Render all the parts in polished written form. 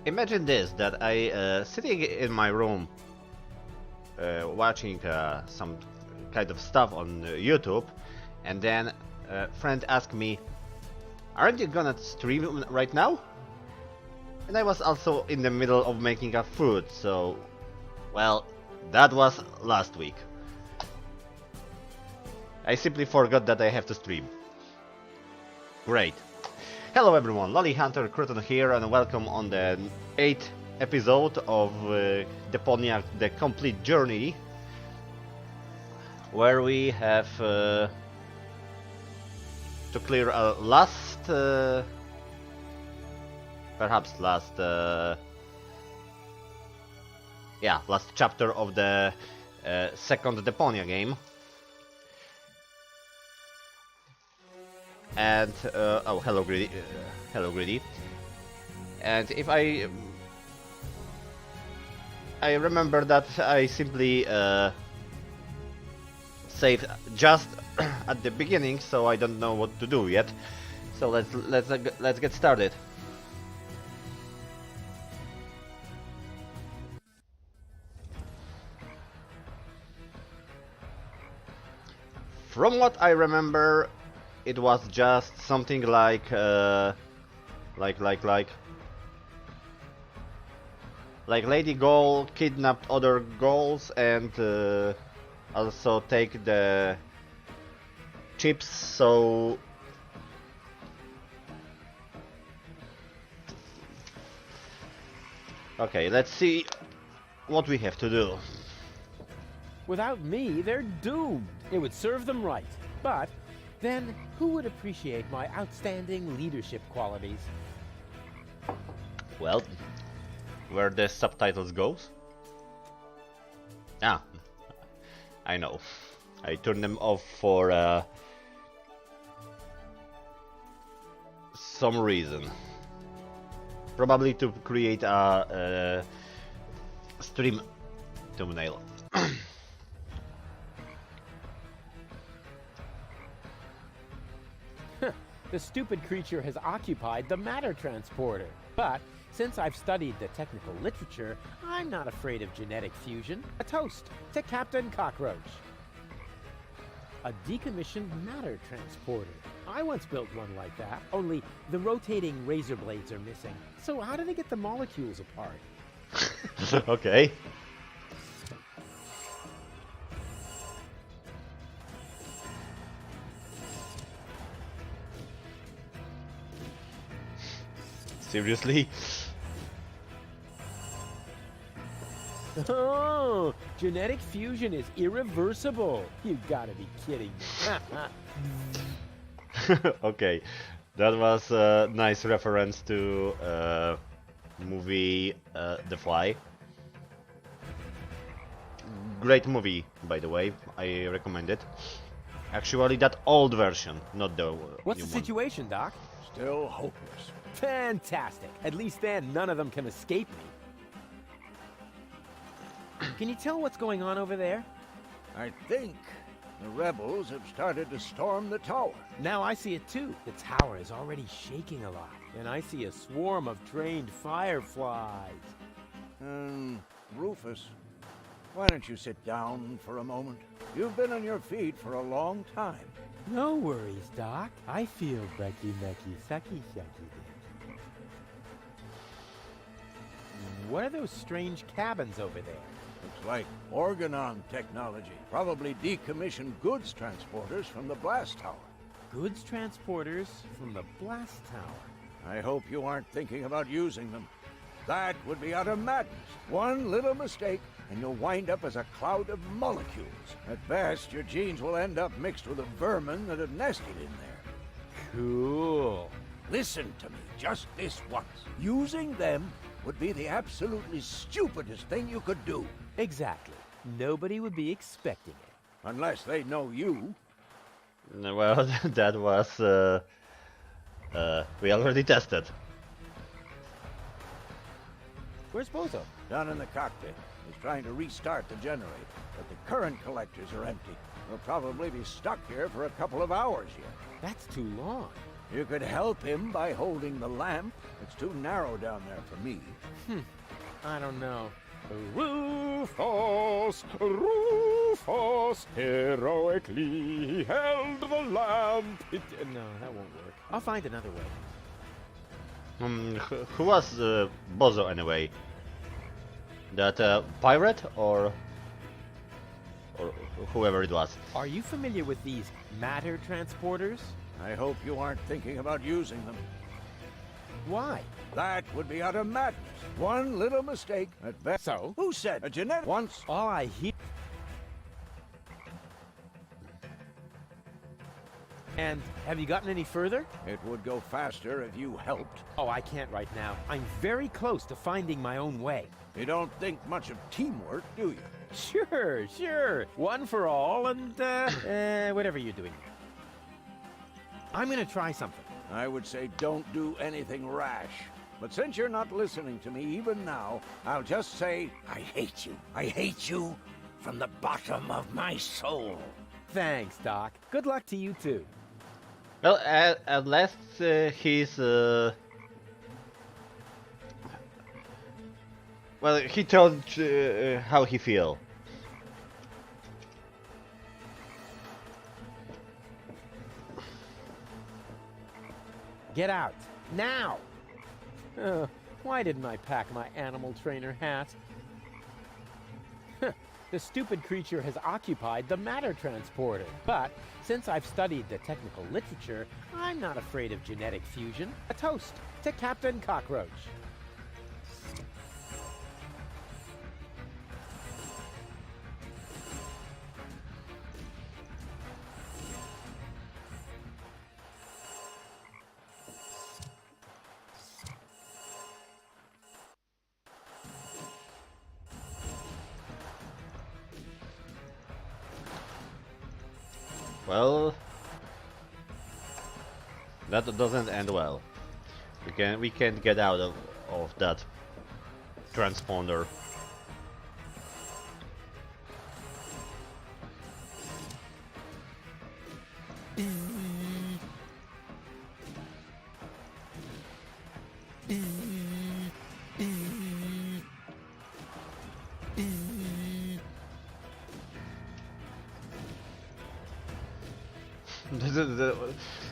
Imagine this, that I sitting in my room watching some kind of stuff on YouTube, and then a friend asked me, aren't you gonna stream right now? And I was also in the middle of making a food, so well, that was last week. I simply forgot that I have to stream. Great. Hello everyone, Loli-Hunter Cruton here, and welcome on the 8th episode of Deponia, the complete journey, where we have to clear a perhaps last chapter of the second Deponia game. And oh, hello Greedy, And if I remember that I simply saved just at the beginning, so I don't know what to do yet. So let's get started. From what I remember, it was just something like Lady Ghoul kidnapped other ghouls and also take the chips, so okay, let's see what we have to do. Without me, they're doomed. It would serve them right. But then, who would appreciate my outstanding leadership qualities? Well, where the subtitles goes? Ah, I know. I turned them off for some reason. Probably to create a stream thumbnail. The stupid creature has occupied the matter transporter. But since I've studied the technical literature, I'm not afraid of genetic fusion. A toast to Captain Cockroach. A decommissioned matter transporter. I once built one like that, only the rotating razor blades are missing. So how do they get the molecules apart? Okay. Seriously? Oh, genetic fusion is irreversible. You gotta be kidding me. Okay, that was a nice reference to movie The Fly. Great movie, by the way. I recommend it. Actually, that old version, not the What's new the one. situation, Doc? Still hopeless. Fantastic. At least then none of them can escape me. Can you tell what's going on over there? I think the rebels have started to storm the tower. Now I see it too. The tower is already shaking a lot. And I see a swarm of trained fireflies. Rufus, why don't you sit down for a moment? You've been on your feet for a long time. No worries, Doc. I feel brecky-mecky, sucky-sucky. What are those strange cabins over there? Looks like organon technology. Probably decommissioned goods transporters from the blast tower. Goods transporters from the blast tower. I hope you aren't thinking about using them. That would be utter madness. One little mistake, and you'll wind up as a cloud of molecules. At best, your genes will end up mixed with the vermin that have nested in there. Cool. Listen to me just this once. Using them would be the absolutely stupidest thing you could do. Exactly. Nobody would be expecting it. Unless they know you. Well, that was we already tested. Where's Bozo? Down in the cockpit. He's trying to restart the generator, but the current collectors are empty. We'll probably be stuck here for a couple of hours yet. That's too long. You could help him by holding the lamp. It's too narrow down there for me. I don't know. Rufus, Rufus, heroically held the lamp. No, that won't work. I'll find another way. Who was Bozo anyway? That pirate or whoever it was? Are you familiar with these matter transporters? I hope you aren't thinking about using them. Why? That would be utter madness. One little mistake at best. So? Who said a genetic once? All I hear... And have you gotten any further? It would go faster if you helped. Oh, I can't right now. I'm very close to finding my own way. You don't think much of teamwork, do you? Sure. One for all and, whatever you're doing. I'm gonna try something. I would say don't do anything rash. But since you're not listening to me even now, I'll just say, I hate you. I hate you from the bottom of my soul. Thanks, Doc. Good luck to you, too. Well, at last he's well, he told how he feel. Get out. Now! Why didn't I pack my animal trainer hat? The stupid creature has occupied the matter transporter. But since I've studied the technical literature, I'm not afraid of genetic fusion. A toast to Captain Cockroach. Well, that doesn't end well. We can't get out of that transponder.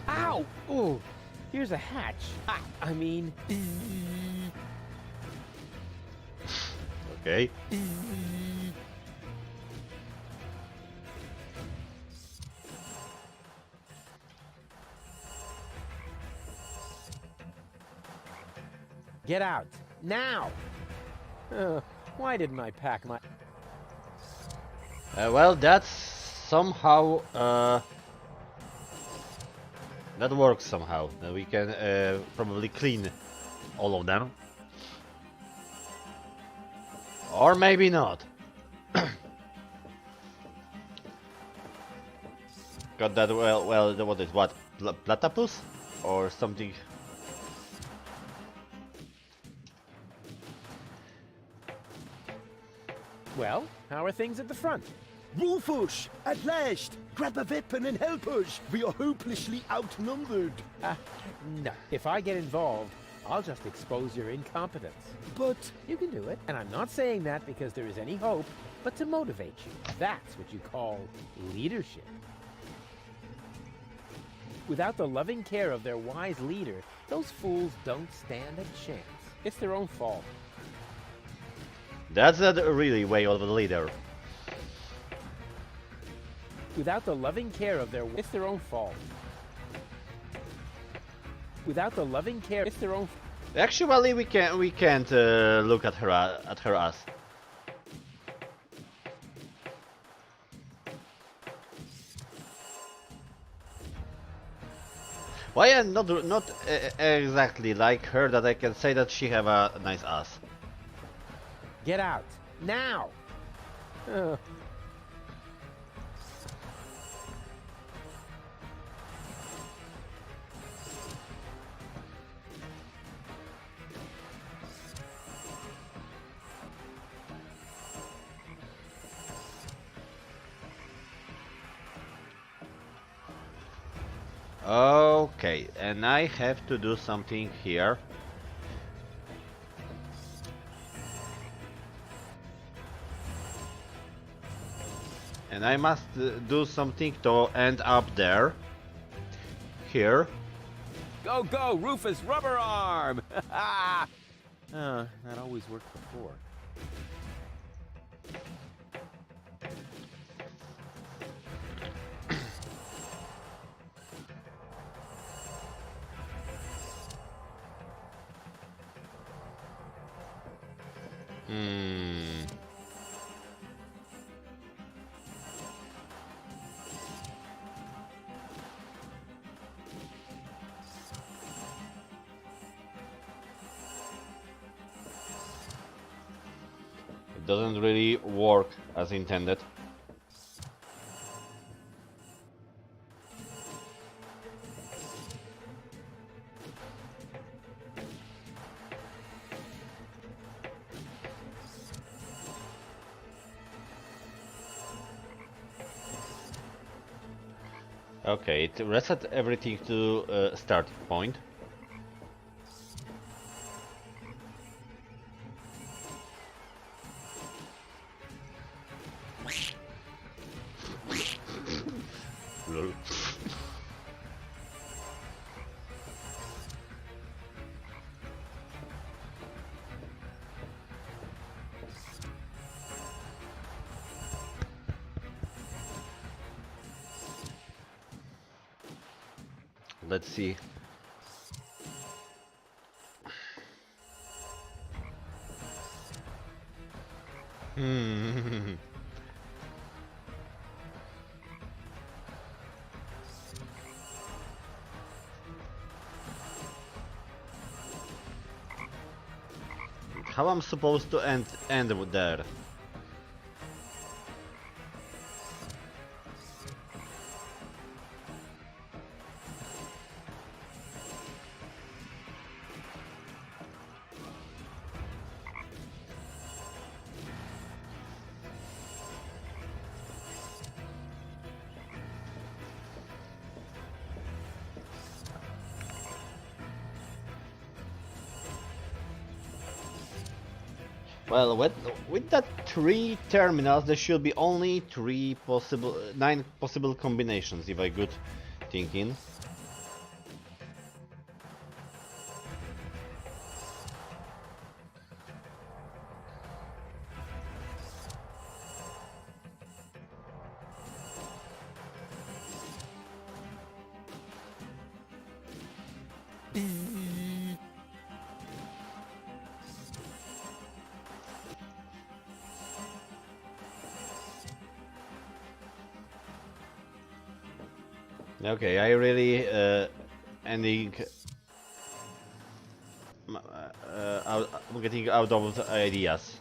Ow! Oh, here's a hatch. I mean... Okay. Get out. Now! Why didn't I pack my... Well, that's somehow that works somehow. We can probably clean all of them, or maybe not. Got that? Well, what is what? Platypus or something? Well, how are things at the front? Rufus, at last! Grab a weapon and help us! We are hopelessly outnumbered. No. If I get involved, I'll just expose your incompetence. But You can do it, and I'm not saying that because there is any hope, but to motivate you. That's what you call leadership. Without the loving care of their wise leader, those fools don't stand a chance. It's their own fault. That's not really way of the leader. Without the loving care of their... It's their own fault. Without the loving care... It's their own... Actually, we can't look at her ass. Why am not exactly like her that I can say that she have a nice ass. Get out. Now! Okay, and I have to do something here. And I must do something to end up there. Here. Go, go, Rufus Rubber Arm! That always worked before. It doesn't really work as intended. Okay, it reset everything to starting point. Lol. Let's see. How I'm supposed to end there? Well, with that 3 terminals, there should be only 9 possible combinations, if I good thinking. Okay, I really ending. I'm getting out of the ideas.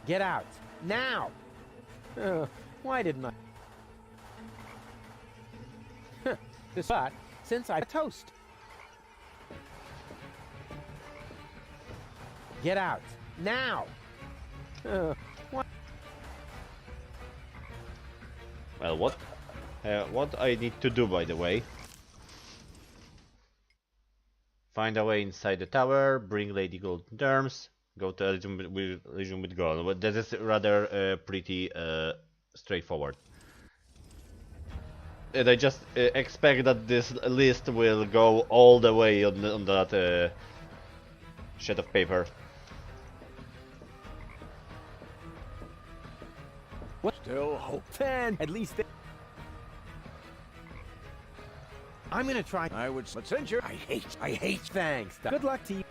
Get out, now! Why didn't I? But since I toast. Get out, now! What? Well, what I need to do, by the way? Find a way inside the tower, bring Lady Golden Terms, go to Elysium with Gold. But that is rather pretty straightforward. And I just expect that this list will go all the way on that sheet of paper. What? Still hope. Then at least I'm gonna try. I would, but since you're, I hate. Thanks. Good luck to you.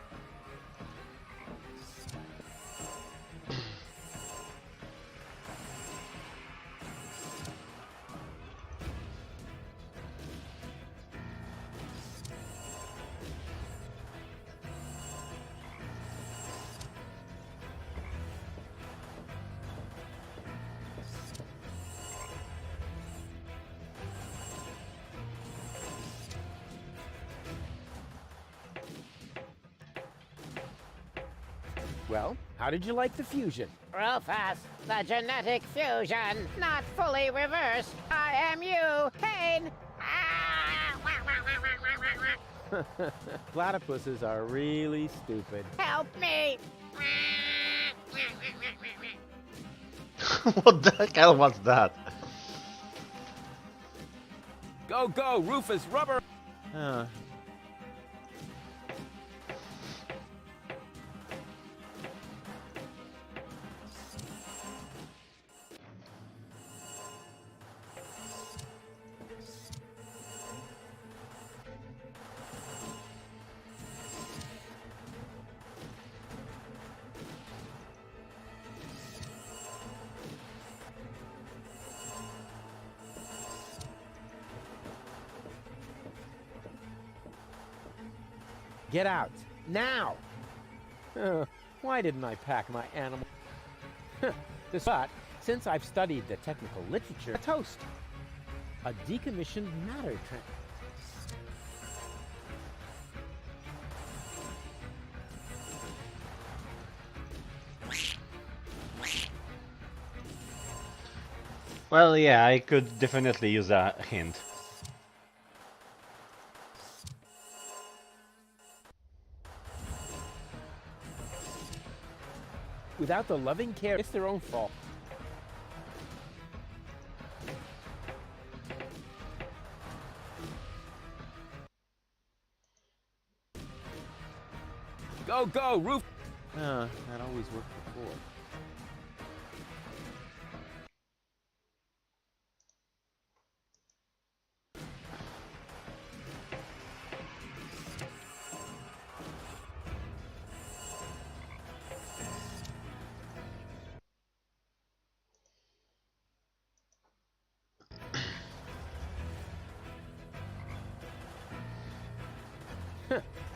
Well, how did you like the fusion? Rufus, the genetic fusion, not fully reversed. I am you, Kane. Platypuses are really stupid. Help me. What the hell was that? Go, go, Rufus, rubber! Get out, now! Why didn't I pack my animal? But, since I've studied the technical literature, a toast. A decommissioned matter Well, yeah, I could definitely use a hint. Without the loving care, it's their own fault. Go, go, Roof! That always worked before.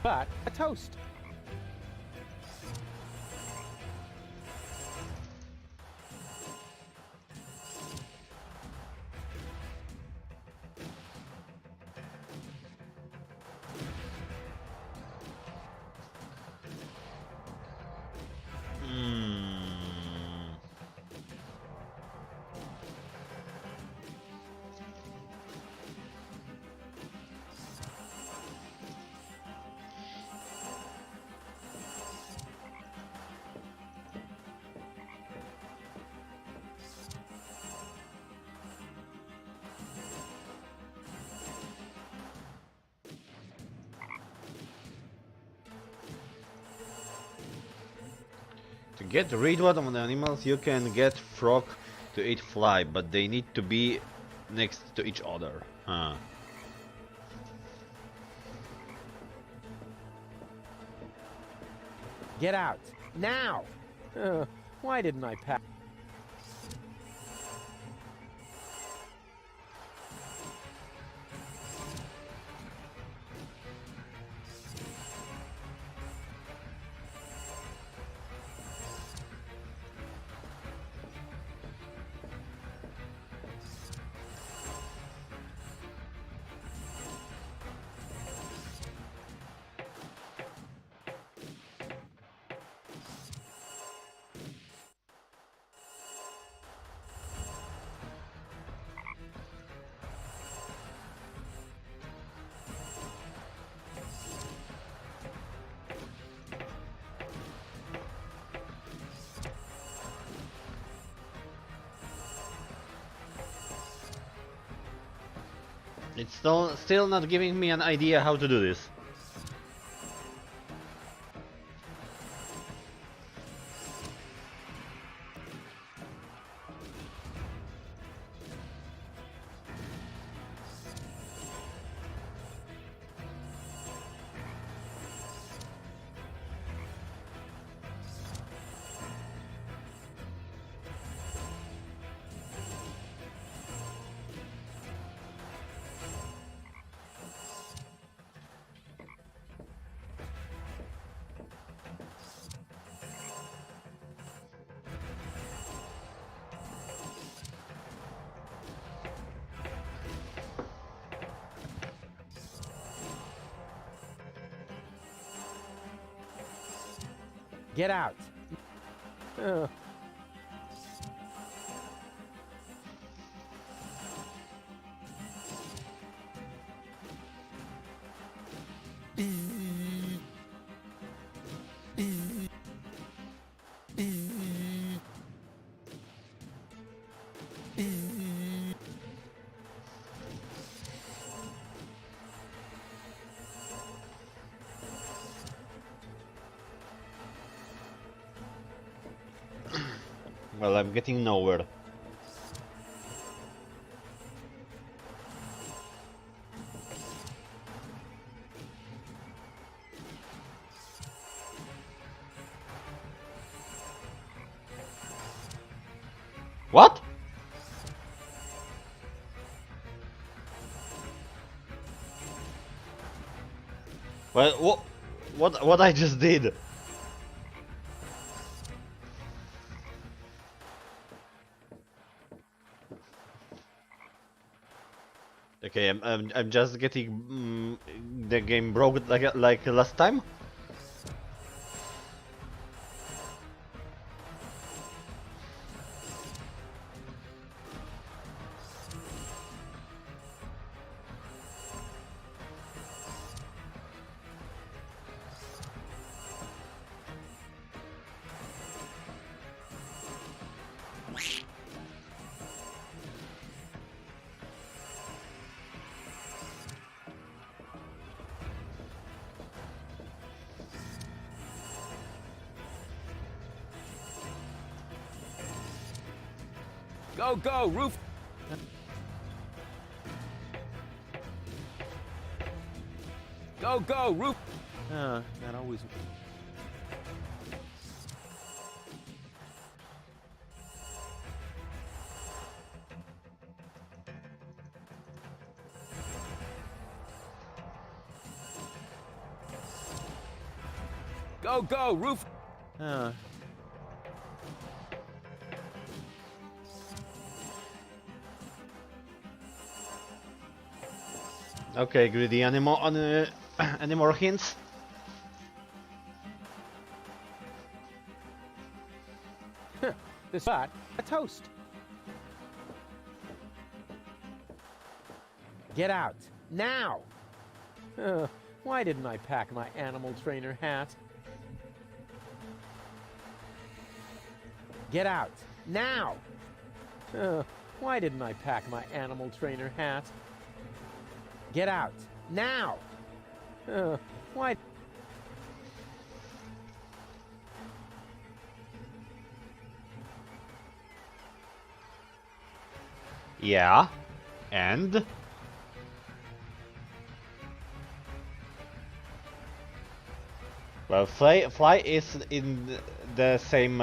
But a toast. To get rid of the animals, you can get frog to eat fly, but they need to be next to each other. Huh. Get out, now! Why didn't I pack? It's still not giving me an idea how to do this. Get out, Uh, Well, I'm getting nowhere. What? Well, what I just did? Okay, I'm just getting the game broke like last time. go, go, Roof! Go, go, Roof! Not always. Go, go, Roof! Okay, greedy. Any more hints? This spot, a toast. Get out, now! Why didn't I pack my animal trainer hat? Get out, now! Why didn't I pack my animal trainer hat? Get out, now! Why? Yeah, and well, Fly is in the same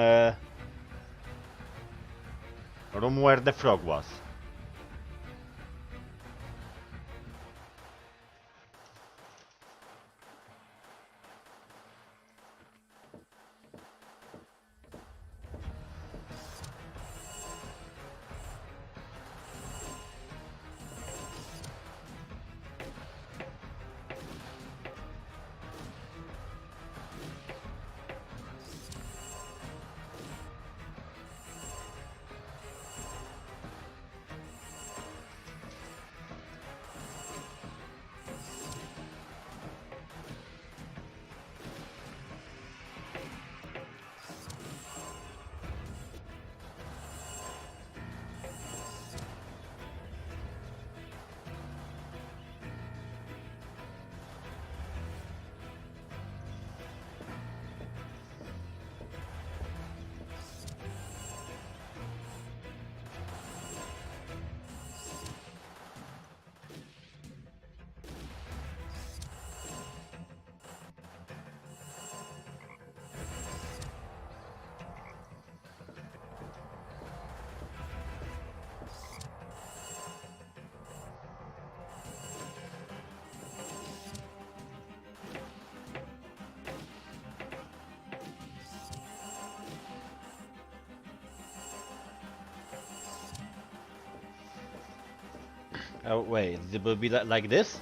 room where the frog was. Oh wait, it will be like this?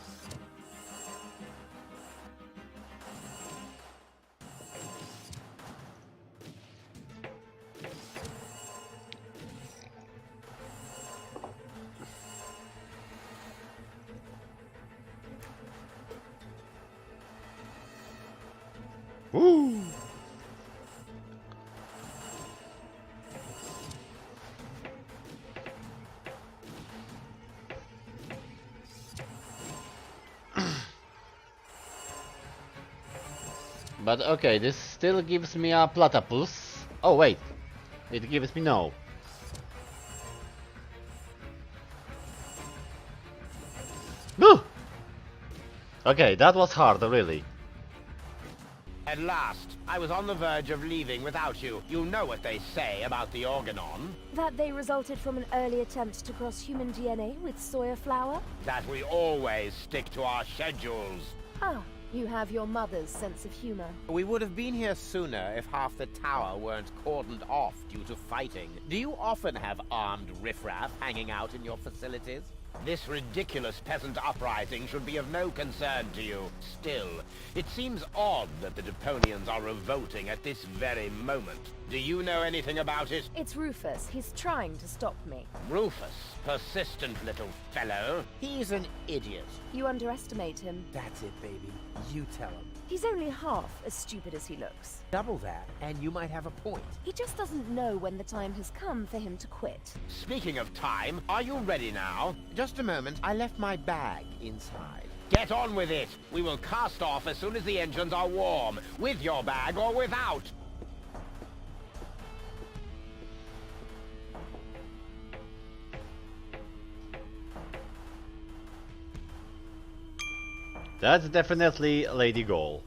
Woo! But okay, this still gives me a platypus. Oh wait, it gives me no. Woo! Okay, that was hard, really. At last, I was on the verge of leaving without you. You know what they say about the Organon. That they resulted from an early attempt to cross human DNA with soya flour? That we always stick to our schedules. Ah, you have your mother's sense of humor. We would have been here sooner if half the tower weren't cordoned off due to fighting. Do you often have armed riffraff hanging out in your facilities? This ridiculous peasant uprising should be of no concern to you. Still, it seems odd that the Deponians are revolting at this very moment. Do you know anything about it? It's Rufus. He's trying to stop me. Rufus, persistent little fellow. He's an idiot. You underestimate him. That's it, baby. You tell him. He's only half as stupid as he looks. Double that, and you might have a point. He just doesn't know when the time has come for him to quit. Speaking of time, are you ready now? Just a moment, I left my bag inside. Get on with it! We will cast off as soon as the engines are warm, with your bag or without! That's definitely Lady Goal.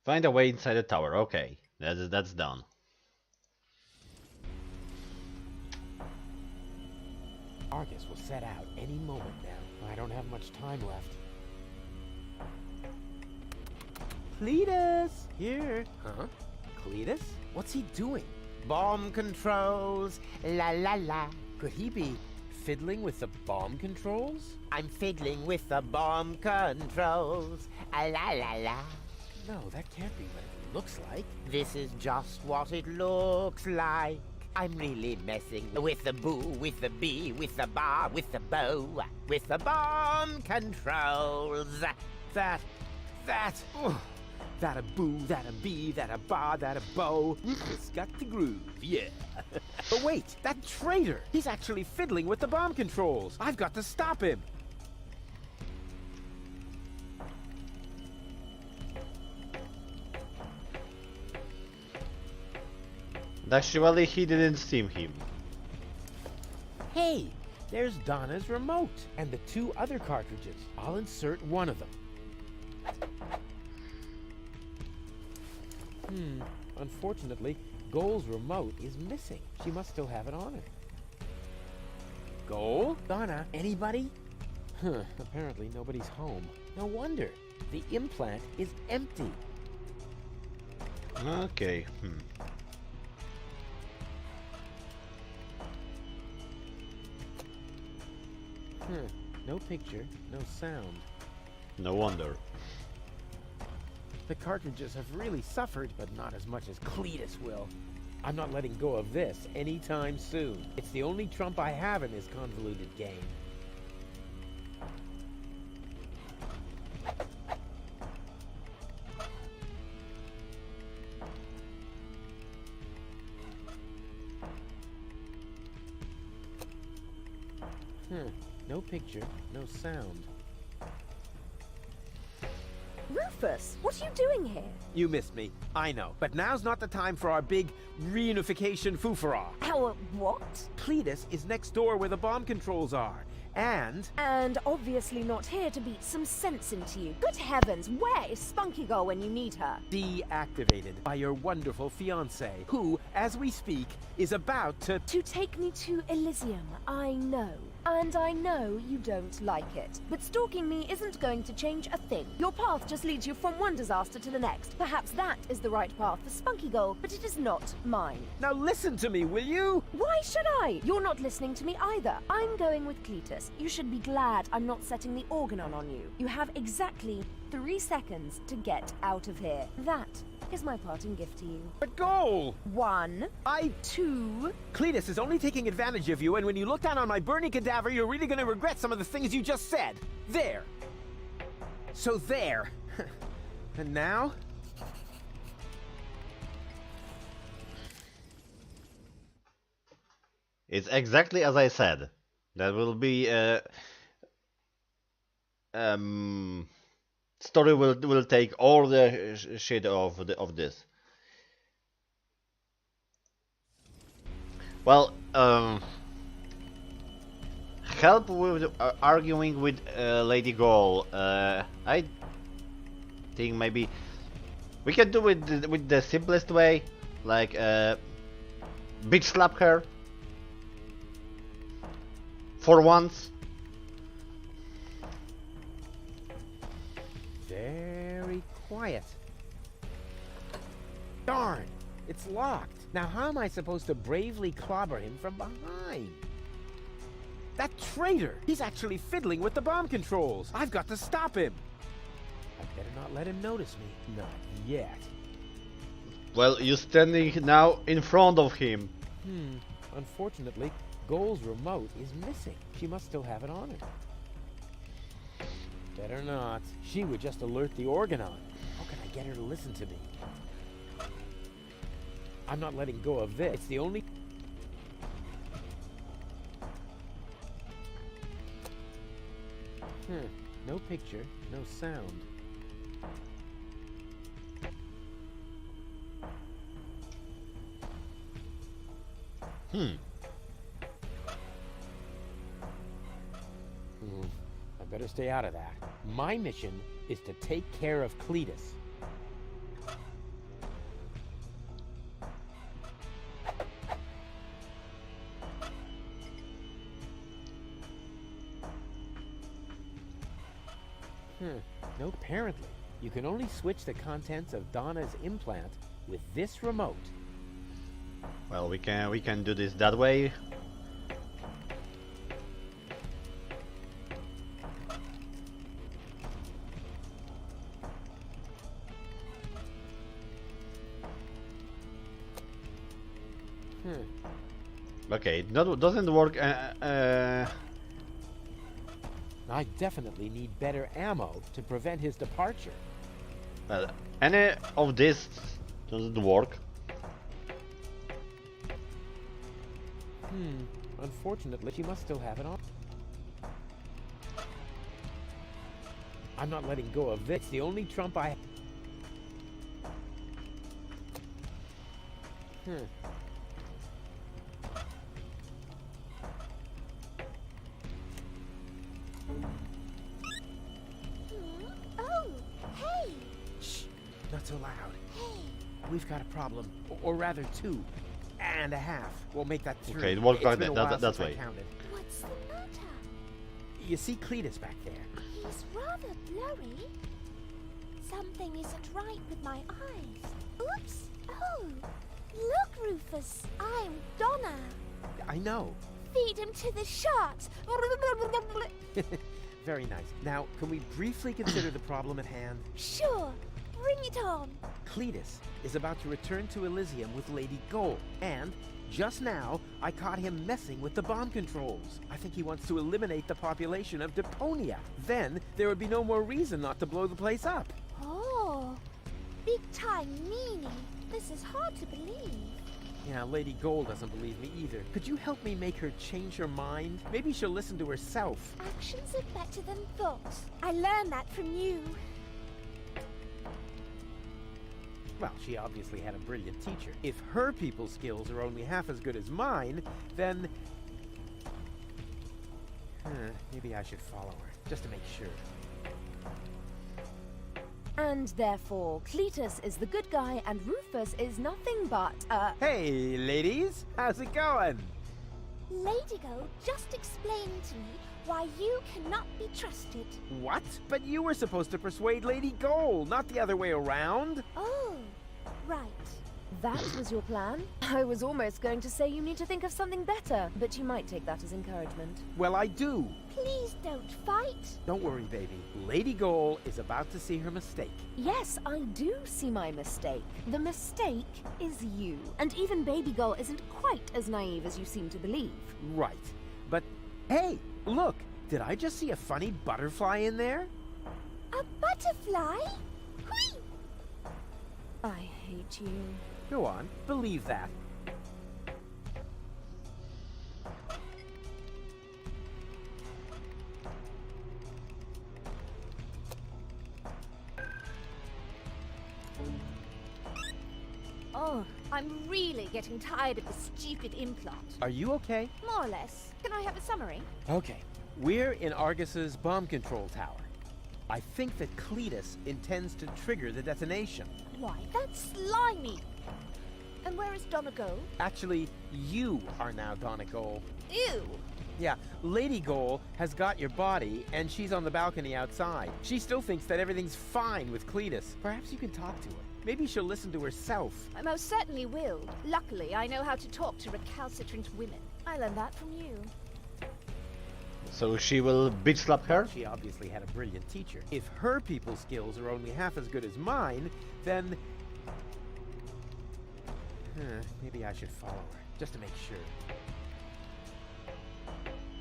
Find a way inside the tower. Okay, that's done. Argus will set out any moment now. I don't have much time left. Cletus! Here. Huh? Cletus? What's he doing? Bomb controls. La la la. Could he be fiddling with the bomb controls? I'm fiddling with the bomb controls. La la la. No, that can't be what it looks like. This is just what it looks like. I'm really messing with the boo, with the bee, with the bar, with the bow, with the bomb controls. That a boo, that a bee, that a bar, that a bow. It's got the groove, yeah. But wait, that traitor! He's actually fiddling with the bomb controls. I've got to stop him. Actually, he didn't steam him. Hey, there's Donna's remote and the 2 other cartridges. I'll insert one of them. Unfortunately, Goal's remote is missing. She must still have it on her. Goal? Donna, anybody? Apparently nobody's home. No wonder. The implant is empty. Okay, No picture, no sound. No wonder. The cartridges have really suffered, but not as much as Cletus will. I'm not letting go of this anytime soon. It's the only trump I have in this convoluted game. No picture, no sound. Rufus, what are you doing here? You missed me, I know. But now's not the time for our big reunification foofara. Our what? Cletus is next door where the bomb controls are. And obviously not here to beat some sense into you. Good heavens, where is Spunky Girl when you need her? deactivated by your wonderful fiancé, who, as we speak, is about to take me to Elysium, I know. And I know you don't like it. But stalking me isn't going to change a thing. Your path just leads you from one disaster to the next. Perhaps that is the right path for Spunky Girl, but it is not mine. Now listen to me, will you? Why should I? You're not listening to me either. I'm going with Cletus. You should be glad I'm not setting the Organon on you. You have exactly 3 seconds to get out of here. That is my parting gift to you. But Goal! 1, I... 2... Cletus is only taking advantage of you, and when you look down on my burning cadaver, you're really gonna regret some of the things you just said. There! So there. And now? It's exactly as I said. That will be story will take all the shit of this. Well, help with arguing with Lady Gaul. I think maybe we can do it with the simplest way, like bitch slap her for once. Very quiet. Darn, it's locked. Now how am I supposed to bravely clobber him from behind? That traitor! He's actually fiddling with the bomb controls. I've got to stop him. I better not let him notice me. Not yet. Well, you're standing now in front of him. Unfortunately, Gaul's remote is missing. She must still have it on her. Better not. She would just alert the Organon. How can I get her to listen to me? I'm not letting go of this. It's the only... No picture, no sound. I better stay out of that. My mission is to take care of Cletus. No, apparently. You can only switch the contents of Donna's implant with this remote. Well, we can do this that way. Okay, it doesn't work. I definitely need better ammo to prevent his departure. Well, any of this doesn't work. Unfortunately, she must still have it on. I'm not letting go of this. It's the only trump I... Oh, hey! Shh! Not so loud. We've got a problem. Or rather, 2.5. We'll make that 3. Okay, it works like It's been that. a while That since I way. counted. What's the matter? You see Cletus back there? He's rather blurry. Something isn't right with my eyes. Oops! Oh, look, Rufus. I'm Donna. I know. Feed him to the sharks. Very nice. Now, can we briefly consider the problem at hand? Sure, bring it on. Cletus is about to return to Elysium with Lady Gaul, and just now, I caught him messing with the bomb controls. I think he wants to eliminate the population of Deponia. Then, there would be no more reason not to blow the place up. Oh, big time meaning. This is hard to believe. Yeah, Lady Gaul doesn't believe me either. Could you help me make her change her mind? Maybe she'll listen to herself. Actions are better than thoughts. I learned that from you. Well, she obviously had a brilliant teacher. If her people skills are only half as good as mine, then... maybe I should follow her, just to make sure. And therefore, Cletus is the good guy and Rufus is nothing but, Hey, ladies! How's it going? Lady Gaul just explained to me why you cannot be trusted. What? But you were supposed to persuade Lady Gaul, not the other way around. Oh, right. That was your plan? I was almost going to say you need to think of something better, but you might take that as encouragement. Well, I do. Please don't fight. Don't worry, baby. Lady Gaul is about to see her mistake. Yes, I do see my mistake. The mistake is you. And even Baby Girl isn't quite as naive as you seem to believe. Right. But, hey, look! Did I just see a funny butterfly in there? A butterfly? butterfly? Whee! I hate you. Go on, believe that. Oh, I'm really getting tired of the stupid implant. Are you okay? More or less. Can I have a summary? Okay. We're in Argus's bomb control tower. I think that Cletus intends to trigger the detonation. Why, that's slimy. And where is Donegal? Actually, you are now Donegal. Ew. Yeah, Lady Goal has got your body, and she's on the balcony outside. She still thinks that everything's fine with Cletus. Perhaps you can talk to her. Maybe she'll listen to herself. I most certainly will. Luckily, I know how to talk to recalcitrant women. I learned that from you. So she will bitch slap her? She obviously had a brilliant teacher. If her people skills are only half as good as mine, then... maybe I should follow her, just to make sure.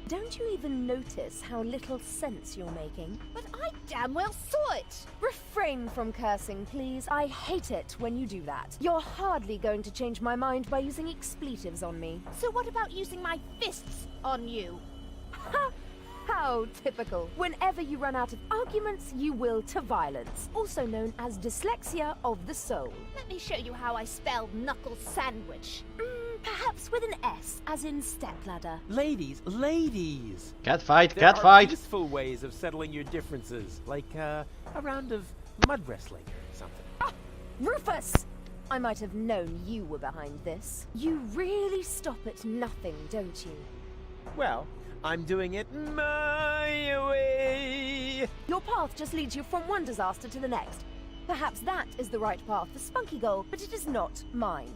Don't you even notice how little sense you're making? But I damn well saw it! Refrain from cursing, please. I hate it when you do that. You're hardly going to change my mind by using expletives on me. So what about using my fists on you? Ha! How typical. Whenever you run out of arguments, you will to violence, also known as dyslexia of the soul. Let me show you how I spell knuckle sandwich. Perhaps with an S, as in stepladder. Ladies, ladies! Cat fight, There cat are fight! peaceful ways of settling your differences, like a round of mud wrestling or something. Ah! Rufus! I might have known you were behind this. You really stop at nothing, don't you? Well, I'm doing it my way! Your path just leads you from one disaster to the next. Perhaps that is the right path for Spunky Goal, but it is not mine.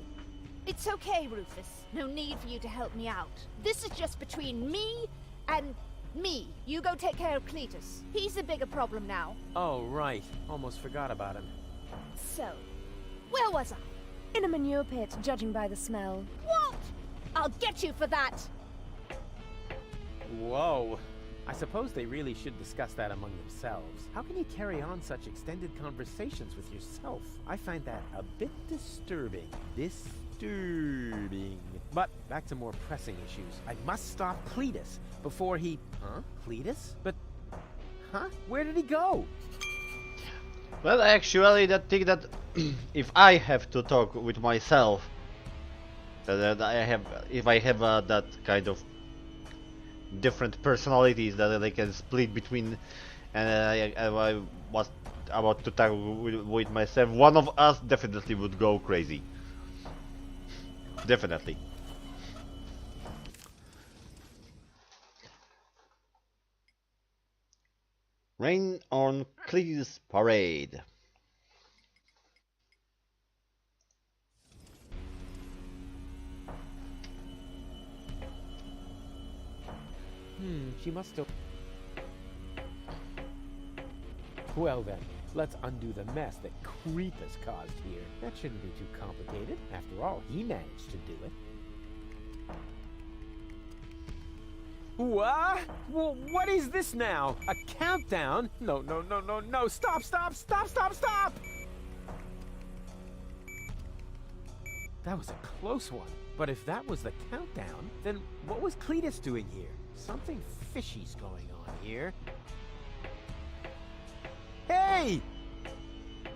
It's okay, Rufus. No need for you to help me out. This is just between me and me. You go take care of Cletus. He's a bigger problem now. Oh, right. Almost forgot about him. So, where was I? In a manure pit, judging by the smell. What? I'll get you for that. Whoa. I suppose they really should discuss that among themselves. How can you carry on such extended conversations with yourself? I find that a bit disturbing. But back to more pressing issues. I must stop Cletus before he... Huh? Cletus? But... Huh? Where did he go? Well, actually, that thing that if I have to talk with myself, that I have, if I have that kind of different personalities that I can split between, and I was about to talk with myself, one of us definitely would go crazy. Definitely. Rain on Cletus Parade. She must have... Well then, let's undo the mess that Creep has caused here. That shouldn't be too complicated. After all, he managed to do it. What? Well, what is this now? A countdown? No, no, no, no, no. Stop, stop, stop, stop, stop! That was a close one. But if that was the countdown, then what was Cletus doing here? Something fishy's going on here. Hey!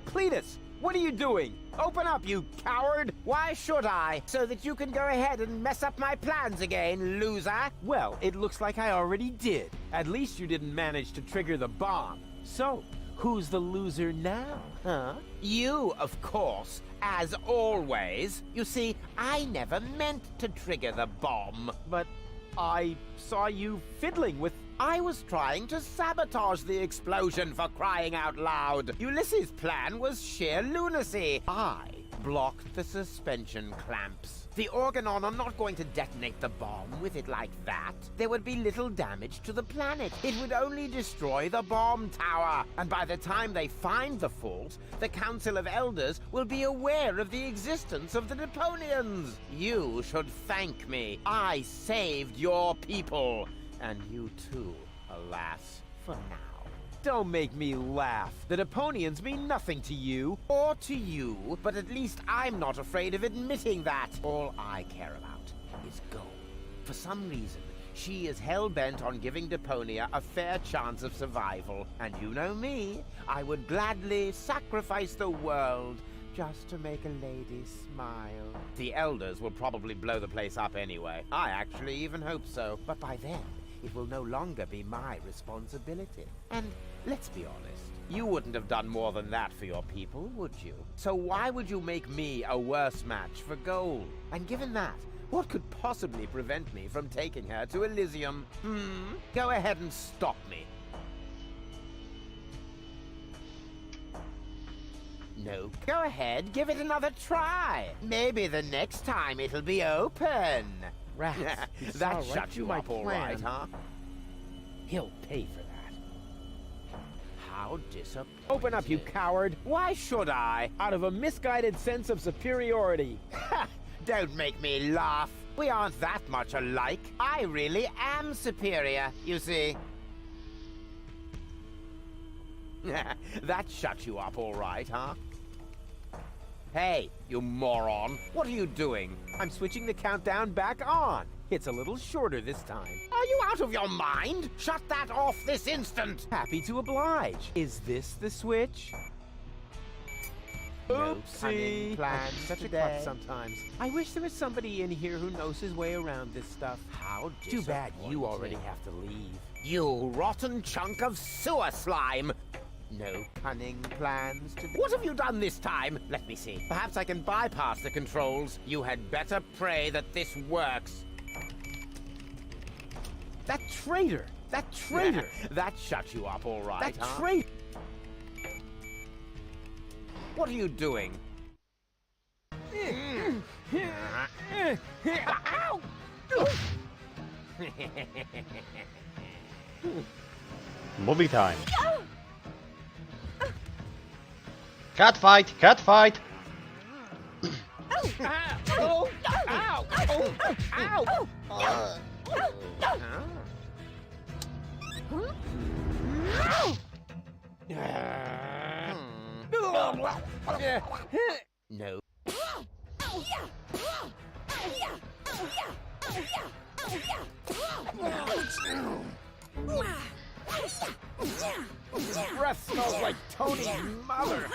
Cletus, what are you doing? Open up, you coward! Why should I? So that you can go ahead and mess up my plans again, loser? Well, it looks like I already did. At least you didn't manage to trigger the bomb. So, who's the loser now, huh? You, of course, as always. You see, I never meant to trigger the bomb. But I saw you fiddling with... I was trying to sabotage the explosion, for crying out loud. Ulysses' plan was sheer lunacy. I blocked the suspension clamps. The Organon are not going to detonate the bomb with it like that. There would be little damage to the planet. It would only destroy the bomb tower. And by the time they find the fault, the Council of Elders will be aware of the existence of the Deponians. You should thank me. I saved your people. And you too, alas, for now. Don't make me laugh. The Deponians mean nothing to you. Or to you, but at least I'm not afraid of admitting that. All I care about is gold. For some reason, she is hell-bent on giving Deponia a fair chance of survival. And you know me, I would gladly sacrifice the world just to make a lady smile. The elders will probably blow the place up anyway. I actually even hope so. But by then, it will no longer be my responsibility. And let's be honest, you wouldn't have done more than that for your people, would you? So why would you make me a worse match for gold? And given that, what could possibly prevent me from taking her to Elysium? Go ahead and stop me. No, go ahead, give it another try. Maybe the next time it'll be open. Rats, That shut you up all right, huh? He'll pay for that. How disappointing. Open up, you coward! Why should I? Out of a misguided sense of superiority. Don't make me laugh. We aren't that much alike. I really am superior, you see. That shut you up all right, huh? Hey, you moron. What are you doing? I'm switching the countdown back on. It's a little shorter this time. Are you out of your mind? Shut that off this instant. Happy to oblige. Is this the switch? No Oopsie. cunning plans Such a today. klutz sometimes. I wish there was somebody in here who knows his way around this stuff. How Too bad you disappointing. already have to leave. You rotten chunk of sewer slime! No cunning plans to... What have you done this time? Let me see. Perhaps I can bypass the controls. You had better pray that this works. That traitor! That traitor! That shut you up all right, That huh? traitor! What are you doing? Ow! Movie time. Cat fight! Cat fight! Ow! Ow! Ow! Ow! No. Breath smells like Tony's mother.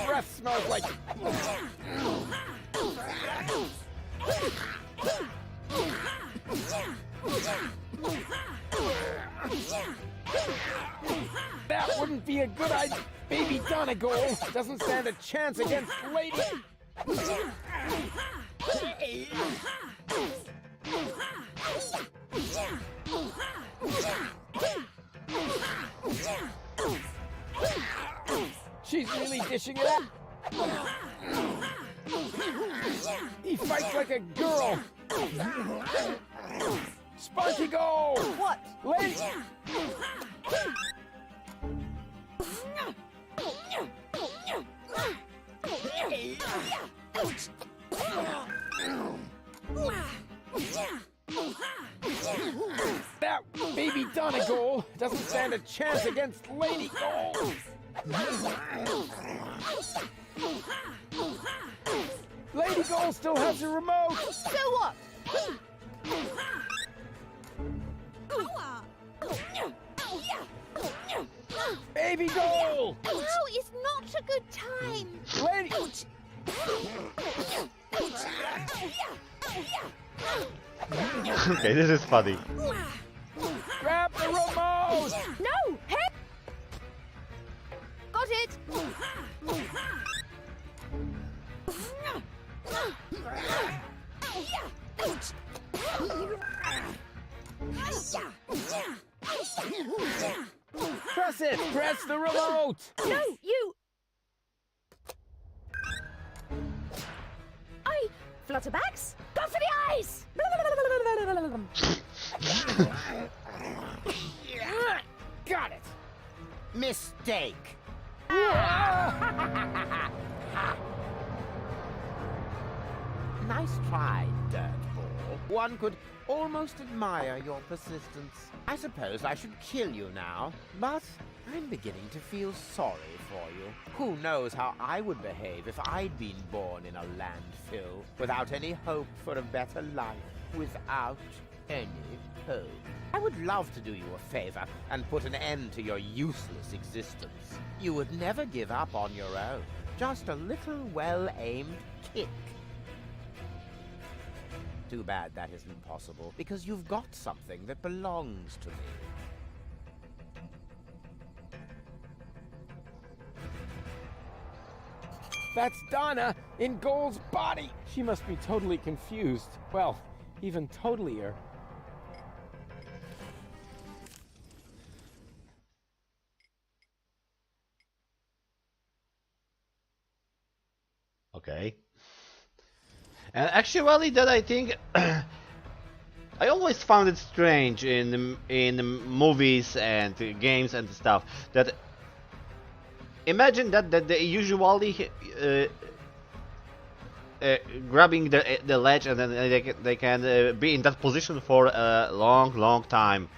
Breath smells like... That wouldn't be a good idea. Baby Donegal doesn't stand a chance against Lady... She's really dishing it up. He fights like a girl. Sparky, go! What? Lady... That baby Donegal doesn't stand a chance against Lady Gold. Lady Gold still has the remote. So what? Baby Gold. Now is not a good time. Lady... Okay, this is funny. Grab the remote. No! Hey! Got it! Press it. Press the remote. No, you... Flutterbacks, go for the eyes! Got it. Mistake. Nice try, dirtball. One could almost admire your persistence. I suppose I should kill you now, but I'm beginning to feel sorry for you. Who knows how I would behave if I'd been born in a landfill, without any hope for a better life, without any hope. I would love to do you a favor and put an end to your useless existence. You would never give up on your own. Just a little well-aimed kick. Too bad that isn't possible, because you've got something that belongs to me. That's Donna in Gold's body! She must be totally confused. Well, even totalier. Okay. And actually, that I think I always found it strange in movies and games and stuff that imagine that they usually grabbing the ledge and then they can be in that position for a long time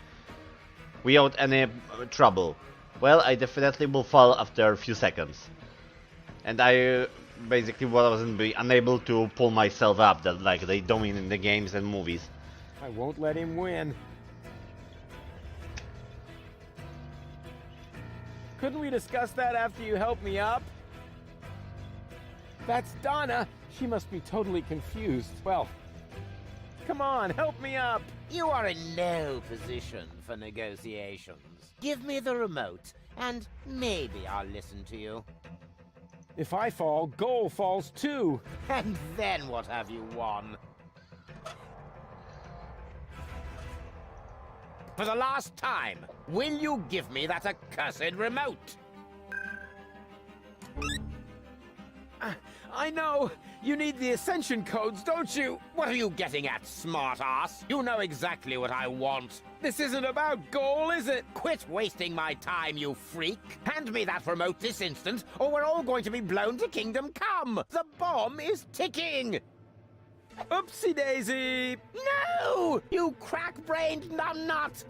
without any trouble. Well, I definitely will fall after a few seconds, and I basically wasn't unable to pull myself up that like they do in the games and movies. I won't let him win. Couldn't we discuss that after you help me up? That's Donna. She must be totally confused. Well, come on, help me up. You are in no position for negotiations. Give me the remote, and maybe I'll listen to you. If I fall, Goal falls too. And then what have you won? For the last time, will you give me that accursed remote? I know. You need the ascension codes, don't you? What are you getting at, smartass? You know exactly what I want. This isn't about Goal, is it? Quit wasting my time, you freak. Hand me that remote this instant, or we're all going to be blown to Kingdom Come. The bomb is ticking. Oopsie daisy! No! You crack-brained numbnut!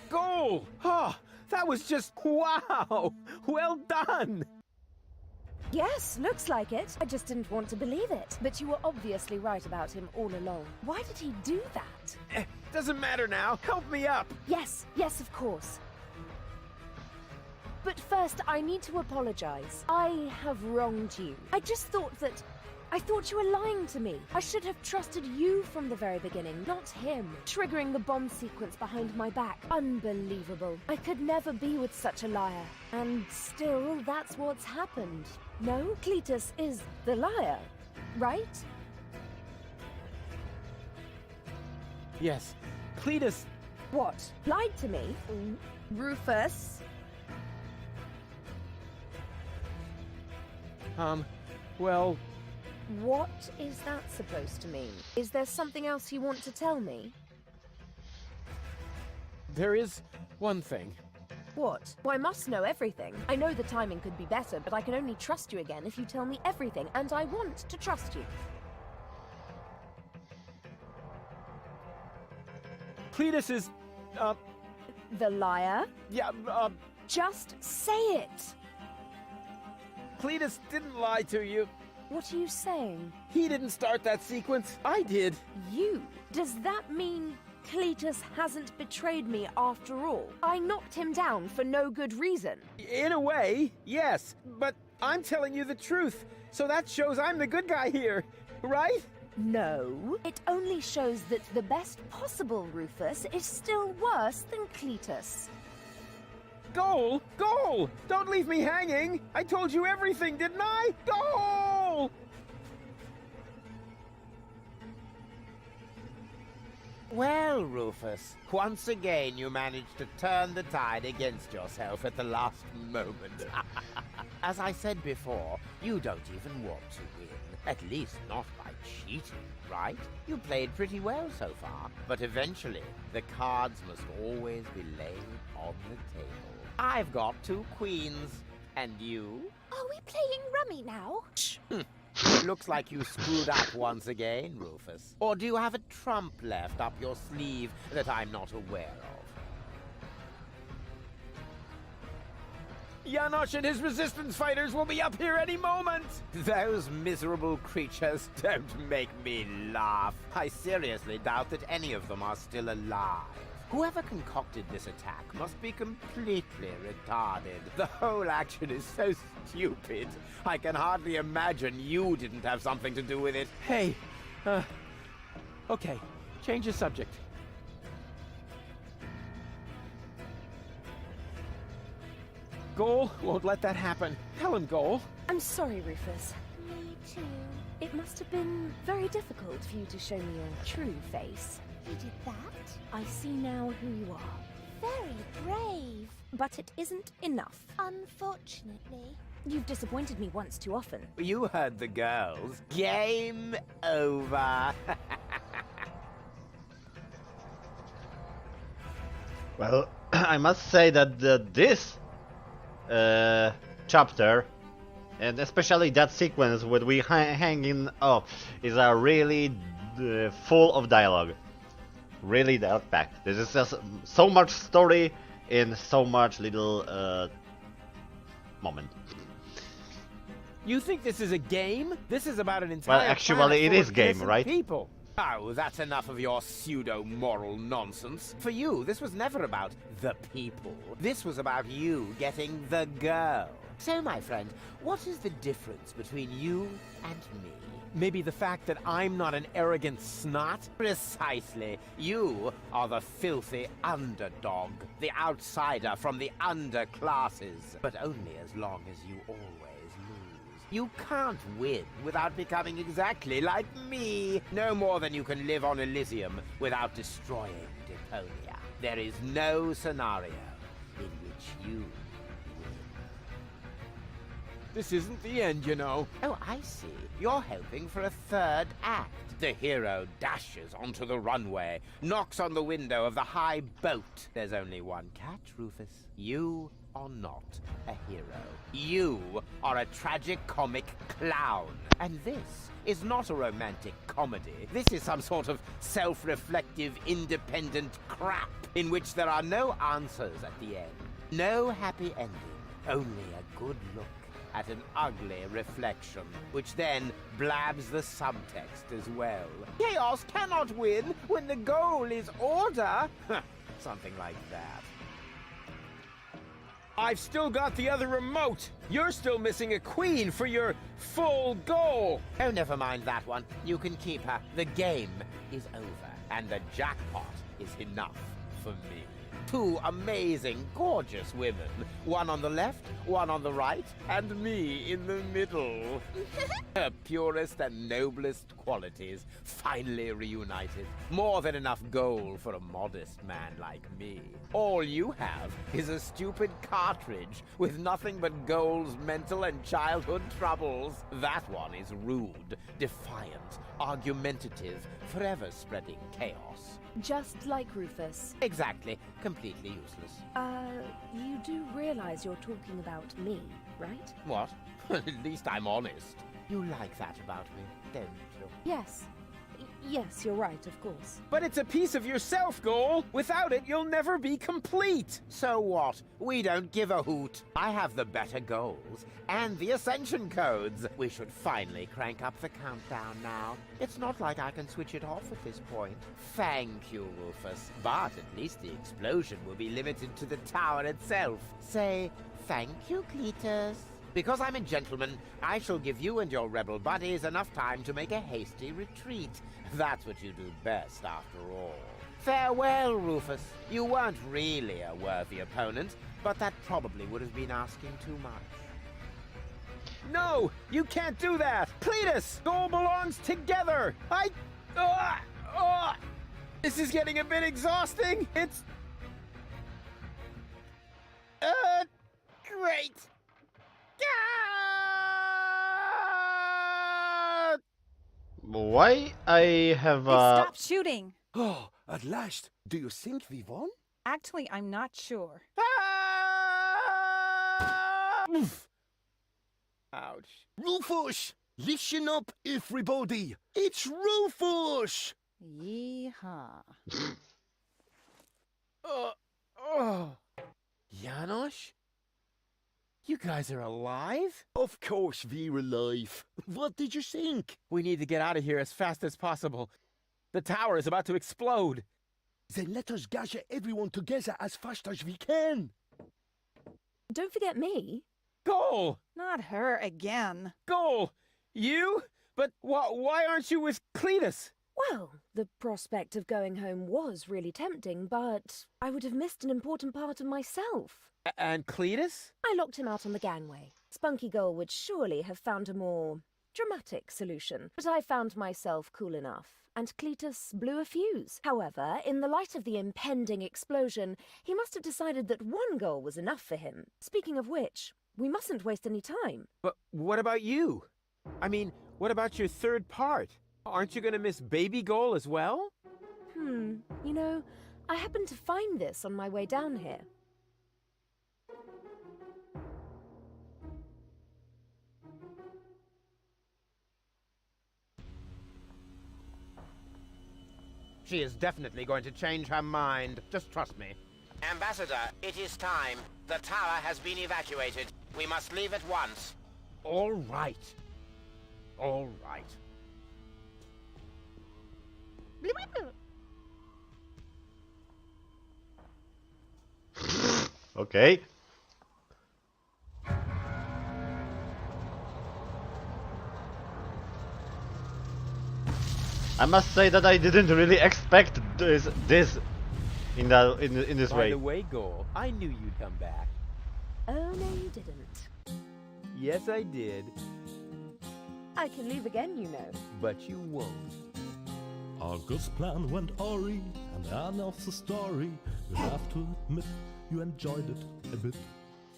Goal! Oh, that was just wow! Well done! Yes, looks like it. I just didn't want to believe it. But you were obviously right about him all along. Why did he do that? Doesn't matter now. Help me up! Yes, of course. But first, I need to apologize. I have wronged you. I just thought that... I thought you were lying to me. I should have trusted you from the very beginning, not him. Triggering the bomb sequence behind my back. Unbelievable. I could never be with such a liar. And still, that's what's happened. No, Cletus is the liar, right? Yes. Cletus... What? Lied to me? Rufus? Well... What is that supposed to mean? Is there something else you want to tell me? There is one thing. What? Well, I must know everything. I know the timing could be better, but I can only trust you again if you tell me everything, and I want to trust you. Cletus is... The liar? Yeah, Just say it! Cletus didn't lie to you. What are you saying? He didn't start that sequence. I did. You? Does that mean Cletus hasn't betrayed me after all? I knocked him down for no good reason. In a way, yes. But I'm telling you the truth. So that shows I'm the good guy here, right? No. It only shows that the best possible Rufus is still worse than Cletus. Goal! Goal! Don't leave me hanging! I told you everything, didn't I? Goal! Well, Rufus, once again you managed to turn the tide against yourself at the last moment. As I said before, you don't even want to win. At least not by cheating, right? You played pretty well so far, but eventually the cards must always be laid on the table. I've got 2 queens, and you? Are we playing rummy now? Looks like you screwed up once again, Rufus. Or do you have a trump left up your sleeve that I'm not aware of? Janosch and his resistance fighters will be up here any moment! Those miserable creatures don't make me laugh. I seriously doubt that any of them are still alive. Whoever concocted this attack must be completely retarded. The whole action is so stupid. I can hardly imagine you didn't have something to do with it. Hey, okay, change the subject. Goal won't let that happen. Tell him, Goal. I'm sorry, Rufus. Me too. It must have been very difficult for you to show me your true face. You did that? I see now who you are. Very brave. But it isn't enough. Unfortunately. You've disappointed me once too often. You heard the girls. Game over. Well, I must say that this chapter, and especially that sequence where we hanging up, is a really full of dialogue. Really dialogue-packed. This is just so much story in so much little moment. You think this is a game? This is about an entire Well, actually, planet it full is of game, innocent right? people. Oh, that's enough of your pseudo-moral nonsense. For you, this was never about the people. This was about you getting the girl. So, my friend, what is the difference between you and me? Maybe the fact that I'm not an arrogant snot? Precisely. You are the filthy underdog, the outsider from the underclasses. But only as long as you always lose. You can't win without becoming exactly like me. No more than you can live on Elysium without destroying Deponia. There is no scenario in which you win. This isn't the end, you know. Oh, I see. You're hoping for a 3rd act. The hero dashes onto the runway, knocks on the window of the high boat. There's only one catch, Rufus. You are not a hero. You are a tragic-comic clown. And this is not a romantic comedy. This is some sort of self-reflective, independent crap in which there are no answers at the end. No happy ending. Only a good look at an ugly reflection, which then blabs the subtext as well. Chaos cannot win when the goal is order. Something like that. I've still got the other remote. You're still missing a queen for your full goal. Oh, never mind that one. You can keep her. The game is over, and the jackpot is enough for me. 2 amazing, gorgeous women. One on the left, one on the right, and me in the middle. Her purest and noblest qualities finally reunited. More than enough gold for a modest man like me. All you have is a stupid cartridge with nothing but Goal's mental and childhood troubles. That one is rude, defiant, argumentative, forever spreading chaos. Just like Rufus. Exactly. Completely useless. You do realize you're talking about me, right? What? At least I'm honest. You like that about me, don't you? Yes. Yes, you're right, of course. But it's a piece of yourself, Goal. Without it, you'll never be complete. So what? We don't give a hoot. I have the better goals and the ascension codes. We should finally crank up the countdown now. It's not like I can switch it off at this point. Thank you, Rufus. But at least the explosion will be limited to the tower itself. Say thank you, Cletus. Because I'm a gentleman, I shall give you and your rebel buddies enough time to make a hasty retreat. That's what you do best, after all. Farewell, Rufus. You weren't really a worthy opponent, but that probably would have been asking too much. No, you can't do that. Cletus, Goal belongs together. This is getting a bit exhausting. It's... Great. Why I have They stopped shooting. Oh, at last. Do you think we won? Actually, I'm not sure. Ouch. Rufus! Listen up, everybody! It's Rufus! Yeehaw. Janosch? You guys are alive? Of course we're alive. What did you think? We need to get out of here as fast as possible. The tower is about to explode. Then let us gather everyone together as fast as we can. Don't forget me. Goal! Not her again. Goal! You? But why aren't you with Cletus? Well, the prospect of going home was really tempting, but I would have missed an important part of myself. And Cletus? I locked him out on the gangway. Spunky Gull would surely have found a more dramatic solution, but I found myself cool enough, and Cletus blew a fuse. However, in the light of the impending explosion, he must have decided that one goal was enough for him. Speaking of which, we mustn't waste any time. But what about you? I mean, what about your third part? Aren't you gonna miss Baby Goal as well? You know, I happened to find this on my way down here. She is definitely going to change her mind. Just trust me. Ambassador, it is time. The tower has been evacuated. We must leave at once. All right. All right. Okay. I must say that I didn't really expect this in this By way. the way, Goal, I knew you'd come back. Oh, no, you didn't. Yes, I did, I can leave again, you know. but you won't. August's plan went awry, and I know the story. You have to admit you enjoyed it a bit.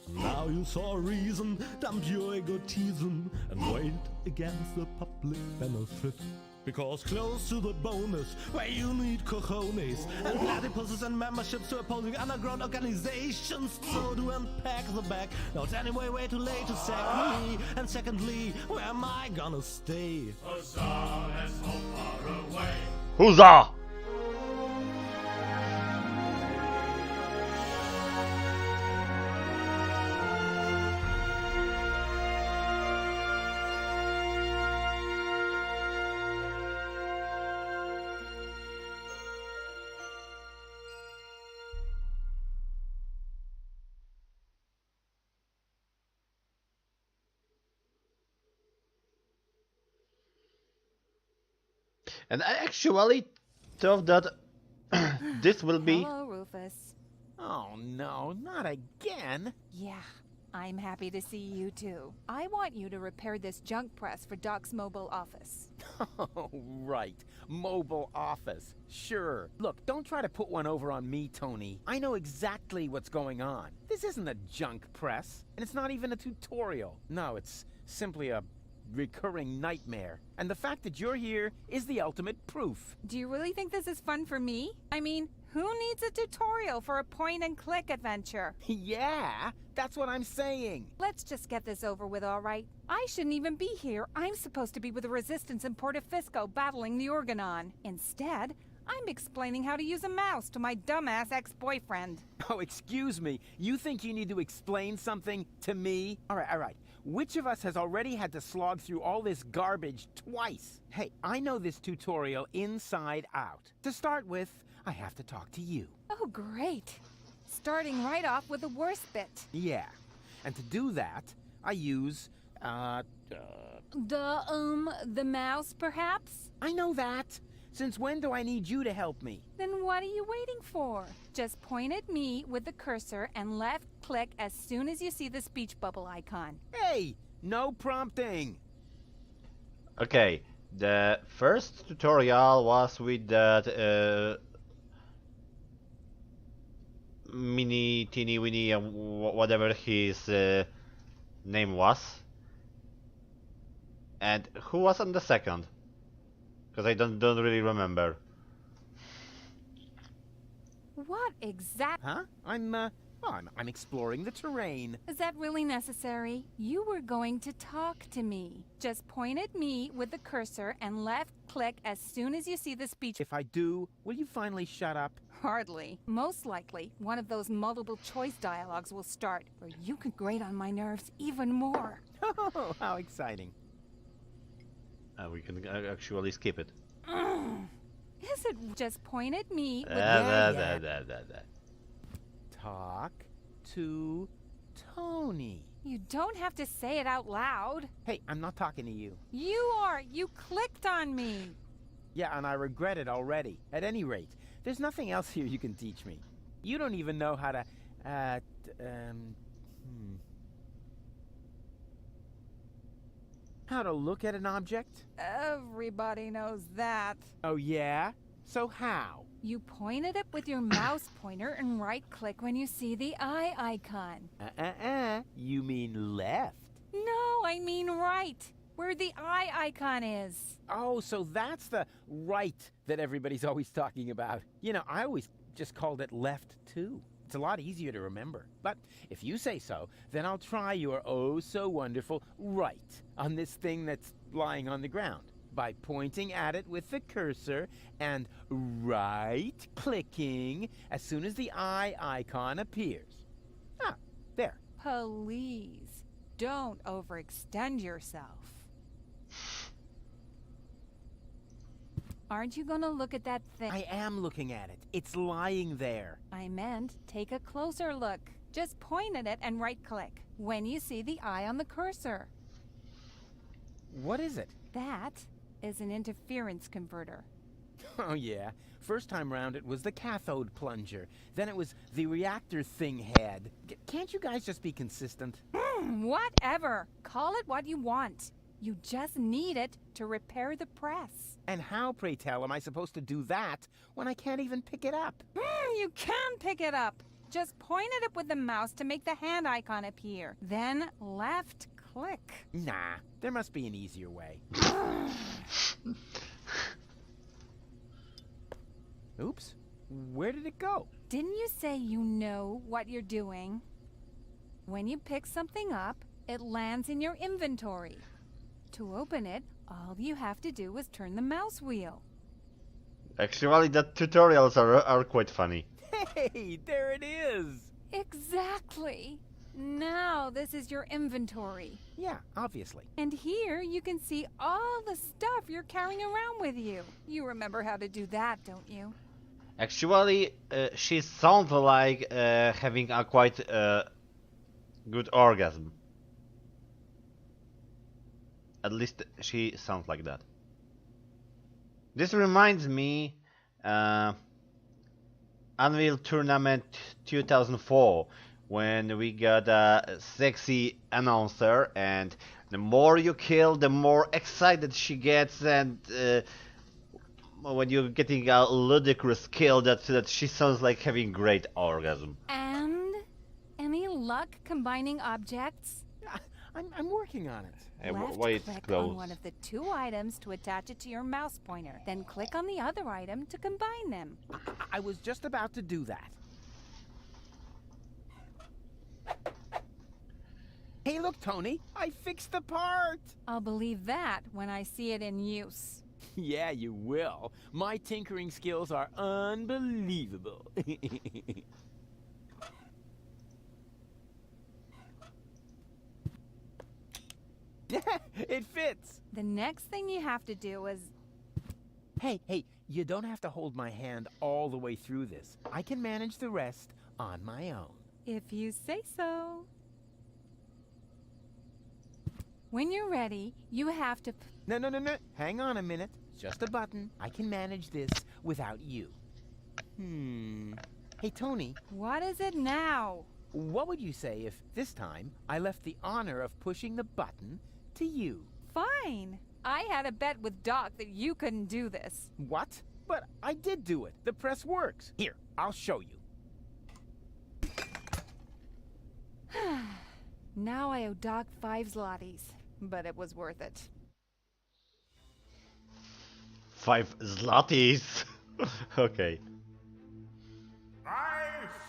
Now you saw a reason, dump your egotism, and weigh it against the public benefit. Because close to the bonus, where you need cojones, and platypuses and memberships to opposing underground organizations. So to unpack the bag, now it's anyway way too late to sack me. And secondly, where am I gonna stay? Huzzah! And I actually thought that this will be... Hello, Rufus. Oh, no, not again. Yeah, I'm happy to see you too. I want you to repair this junk press for Doc's mobile office. Oh, right. Mobile office. Sure. Look, don't try to put one over on me, Tony. I know exactly what's going on. This isn't a junk press, and it's not even a tutorial. No, it's simply a recurring nightmare. And the fact that you're here is the ultimate proof. Do you really think this is fun for me? I mean, who needs a tutorial for a point-and-click adventure? Yeah, that's what I'm saying. Let's just get this over with, all right? I shouldn't even be here. I'm supposed to be with the Resistance in Portofisco battling the Organon. Instead, I'm explaining how to use a mouse to my dumbass ex-boyfriend. Oh, excuse me. You think you need to explain something to me? All right. Which of us has already had to slog through all this garbage twice? Hey, I know this tutorial inside out. To start with, I have to talk to you. Oh, great. Starting right off with the worst bit. Yeah. And to do that, I use, The mouse, perhaps? I know that. Since when do I need you to help me? Then what are you waiting for? Just point at me with the cursor and left click as soon as you see the speech bubble icon. Hey, no prompting. Okay, the first tutorial was with that mini teeny weeny whatever his name was. And who was on the second? Because I don't really remember. What exact? Huh? I'm exploring the terrain. Is that really necessary? You were going to talk to me. Just point at me with the cursor and left-click as soon as you see the speech. If I do, will you finally shut up? Hardly. Most likely, one of those multiple-choice dialogues will start, where you can grate on my nerves even more. Oh, how exciting. We can actually skip it. Is it just point at me with Talk to Tony. You don't have to say it out loud. Hey, I'm not talking to you. You are. You clicked on me. Yeah, and I regret it already. At any rate, there's nothing else here you can teach me. You don't even know how to, how to look at an object? Everybody knows that. Oh, yeah? So how? You point it up with your mouse pointer and right-click when you see the eye icon. You mean left? No, I mean right, where the eye icon is. Oh, so that's the right that everybody's always talking about. You know, I always just called it left, too. It's a lot easier to remember. But if you say so, then I'll try your oh-so-wonderful right on this thing that's lying on the ground by pointing at it with the cursor and right-clicking as soon as the eye icon appears. Ah, there. Please, don't overextend yourself. Aren't you gonna look at that thing? I am looking at it. It's lying there. I meant take a closer look. Just point at it and right-click when you see the eye on the cursor. What is it? That is an interference converter. Oh, yeah. First time round it was the cathode plunger. Then it was the reactor thing head. Can't you guys just be consistent? Whatever. Call it what you want. You just need it to repair the press. And how, pray tell, am I supposed to do that when I can't even pick it up? You can pick it up. Just point it up with the mouse to make the hand icon appear. Then left-click. Nah, there must be an easier way. Oops, where did it go? Didn't you say you know what you're doing? When you pick something up, it lands in your inventory. To open it, all you have to do is turn the mouse wheel. Actually, the tutorials are quite funny. Hey, there it is! Exactly! Now this is your inventory. Yeah, obviously. And here you can see all the stuff you're carrying around with you. You remember how to do that, don't you? Actually, she sounds like having a quite good orgasm. At least she sounds like that. This reminds me Unreal Tournament 2004, when we got a sexy announcer, and the more you kill, the more excited she gets, and when you're getting a ludicrous kill, that she sounds like having great orgasm. And any luck combining objects? I'm working on it. Left-click on one of the two items to attach it to your mouse pointer. Then click on the other item to combine them. I was just about to do that. Hey, look, Tony, I fixed the part! I'll believe that when I see it in use. Yeah, you will. My tinkering skills are unbelievable. It fits! The next thing you have to do is... Hey, you don't have to hold my hand all the way through this. I can manage the rest on my own. If you say so. When you're ready, you have to... No. Hang on a minute. Just a button. I can manage this without you. Hey, Tony. What is it now? What would you say if, this time, I left the honor of pushing the button to you? Fine. I had a bet with Doc that you couldn't do this. What? But I did do it. The press works. Here, I'll show you. Now I owe Doc 5 zlotys, but it was worth it. 5 zlotys. Okay. My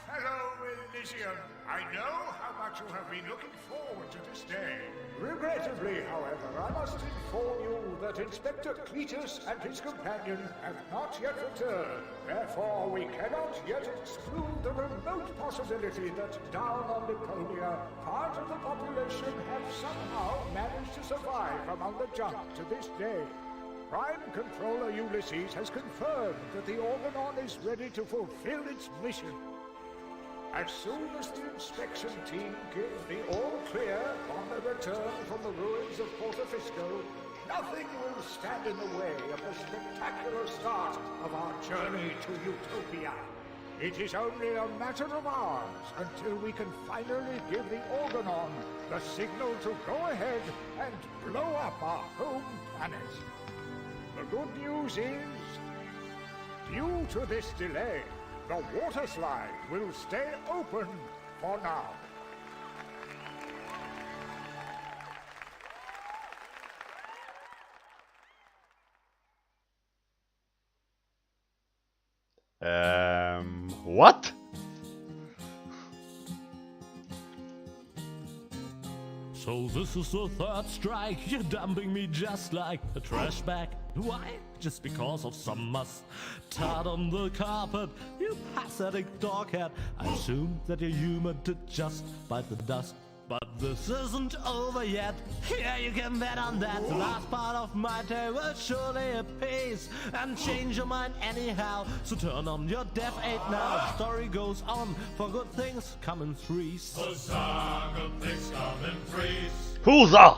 fellow Elysium, I know how much you have been looking forward to this day. Regrettably, however, I must inform you that Inspector Cletus and his companion have not yet returned. Therefore, we cannot yet exclude the remote possibility that down on Deponia, part of the population have somehow managed to survive among the junk to this day. Prime Controller Ulysses has confirmed that the Organon is ready to fulfill its mission. As soon as the inspection team gives the all-clear on their return from the ruins of Fisco, nothing will stand in the way of the spectacular start of our journey to Utopia. It is only a matter of hours until we can finally give the Organon the signal to go ahead and blow up our home planet. The good news is, due to this delay, the water slide will stay open for now. What? So this is the third strike, you're dumping me just like a trash bag. Why? Just because of some mustard on the carpet, you pathetic doghead. I assume that you're human to just bite the dust. But this isn't over yet, yeah, you can bet on that. The last part of my day will surely appease and change your mind anyhow. So turn on your Death 8 now, the story goes on, for good things come in threes. Huzzah, good things come in threes. Huzzah!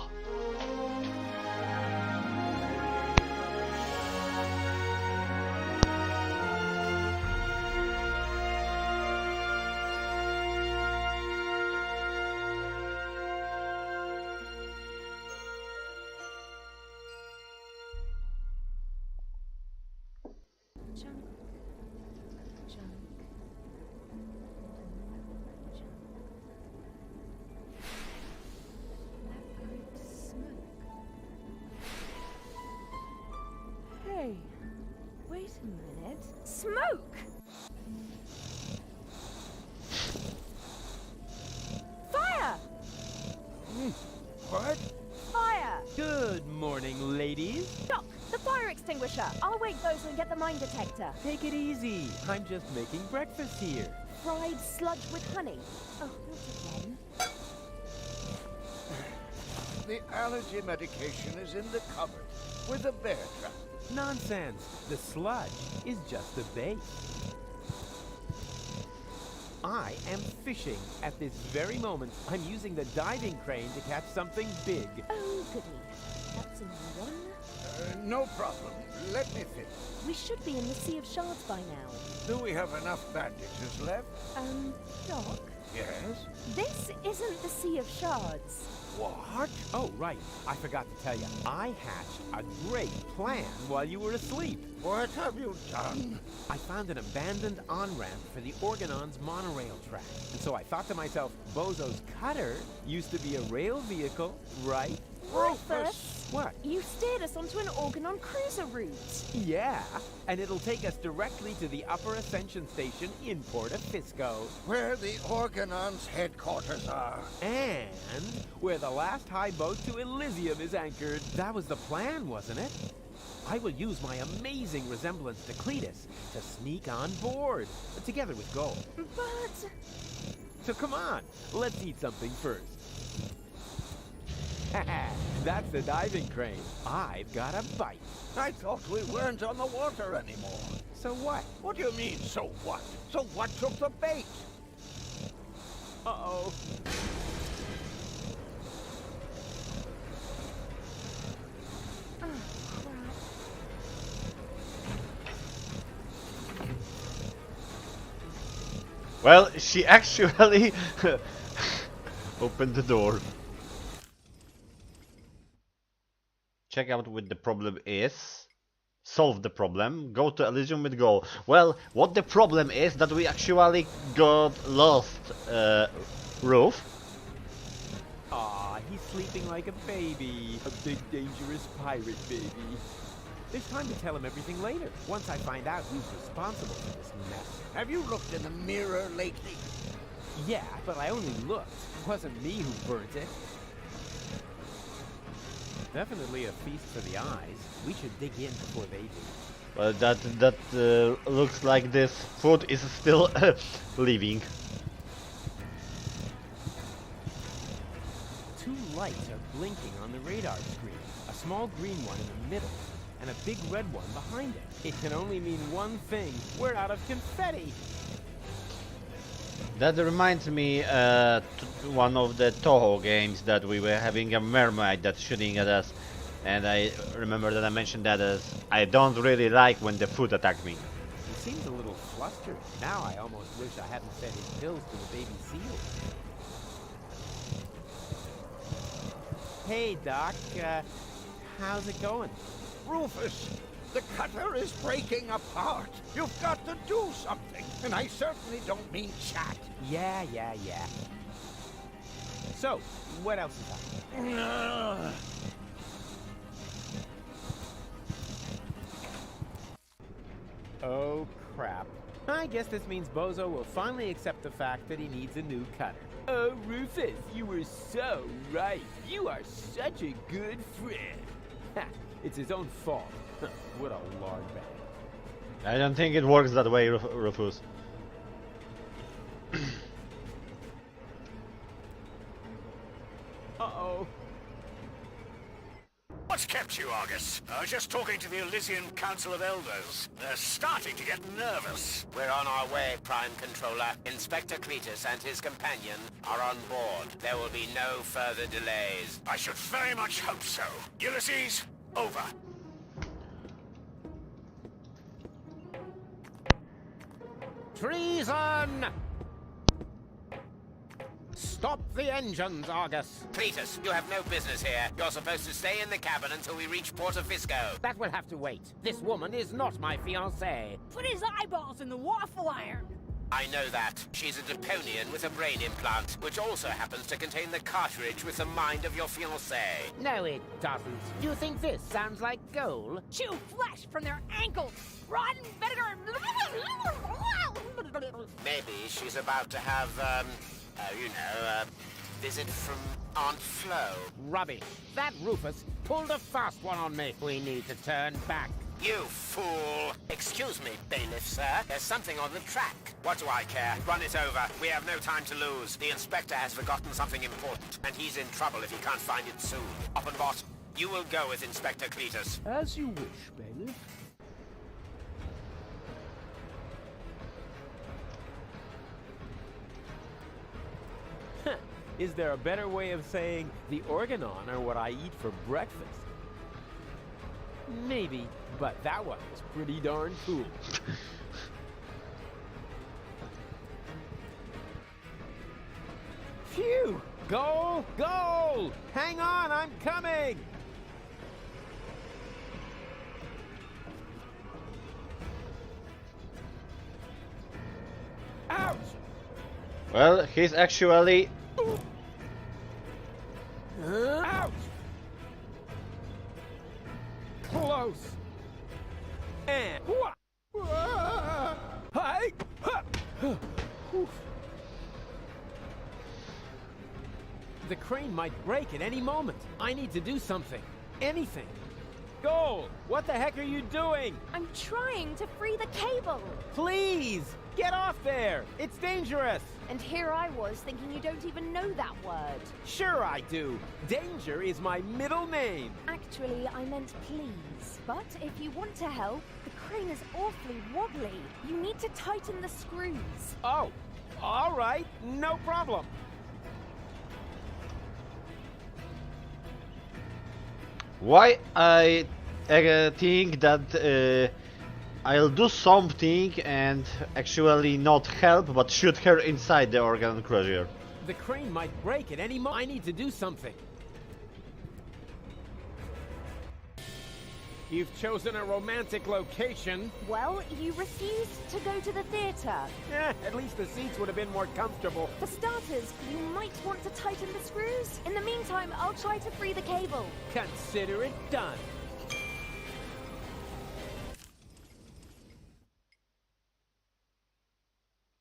Hey, wait a minute. Smoke! Fire! What? Fire! Good morning, ladies. Doc, the fire extinguisher. I'll wake those and get the mine detector. Take it easy. I'm just making breakfast here. Fried sludge with honey. Oh, not again. The allergy medication is in the cupboard with a bear trap. Nonsense. The sludge is just a bait. I am fishing. At this very moment, I'm using the diving crane to catch something big. Oh, goody. That's a new one. No problem. Let me finish. We should be in the Sea of Shards by now. Do we have enough bandages left? Doc? Yes? This isn't the Sea of Shards. What? Oh, right. I forgot to tell you. I hatched a great plan while you were asleep. What have you done? I found an abandoned on-ramp for the Organon's monorail track. And so I thought to myself, Bozo's cutter used to be a rail vehicle, right? Rufus! What? You steered us onto an Organon cruiser route. Yeah, and it'll take us directly to the Upper Ascension Station in Fisco. Where the Organon's headquarters are. And where the last high boat to Elysium is anchored. That was the plan, wasn't it? I will use my amazing resemblance to Cletus to sneak on board, together with Gold. But... So come on, let's eat something first. That's the diving crane. I've got a bite. I thought we weren't on the water anymore. So what? What do you mean, so what? So what took the bait? Uh-oh. Well, she actually opened the door. Check out what the problem is. Solve the problem. Go to Elysium with goal. Well, what the problem is that we actually got lost, Roof. sleeping like a baby. A big dangerous pirate baby. There's time to tell him everything later, once I find out who's responsible for this mess. Have you looked in the mirror lately? Yeah, but I only looked. It wasn't me who burnt it. Definitely a feast for the eyes. We should dig in before they do. Well, that looks like this food is still leaving. Two lights are blinking on the radar screen. A small green one in the middle, and a big red one behind it. It can only mean one thing. We're out of confetti! That reminds me one of the Toho games that we were having a mermaid that's shooting at us. And I remember that I mentioned that as I don't really like when the food attacked me. He seems a little flustered. Now I almost wish I hadn't fed his pills to the baby seal. Hey, Doc. How's it going? Rufus, the cutter is breaking apart. You've got to do something, and I certainly don't mean chat. Yeah. So, what else is happening? Oh, crap. I guess this means Bozo will finally accept the fact that he needs a new cutter. Oh, Rufus, you were so right. You are such a good friend. Ha, it's his own fault. What a lard bag. I don't think it works that way, Rufus. Uh-oh. What's kept you, Argus? I was just talking to the Elysium Council of Elders. They're starting to get nervous. We're on our way, Prime Controller. Inspector Cletus and his companion are on board. There will be no further delays. I should very much hope so. Ulysses, over. Treason! Stop the engines, Argus. Cletus, you have no business here. You're supposed to stay in the cabin until we reach Porto Fisco. That will have to wait. This woman is not my fiancée. Put his eyeballs in the waffle iron. I know that. She's a Deponian with a brain implant, which also happens to contain the cartridge with the mind of your fiancée. No, it doesn't. Do you think this sounds like gold? Chew flesh from their ankles. Rotten vinegar. Maybe she's about to have, a visit from Aunt Flo. Rubbish. That Rufus pulled a fast one on me. We need to turn back. You fool! Excuse me, bailiff, sir. There's something on the track. What do I care? Run it over. We have no time to lose. The inspector has forgotten something important, and he's in trouble if he can't find it soon. Oppenbot, you will go with Inspector Cletus. As you wish, bailiff. Is there a better way of saying the Organon are what I eat for breakfast? Maybe, but that one was pretty darn cool. Phew! Goal! Goal! Hang on, I'm coming! Ouch! Well, he's actually... Ouch! Close! And... Hi! The crane might break at any moment. I need to do something. Anything. Goal! What the heck are you doing? I'm trying to free the cable. Please! Get off there! It's dangerous! And here I was thinking you don't even know that word. Sure I do. Danger is my middle name. Actually, I meant please. But if you want to help, the crane is awfully wobbly. You need to tighten the screws. Oh, all right. No problem. Why I think that I'll do something and actually not help, but shoot her inside the organ crusher. The crane might break at any moment. I need to do something. You've chosen a romantic location. Well, you refused to go to the theatre. At least the seats would have been more comfortable. For starters, you might want to tighten the screws. In the meantime, I'll try to free the cable. Consider it done.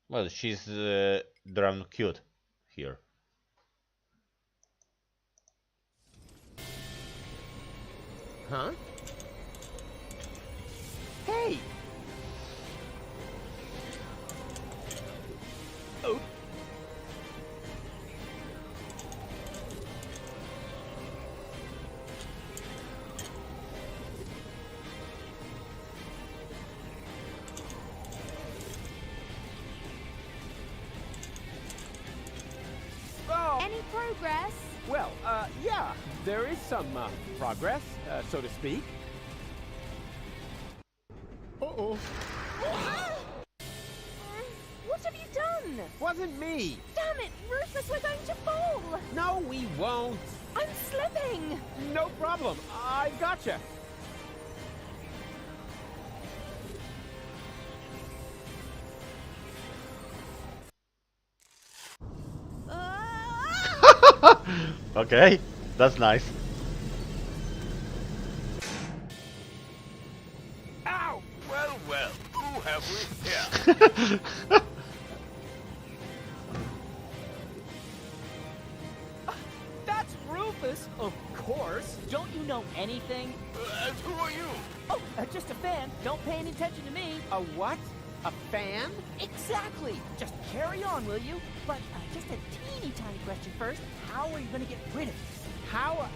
Well, she's damn cute here. Huh? Hey! Oh. Any progress? Well, yeah, there is some progress, so to speak. Uh-oh. What have you done? Wasn't me. Damn it, Rufus, we're going to fall. No, we won't. I'm slipping. No problem. I gotcha. Okay, that's nice. Ow! Well, well, who have we here? That's Rufus, of course. Don't you know anything? And who are you? Oh, just a fan. Don't pay any attention to me. A what? A fan? Exactly. Just carry on, will you? But just a teeny tiny question first. How are you going to get rid of it? How?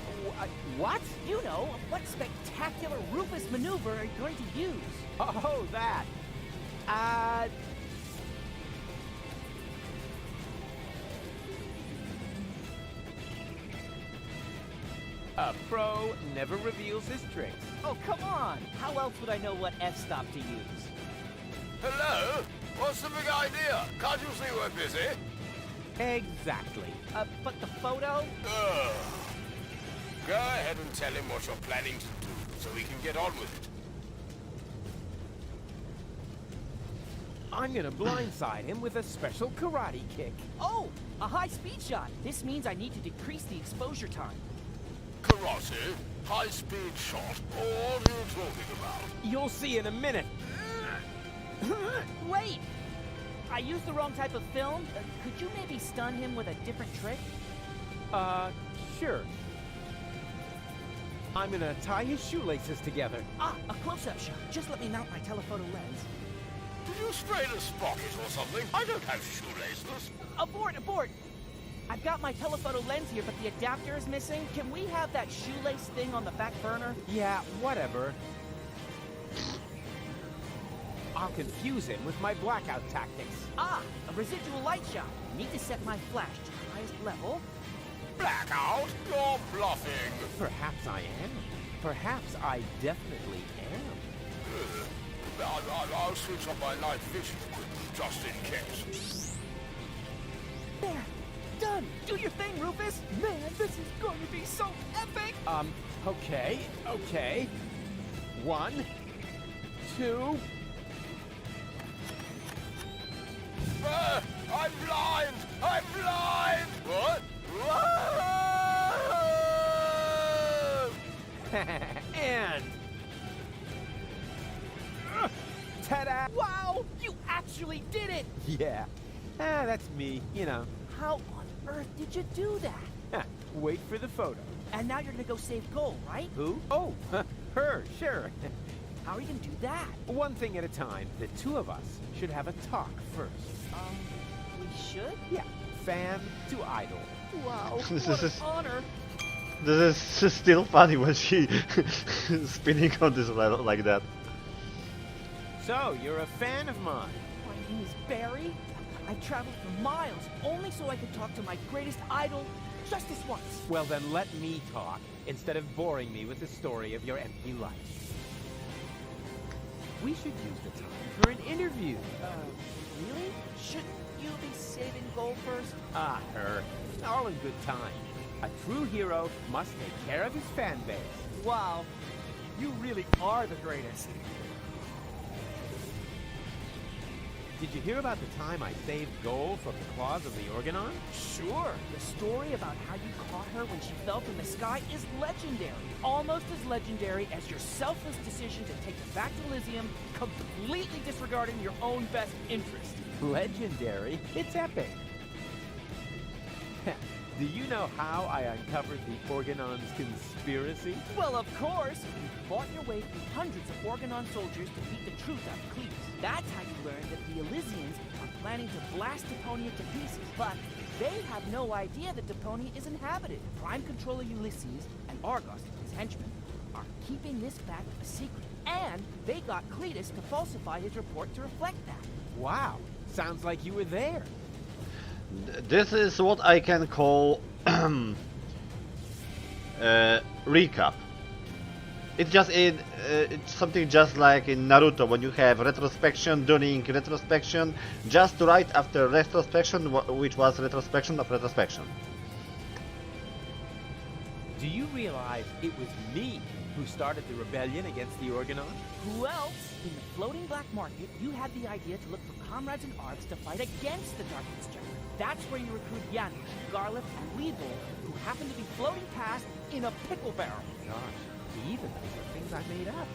What? You know, what spectacular Rufus maneuver are you going to use? Oh, that. A pro never reveals his tricks. Oh, come on. How else would I know what f-stop to use? Hello? What's the big idea? Can't you see we're busy? Exactly. But the photo? Go ahead and tell him what you're planning to do, so we can get on with it. I'm gonna blindside him with a special karate kick. Oh, a high-speed shot. This means I need to decrease the exposure time. Karate? High-speed shot? What are you talking about? You'll see in a minute. Wait! I used the wrong type of film. Could you maybe stun him with a different trick? Sure. I'm gonna tie his shoelaces together. Ah, a close-up shot. Just let me mount my telephoto lens. Did you sprain a sprocket or something? I don't have shoelaces. Abort, abort! I've got my telephoto lens here, but the adapter is missing. Can we have that shoelace thing on the back burner? Yeah, whatever. I'll confuse him with my blackout tactics. Ah, a residual light shot. Need to set my flash to the highest level. Blackout? You're bluffing. Perhaps I am. Perhaps I definitely am. I'll switch on my night vision equipment just in case. There. Done. Do your thing, Rufus. Man, this is going to be so epic. Okay. 1, 2... I'm blind! I'm blind! What? And... ta-da! Wow! You actually did it! Yeah. That's me, you know. How on earth did you do that? Wait for the photo. And now you're gonna go save Goal, right? Who? Oh, her, sure. How are you gonna do that? One thing at a time. The two of us should have a talk first. We should? Yeah. Fan to idol. Wow, This what is- an honor. This is still funny when she spinning on this level like that. So, you're a fan of mine. My name is Barry. I traveled for miles only so I could talk to my greatest idol just this once. Well, then let me talk, instead of boring me with the story of your empty life. We should use the time for an interview. Really? Shouldn't you be saving Goal first? Ah, her. All in good time. A true hero must take care of his fan base. Wow. You really are the greatest. Did you hear about the time I saved Gold from the claws of the Organon? Sure. The story about how you caught her when she fell from the sky is legendary. Almost as legendary as your selfless decision to take her back to Elysium, completely disregarding your own best interest. Legendary? It's epic. Do you know how I uncovered the Organon's conspiracy? Well, of course. You fought your way through hundreds of Organon soldiers to beat the truth out of Cletus. That's how you learned that the Elysians are planning to blast Deponia to pieces. But they have no idea that Deponia is inhabited. Prime Controller Ulysses and Argos, his henchmen, are keeping this back a secret. And they got Cletus to falsify his report to reflect that. Wow. Sounds like you were there. This is what I can call recap. It's something just like in Naruto when you have retrospection during retrospection, just right after retrospection, which was retrospection of retrospection. Do you realize it was me who started the rebellion against the Organon? Who else? In the floating black market, you had the idea to look for comrades and arcs to fight against the Darkness Giant. That's where you recruit Janusz, Garlic, and Weevil, who happen to be floating past in a pickle barrel. Gosh, even those are things I made up.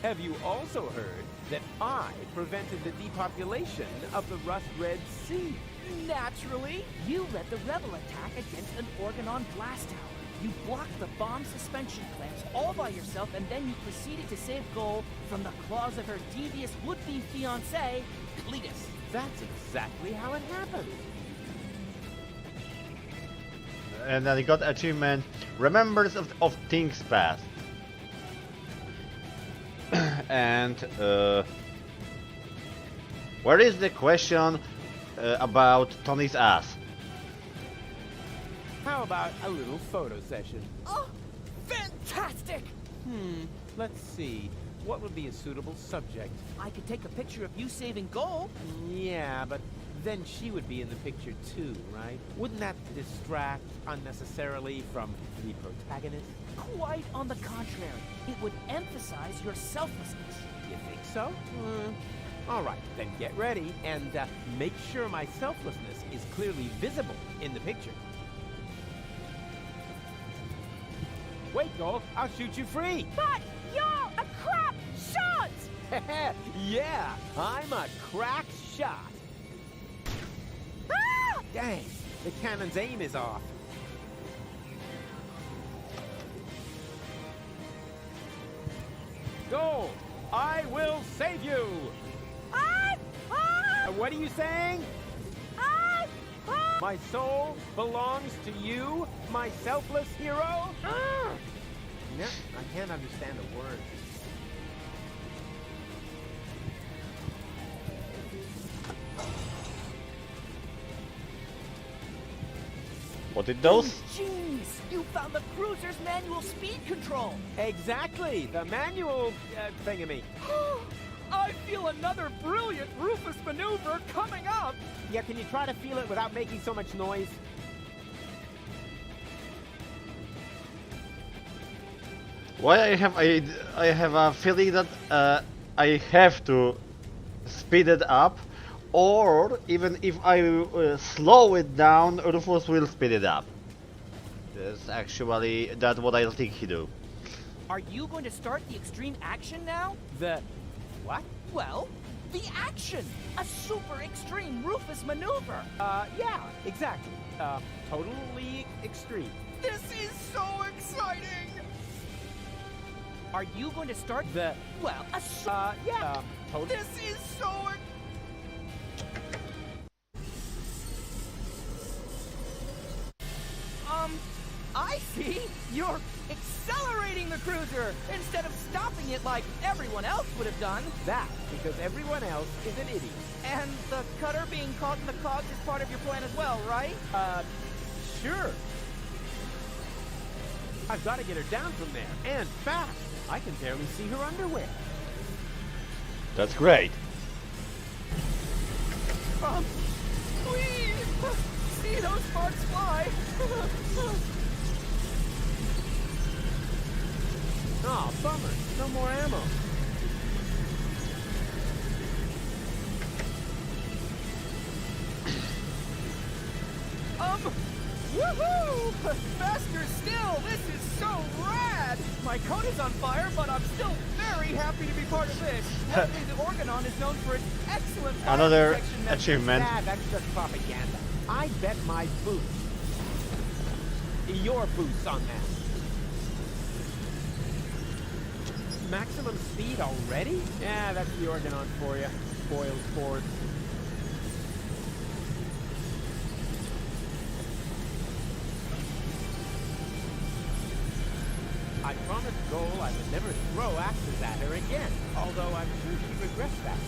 Have you also heard that I prevented the depopulation of the Rust-Red Sea? Naturally, you led the rebel attack against an Organon blast tower. You blocked the bomb suspension clamps all by yourself, and then you proceeded to save Goal from the claws of her devious would-be fiancé, Cletus. That's exactly how it happened. And then I got achievement, Remembrance of Things Past. And where is the question about Tony's ass? How about a little photo session? Oh, fantastic! Let's see. What would be a suitable subject? I could take a picture of you saving Goal. Yeah, but then she would be in the picture too, right? Wouldn't that distract unnecessarily from the protagonist? Quite on the contrary. It would emphasize your selflessness. You think so? All right, then get ready and make sure my selflessness is clearly visible in the picture. Wait, Gold, I'll shoot you free. But you're a crap shot! Yeah, I'm a crack shot. Ah! Dang, the cannon's aim is off. Gold, I will save you. What are you saying? My soul belongs to you, my selfless hero? No, I can't understand a word. What it does? Jeez, you found the cruiser's manual speed control. Exactly, the manual thingamy. I feel another brilliant Rufus maneuver coming up. Yeah, can you try to feel it without making so much noise? Why I have a feeling that I have to speed it up, or even if I slow it down, Rufus will speed it up. That's actually what I think he do. Are you going to start the extreme action now? The what? Well, the action! A super extreme Rufus maneuver! Yeah, exactly. Totally extreme. This is so exciting! Are you going to start the... Well, yeah, totally... This is so... I see! You're accelerating the cruiser instead of stopping it like everyone else would have done. That's because everyone else is an idiot. And the cutter being caught in the cogs is part of your plan as well, right? Sure. I've got to get her down from there, and fast. I can barely see her underwear. That's great. Please! See those sparks fly! Bummer, no more ammo. Woohoo! Faster still! This is so rad! My coat is on fire, but I'm still very happy to be part of this. Luckily, the Organon is known for its excellent fire Another protection measures. achievement. Nah, that's just propaganda. I bet my boots. Your boots on that. Maximum speed already? Yeah, that's the Organon for you. Spoiled sport. I promised Goal I would never throw axes at her again, although I'm sure she regrets that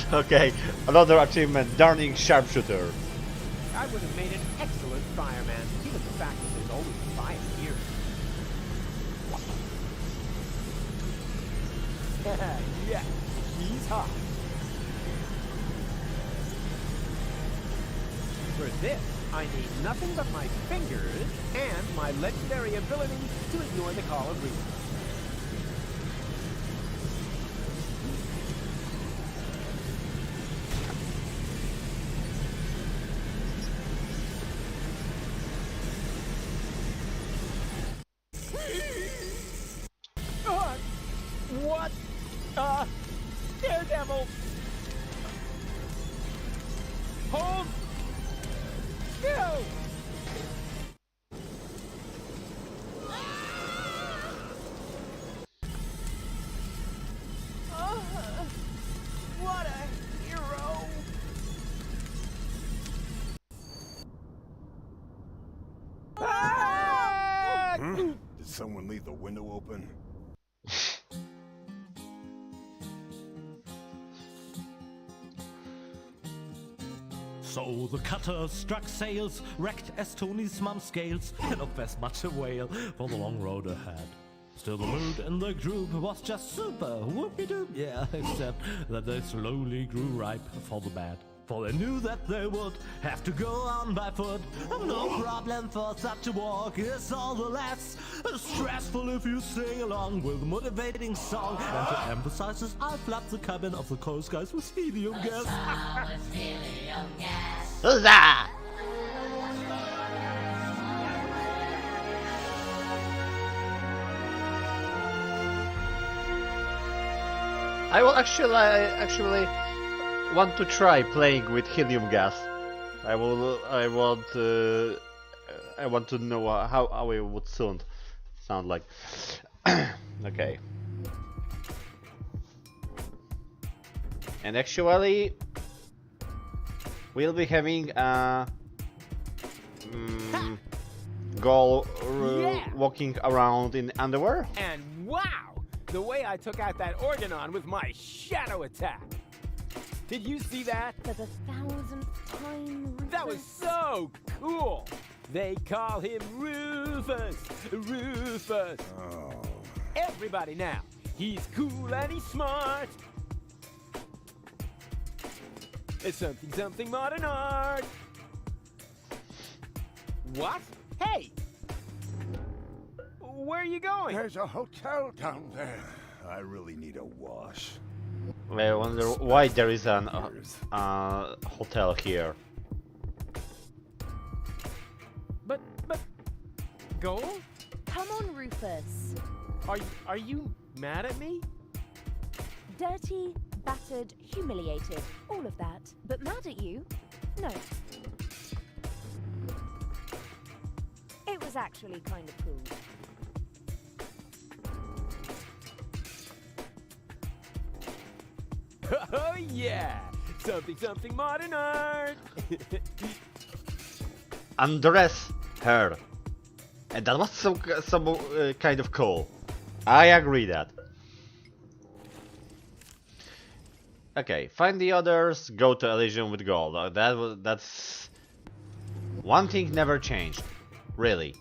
now. Okay, another achievement, darning sharpshooter. I would have made an excellent fireman, given the fact that there's always fire here. Yeah, he's hot. For this, I need nothing but my fingers and my legendary ability to ignore the call of reason. What? Daredevil! Hold! Still! What a hero! Did someone leave the window open? So the cutter struck sails, wrecked as Tony's mum scales, and of as much a whale for the long road ahead. Still the mood in the group was just super, whoopie-doop, yeah, except that they slowly grew ripe for the bad. For they knew that they would have to go on by foot. No problem for such a walk, it's all the less stressful if you sing along with a motivating song. And to emphasize this, I'll flap the cabin of the Coast Guys with helium gas. Huzzah! I will actually want to try playing with helium gas. I want to know how it would sound like. Okay. And actually, we'll be having a goal walking around in underwear. And wow! The way I took out that Organon with my shadow attack! Did you see that? For the 1000th time, Rufus. That was so cool! They call him Rufus! Rufus! Oh. Everybody now! He's cool and he's smart! It's something modern art! What? Hey! Where are you going? There's a hotel down there. I really need a wash. I wonder why there is an hotel here. But, Goal? Come on, Rufus. Are you mad at me? Dirty, battered, humiliated, all of that. But mad at you? No. It was actually kind of cool. Oh yeah! Something modern art! Undress her. And that was some kind of cool. I agree that. Okay, find the others, go to Elysium with gold. That's one thing never changed. Really.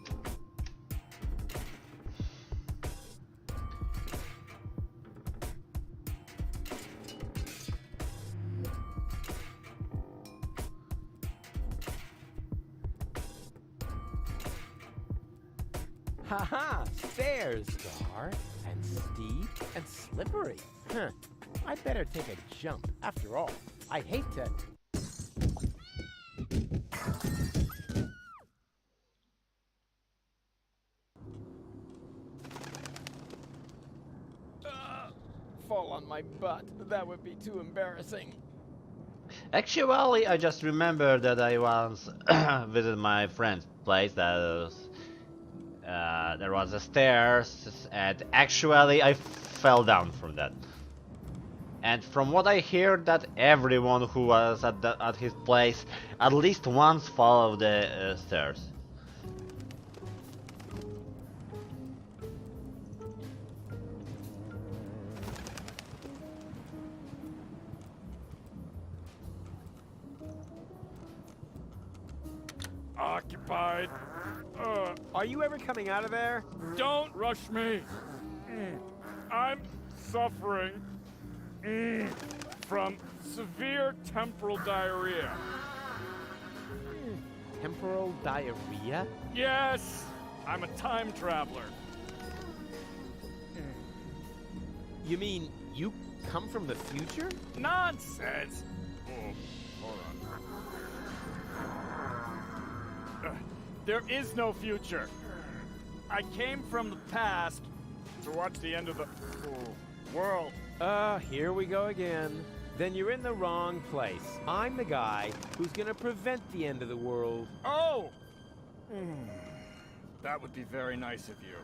Haha! Stairs! Dark and steep and slippery. Huh. I'd better take a jump. After all, I hate to... fall on my butt. That would be too embarrassing. Actually, I just remember that I once visited my friend's place. There was a stairs, and actually I fell down from that. And from what I hear, that everyone who was at his place at least once followed the stairs. Occupied. Are you ever coming out of there? Don't rush me. I'm suffering from severe temporal diarrhea. Temporal diarrhea? Yes, I'm a time traveler. You mean you come from the future? Nonsense. Hold on. There is no future. I came from the past to watch the end of the world. Here we go again. Then you're in the wrong place. I'm the guy who's gonna prevent the end of the world. Oh! That would be very nice of you.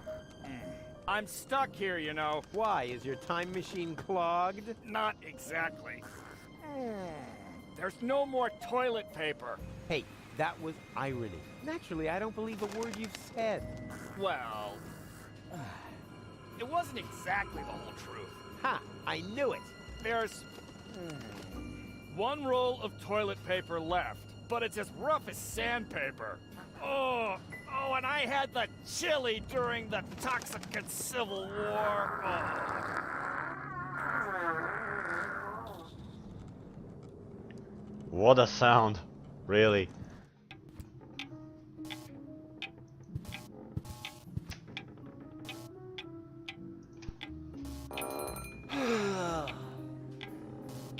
I'm stuck here, you know. Why? Is your time machine clogged? Not exactly. There's no more toilet paper. Hey, that was irony. Naturally, I don't believe a word you've said. Well, it wasn't exactly the whole truth. Ha! I knew it! There's one roll of toilet paper left, but it's as rough as sandpaper. Oh, and I had the chili during the Toxicant Civil War. What a sound, really.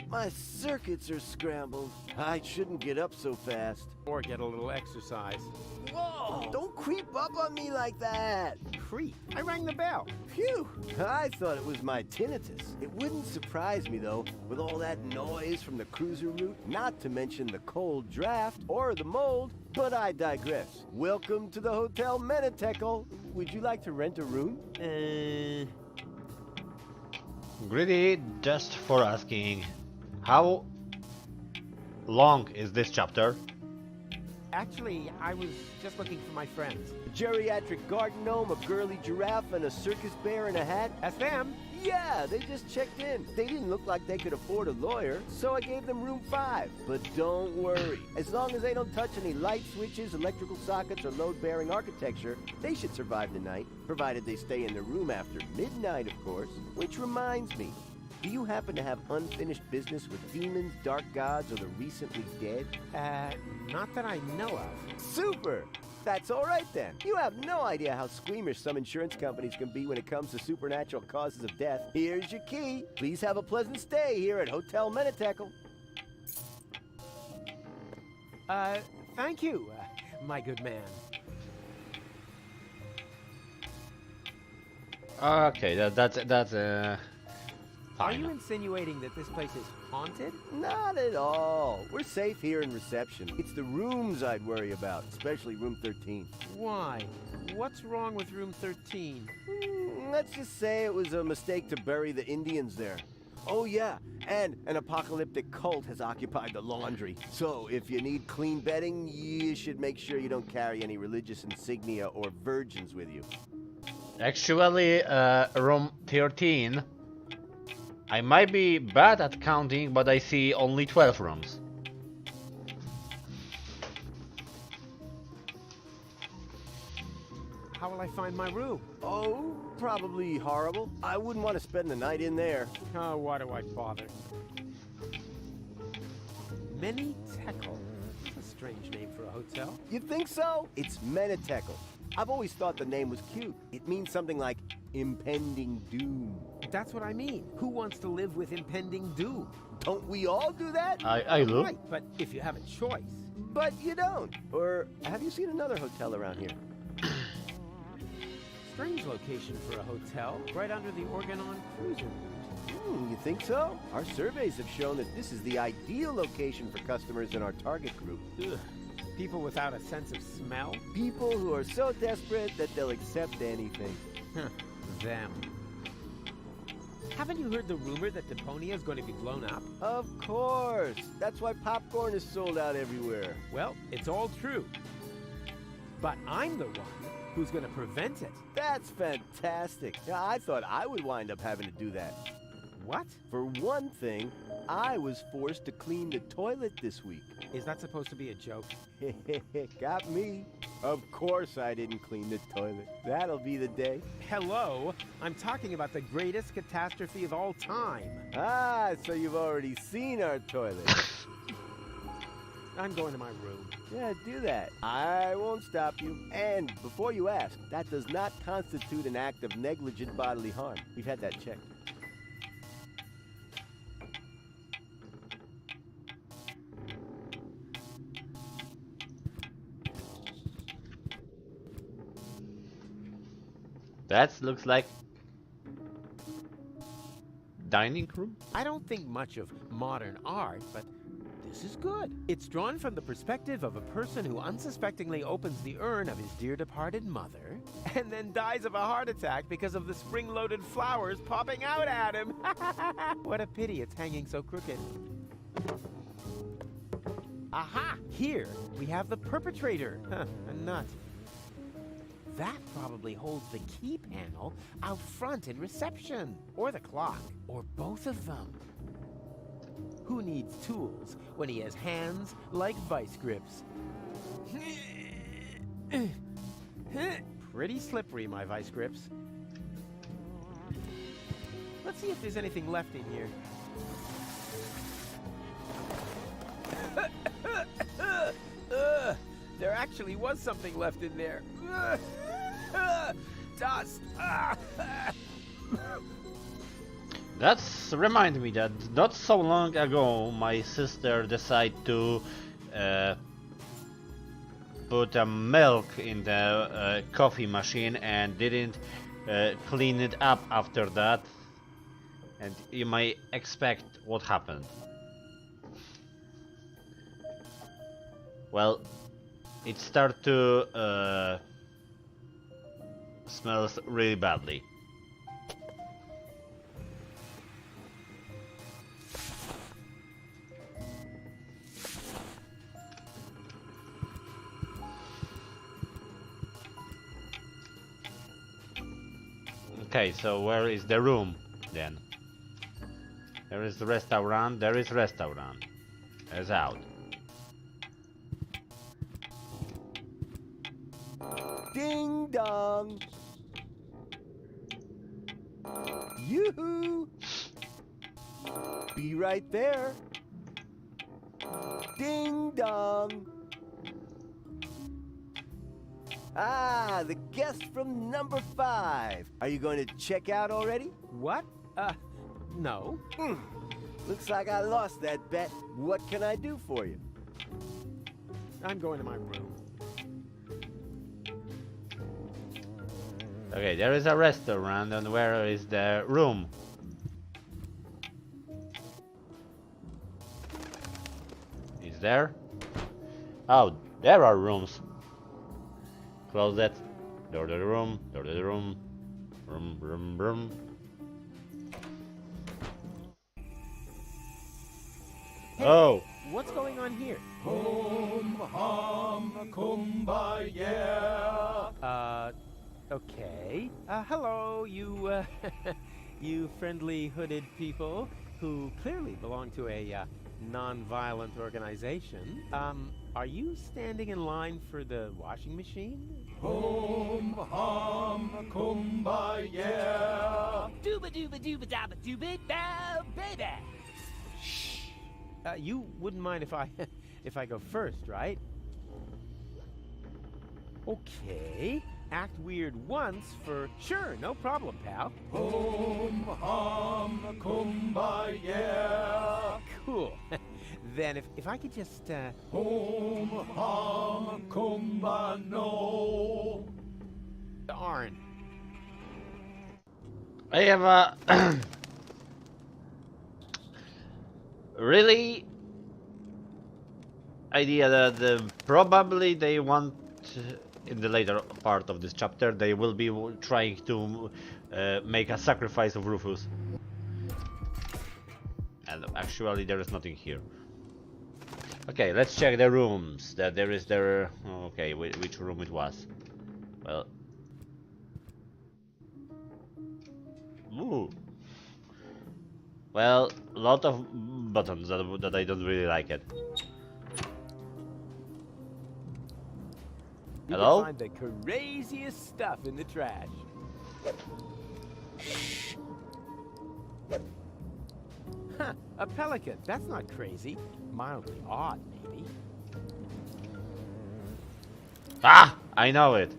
My circuits are scrambled. I shouldn't get up so fast. Or get a little exercise. Whoa! Don't creep up on me like that! Creep? I rang the bell. Phew! I thought it was my tinnitus. It wouldn't surprise me, though, with all that noise from the cruiser route, not to mention the cold draft or the mold. But I digress. Welcome to the Hotel Menetekel. Would you like to rent a room? Greedy, just for asking, how long is this chapter? Actually, I was just looking for my friends. A geriatric garden gnome, a girly giraffe, and a circus bear in a hat. That's them? Yeah, they just checked in. They didn't look like they could afford a lawyer, so I gave them room 5. But don't worry. As long as they don't touch any light switches, electrical sockets, or load-bearing architecture, they should survive the night, provided they stay in their room after midnight, of course. Which reminds me, do you happen to have unfinished business with demons, dark gods, or the recently dead? Not that I know of. Super! That's all right then. You have no idea how squeamish some insurance companies can be when it comes to supernatural causes of death. Here's your key. Please have a pleasant stay here at Hotel Menetekel. Thank you, my good man. Okay, that's Are you insinuating that this place is haunted? Not at all. We're safe here in reception. It's the rooms I'd worry about, especially room 13. Why? What's wrong with room 13? Let's just say it was a mistake to bury the Indians there. Oh yeah, and an apocalyptic cult has occupied the laundry. So if you need clean bedding, you should make sure you don't carry any religious insignia or virgins with you. actually room 13. I might be bad at counting, but I see only 12 rooms. How will I find my room? Oh, probably horrible. I wouldn't want to spend the night in there. Oh, why do I bother? Menetekel. That's a strange name for a hotel. You think so? It's Menetekel. I've always thought the name was cute. It means something like impending doom. That's what I mean. Who wants to live with impending doom? Don't we all do that? I do. Right, but if you have a choice. But you don't. Or have you seen another hotel around here? Strange location for a hotel, right under the Organon cruiser. You think so? Our surveys have shown that this is the ideal location for customers in our target group. Ugh. People without a sense of smell? People who are so desperate that they'll accept anything. Them. Haven't you heard the rumor that Deponia is going to be blown up? Of course. That's why popcorn is sold out everywhere. Well, it's all true. But I'm the one who's going to prevent it. That's fantastic. Yeah, I thought I would wind up having to do that. What? For one thing, I was forced to clean the toilet this week. Is that supposed to be a joke? Got me. Of course I didn't clean the toilet. That'll be the day. Hello? I'm talking about the greatest catastrophe of all time. Ah, so you've already seen our toilet. I'm going to my room. Yeah, do that. I won't stop you. And before you ask, that does not constitute an act of negligent bodily harm. We've had that checked. That looks like dining room. I don't think much of modern art, but this is good. It's drawn from the perspective of a person who unsuspectingly opens the urn of his dear departed mother and then dies of a heart attack because of the spring-loaded flowers popping out at him. What a pity it's hanging so crooked. Aha! Here we have the perpetrator. A nut. That probably holds the key panel out front in reception. Or the clock. Or both of them. Who needs tools when he has hands like vice grips? Pretty slippery, my vice grips. Let's see if there's anything left in here. There actually was something left in there. Dust. That's remind me that not so long ago my sister decided to put milk in the coffee machine and didn't clean it up after that, and you might expect what happened. Well, it started to smells really badly. Okay, so where is the room then? There is the restaurant, there is restaurant. There's out. Ding dong! Yoo-hoo! Be right there. Ding dong! Ah, the guest from number 5. Are you going to check out already? What? No. Looks like I lost that bet. What can I do for you? I'm going to my room. Okay, there is a restaurant, and where is the room? Is there? Oh, there are rooms. Closet, door to the room, door to the room, room. Hey, oh! What's going on here? Hum, hum, kumbaya. Okay. Hello, you, you friendly hooded people who clearly belong to a, non-violent organization. Are you standing in line for the washing machine? Hum, hum, kumbaya. Dooba dooba dooba dabba dooba bow, baby. You wouldn't mind if I, if I go first, right? Okay. Act weird once for sure, no problem, pal. Hum hum kumbaya. Cool. Then if I could just Hum hum kumbano. darn. I have a really idea that probably they want in the later part of this chapter they will be trying to make a sacrifice of Rufus. And actually there is nothing here. Okay, let's check the rooms. That there is there. Okay, which room it was? Well. Ooh. Well, a lot of buttons that I don't really like it. You Hello? can find the craziest stuff in the trash. Huh, a pelican. That's not crazy. Mildly odd, maybe. Ah! I know it.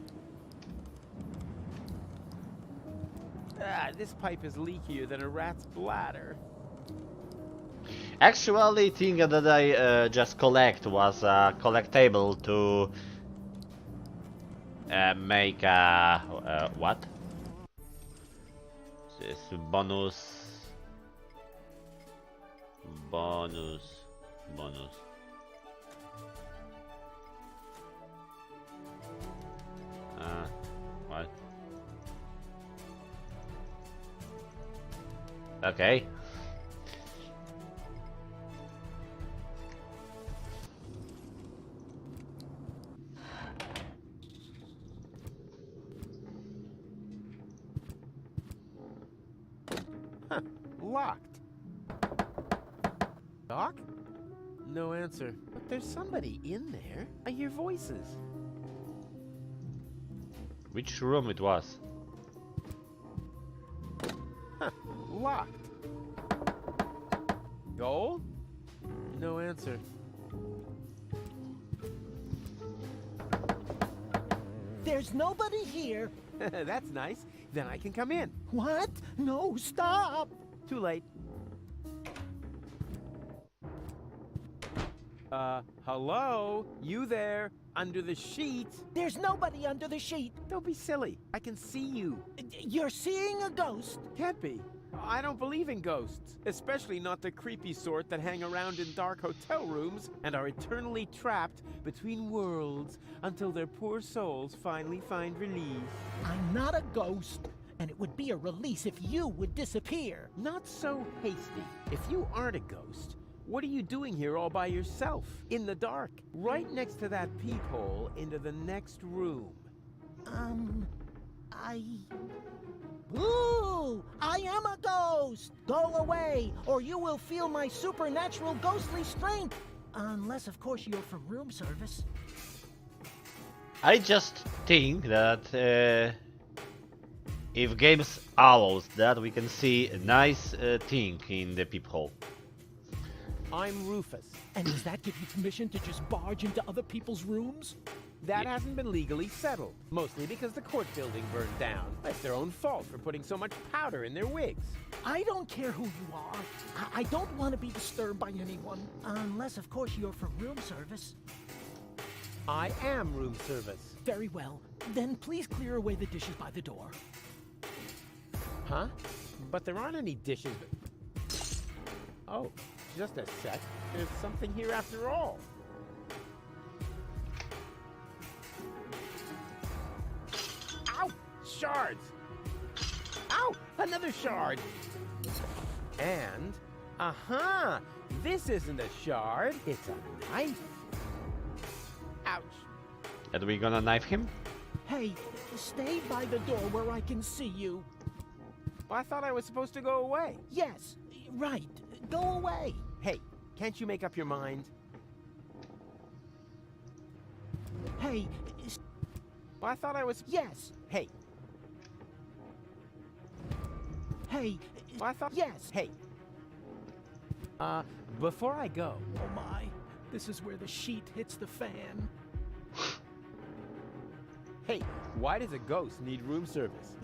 Ah, this pipe is leakier than a rat's bladder. Actually, thing that I just collect was a collectible to make a what? This bonus. What? Okay. Huh, locked. Doc? No answer. But there's somebody in there. I hear voices. Which room it was? Huh, locked. Goal? No answer. There's nobody here. That's nice. Then I can come in. What? No, stop. Too late. Hello? You there? Under the sheet? There's nobody under the sheet. Don't be silly. I can see you. You're seeing a ghost. Can't be. I don't believe in ghosts. Especially not the creepy sort that hang around in dark hotel rooms and are eternally trapped between worlds until their poor souls finally find relief. I'm not a ghost, and it would be a release if you would disappear. Not so hasty. If you aren't a ghost, what are you doing here all by yourself, in the dark, right next to that peephole into the next room? Ooh! I am a ghost! Go away, or you will feel my supernatural ghostly strength! Unless, of course, you're from room service. I just think that if games allows that, we can see a nice thing in the peephole. I'm Rufus. And does that give you permission to just barge into other people's rooms? That hasn't been legally settled, mostly because the court building burned down. It's their own fault for putting so much powder in their wigs. I don't care who you are. I don't want to be disturbed by anyone. Unless, of course, you're from room service. I am room service. Very well. Then please clear away the dishes by the door. Huh? But there aren't any dishes. Oh, just a sec. There's something here after all. Ow! Shards! Ow! Another shard! And, this isn't a shard, it's a knife. Ouch. Are we gonna knife him? Hey, stay by the door where I can see you. Well, I thought I was supposed to go away. Yes, right. Go away. Hey, can't you make up your mind? Hey. Well, I thought I was... Yes. Hey. Hey. Well, I thought... Yes. Hey. Before I go... Oh my. This is where the sheet hits the fan. Hey, why does a ghost need room service?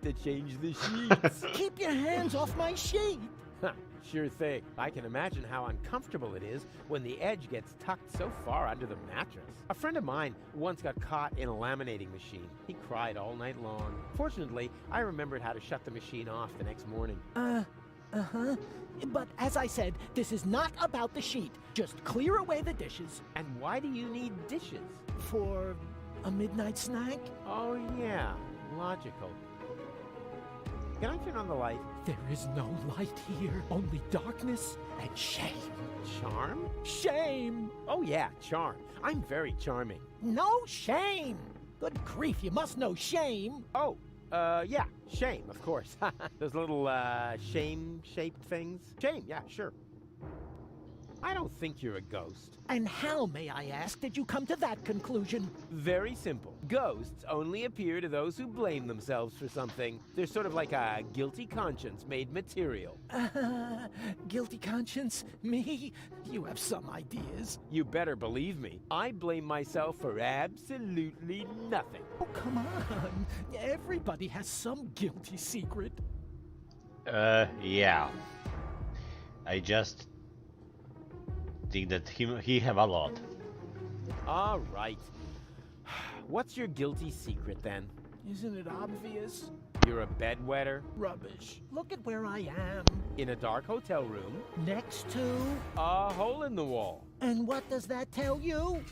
To change the sheets. Keep your hands off my sheet! Huh, sure thing. I can imagine how uncomfortable it is when the edge gets tucked so far under the mattress. A friend of mine once got caught in a laminating machine. He cried all night long. Fortunately, I remembered how to shut the machine off the next morning. Uh-huh. But as I said, this is not about the sheet. Just clear away the dishes. And why do you need dishes? For a midnight snack? Oh yeah, logical. Can I turn on the light? There is no light here, only darkness and shame. Charm? Shame! Oh yeah, charm. I'm very charming. No shame! Good grief, you must know shame. Oh, yeah, shame, of course. Those little, shame-shaped things. Shame, yeah, sure. I don't think you're a ghost. And how, may I ask, did you come to that conclusion? Very simple. Ghosts only appear to those who blame themselves for something. They're sort of like a guilty conscience made material. Guilty conscience? Me? You have some ideas. You better believe me. I blame myself for absolutely nothing. Oh, come on. Everybody has some guilty secret. Yeah. I just think that he have a lot. All right. What's your guilty secret then? Isn't it obvious? You're a bedwetter? Rubbish. Look at where I am. In a dark hotel room? Next to... a hole in the wall. And what does that tell you?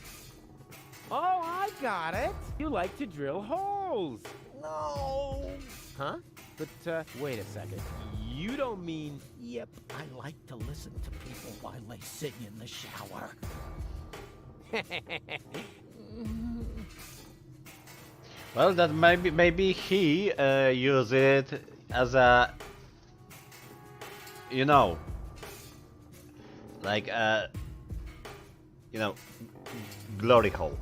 Oh, I got it. You like to drill holes. No. Huh? But, wait a second. You don't mean... Yep, I like to listen to people while they sing in the shower. Well, that maybe he use it as a, you know, like you know, glory hole.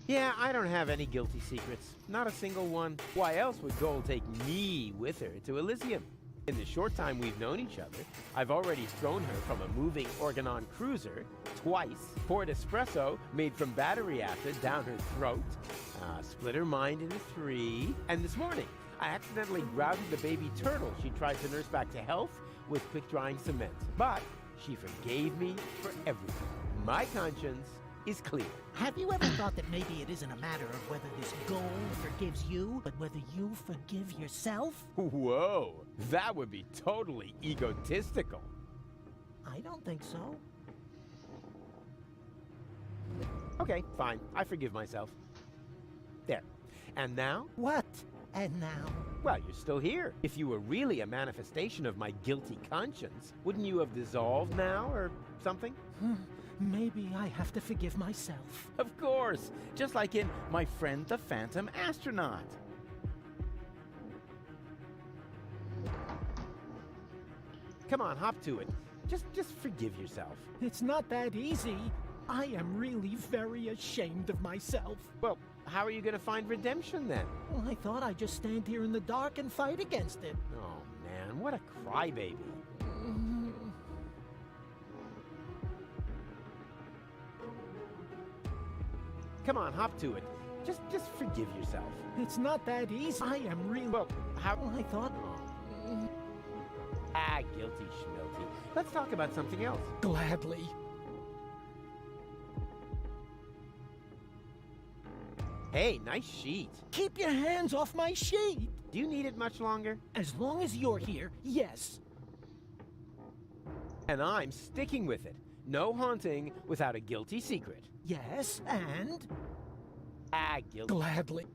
Yeah, I don't have any guilty secrets. Not a single one. Why else would Gold take me with her to Elysium? In the short time we've known each other, I've already thrown her from a moving Organon cruiser twice, poured espresso made from battery acid down her throat, split her mind into three, and this morning, I accidentally grouted the baby turtle she tried to nurse back to health with quick-drying cement. But she forgave me for everything. My conscience is clear. Have you ever thought that maybe it isn't a matter of whether this goal forgives you, but whether you forgive yourself? Whoa, that would be totally egotistical. I don't think so. Okay, fine. I forgive myself. There. And now? What? And now? Well, you're still here. If you were really a manifestation of my guilty conscience, wouldn't you have dissolved now or something? Maybe I have to forgive myself. Of course! Just like in My Friend the Phantom Astronaut. Come on, hop to it. Just forgive yourself. It's not that easy. I am really very ashamed of myself. Well, how are you going to find redemption then? Well, I thought I'd just stand here in the dark and fight against it. Oh man, what a crybaby. Come on, hop to it. Just forgive yourself. It's not that easy. I am really... Well, how... I thought... Guilty schmilty. Let's talk about something else. Gladly. Hey, nice sheet. Keep your hands off my sheet. Do you need it much longer? As long as you're here, yes. And I'm sticking with it. No haunting without a guilty secret. Yes, and? Guilty. Gladly.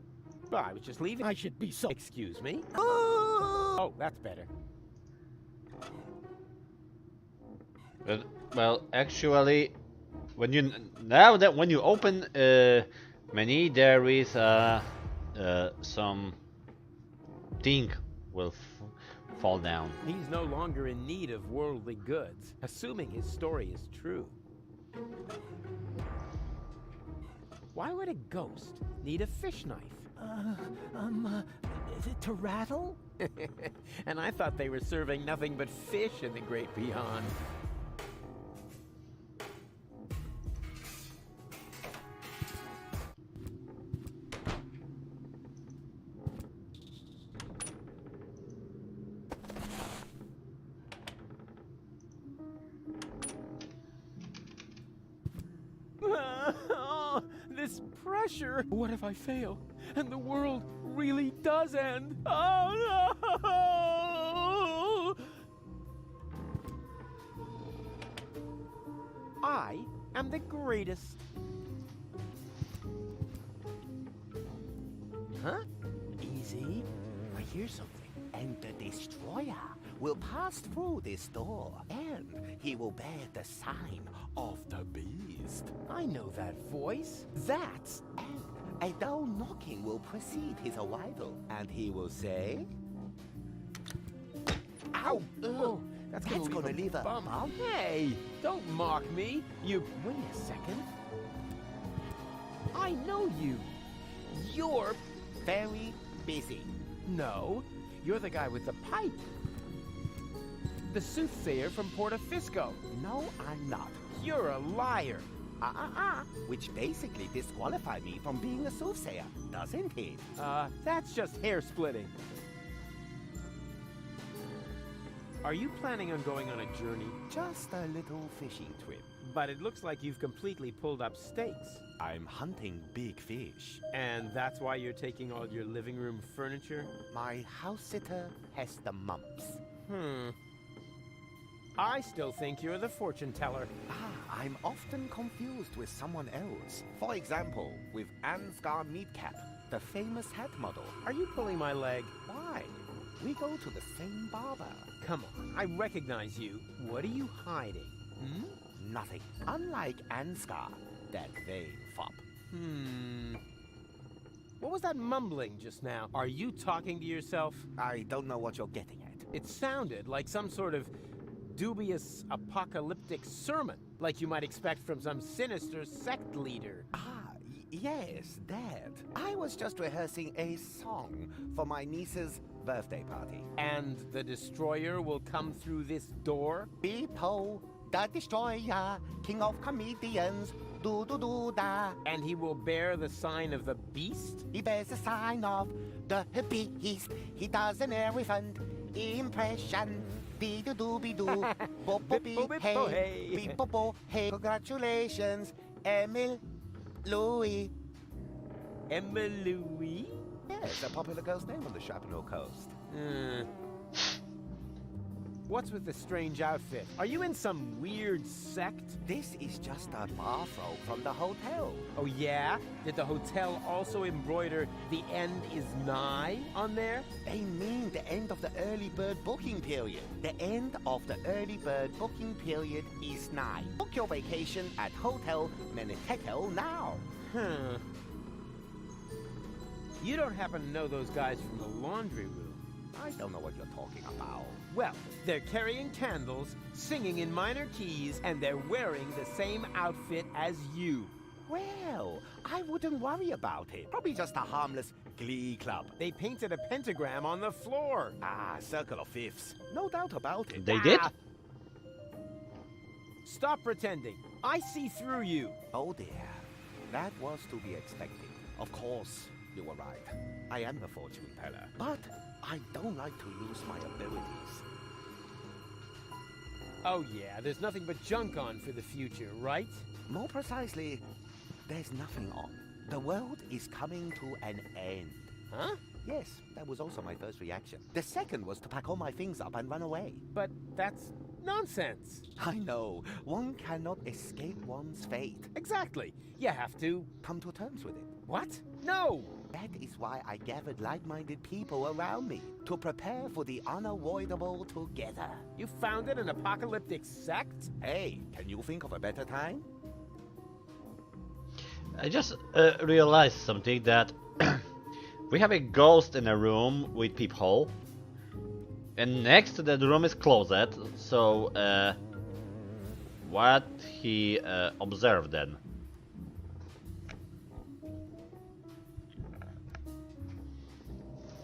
Well, I was just leaving. I should be so... Excuse me? Oh, that's better. Well, actually, when you open menu, there is some thing will fall down. He's no longer in need of worldly goods, assuming his story is true. Why would a ghost need a fish knife? To rattle? And I thought they were serving nothing but fish in the great beyond. future? What if I fail and the world really does end? Oh no! I am the greatest. Huh? Easy. I hear something. And the destroyer will pass through this door, and he will bear the sign of the beast. I know that voice. That's... And a dull knocking will precede his arrival, and he will say... Ow! Oh, that's gonna leave a bump. Hey, don't mock me. You... Wait a second. I know you. You're... very busy. No, you're the guy with the pipe. The soothsayer from Fisco. No, I'm not. You're a liar. Which basically disqualifies me from being a soothsayer, doesn't it? That's just hair splitting. Are you planning on going on a journey? Just a little fishing trip. But it looks like you've completely pulled up stakes. I'm hunting big fish. And that's why you're taking all your living room furniture? My house sitter has the mumps. I still think you're the fortune teller. I'm often confused with someone else. For example, with Ansgar Meatcap, the famous hat model. Are you pulling my leg? Why? We go to the same barber. Come on, I recognize you. What are you hiding? Nothing. Unlike Ansgar, that vain fop. What was that mumbling just now? Are you talking to yourself? I don't know what you're getting at. It sounded like some sort of dubious apocalyptic sermon, like you might expect from some sinister sect leader. Yes, that. I was just rehearsing a song for my niece's birthday party. And the destroyer will come through this door? Beepo, the destroyer, king of comedians, do-do-do-da. And he will bear the sign of the beast? He bears the sign of the beast. He does an elephant impression. Be-do-do-be-do, bo-bo-be-hey, be-bo-bo-hey. Congratulations, Emil Louis. Emil Louis? Yes, a popular girl's name on the Chaparral Coast. What's with the strange outfit? Are you in some weird sect? This is just a bathrobe from the hotel. Oh yeah? Did the hotel also embroider "The end is nigh" on there? They mean the end of the early bird booking period. The end of the early bird booking period is nigh. Book your vacation at Hotel Menitekel now. You don't happen to know those guys from the laundry room? I don't know what you're talking about. Well, they're carrying candles, singing in minor keys, and they're wearing the same outfit as you. Well, I wouldn't worry about it. Probably just a harmless glee club. They painted a pentagram on the floor. Circle of fifths. No doubt about it. They did? Stop pretending. I see through you. Oh dear. That was to be expected. Of course, you were right. I am the fortune teller. But I don't like to use my abilities. Oh yeah, there's nothing but junk on for the future, right? More precisely, there's nothing on. The world is coming to an end. Huh? Yes, that was also my first reaction. The second was to pack all my things up and run away. But that's nonsense. I know. One cannot escape one's fate. Exactly. You have to come to terms with it. What? No! That is why I gathered like-minded people around me, to prepare for the unavoidable together. You founded an apocalyptic sect? Hey, can you think of a better time? I just realized something, that we have a ghost in a room with peephole, and next to that room is closet, so what he observed then?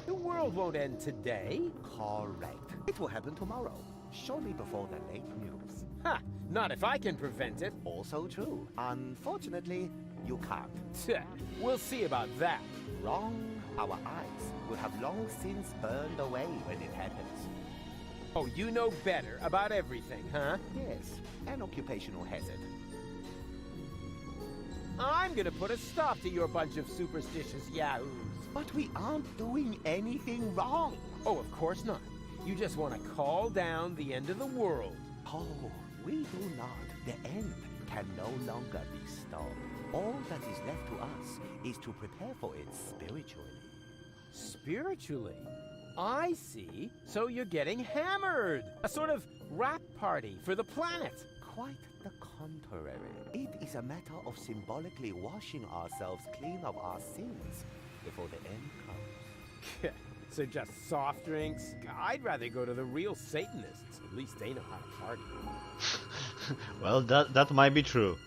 The world won't end today. Correct. It will happen tomorrow, surely before the late news. Ha! Not if I can prevent it. Also true. Unfortunately, you can't. We'll see about that. Wrong. Our eyes will have long since burned away when it happens. Oh, you know better about everything, huh? Yes, an occupational hazard. I'm gonna put a stop to your bunch of superstitious yahoos. But we aren't doing anything wrong. Oh, of course not. You just want to call down the end of the world. Oh, we do not. The end can no longer be stopped. All that is left to us is to prepare for it spiritually. Spiritually? I see. So you're getting hammered. A sort of rap party for the planet. Quite the contrary. It is a matter of symbolically washing ourselves clean of our sins before the end comes. So just soft drinks? I'd rather go to the real Satanists. At least they know how to party. Well, that might be true.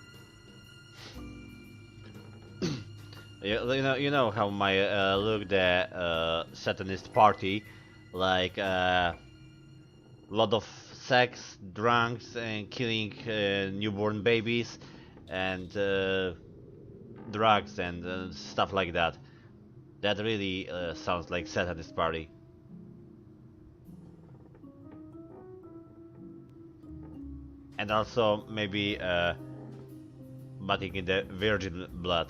You know how my look the Satanist party, like lot of sex, drunks, and killing newborn babies, and drugs and stuff like that. That really sounds like Satanist party. And also maybe bathing in the virgin blood.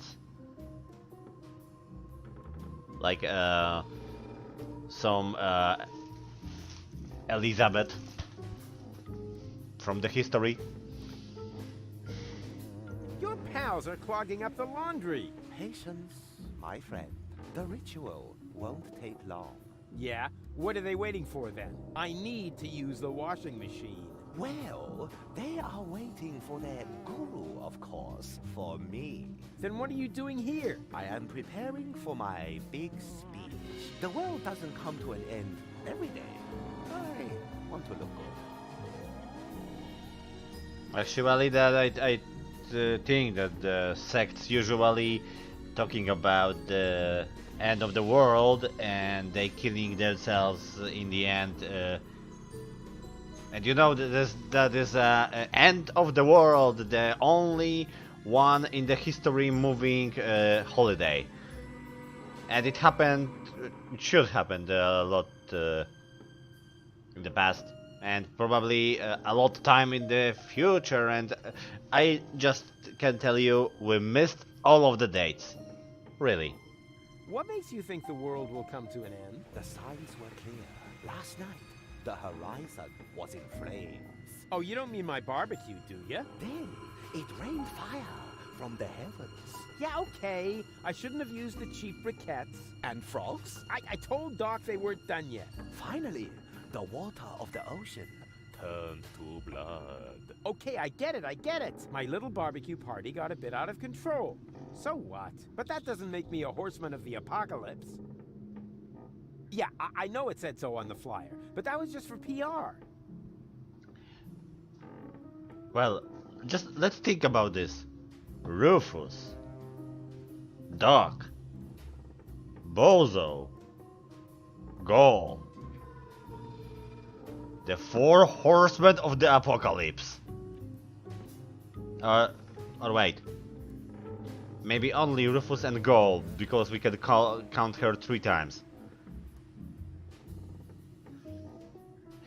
Like some Elizabeth from the history. Your pals are clogging up the laundry. Patience, my friend. The ritual won't take long. Yeah? What are they waiting for then? I need to use the washing machine. Well, they are waiting for their guru, of course, for me. Then what are you doing here? I am preparing for my big speech. The world doesn't come to an end every day. I want to look good. Actually, that I think that the sects usually talking about the end of the world and they killing themselves in the end. And you know that is end of the world, the only one in the history moving holiday, and it happened. It should happen a lot in the past, and probably a lot of time in the future. And I just can tell you, we missed all of the dates. Really. What makes you think the world will come to an end? The signs were clear. Last night, the horizon was in flames. Oh, you don't mean my barbecue, do you? Then it rained fire from the heavens. Yeah, okay. I shouldn't have used the cheap briquettes. And frogs? I told Doc they weren't done yet. Finally, the water of the ocean turned to blood. Okay, I get it. My little barbecue party got a bit out of control. So what? But that doesn't make me a horseman of the apocalypse. Yeah, I know it said so on the flyer, but that was just for PR. Well, just let's think about this. Rufus, Doc, Bozo, Gaul. The 4 horsemen of the apocalypse. Or wait. Maybe only Rufus and Gaul, because we can count her 3 times.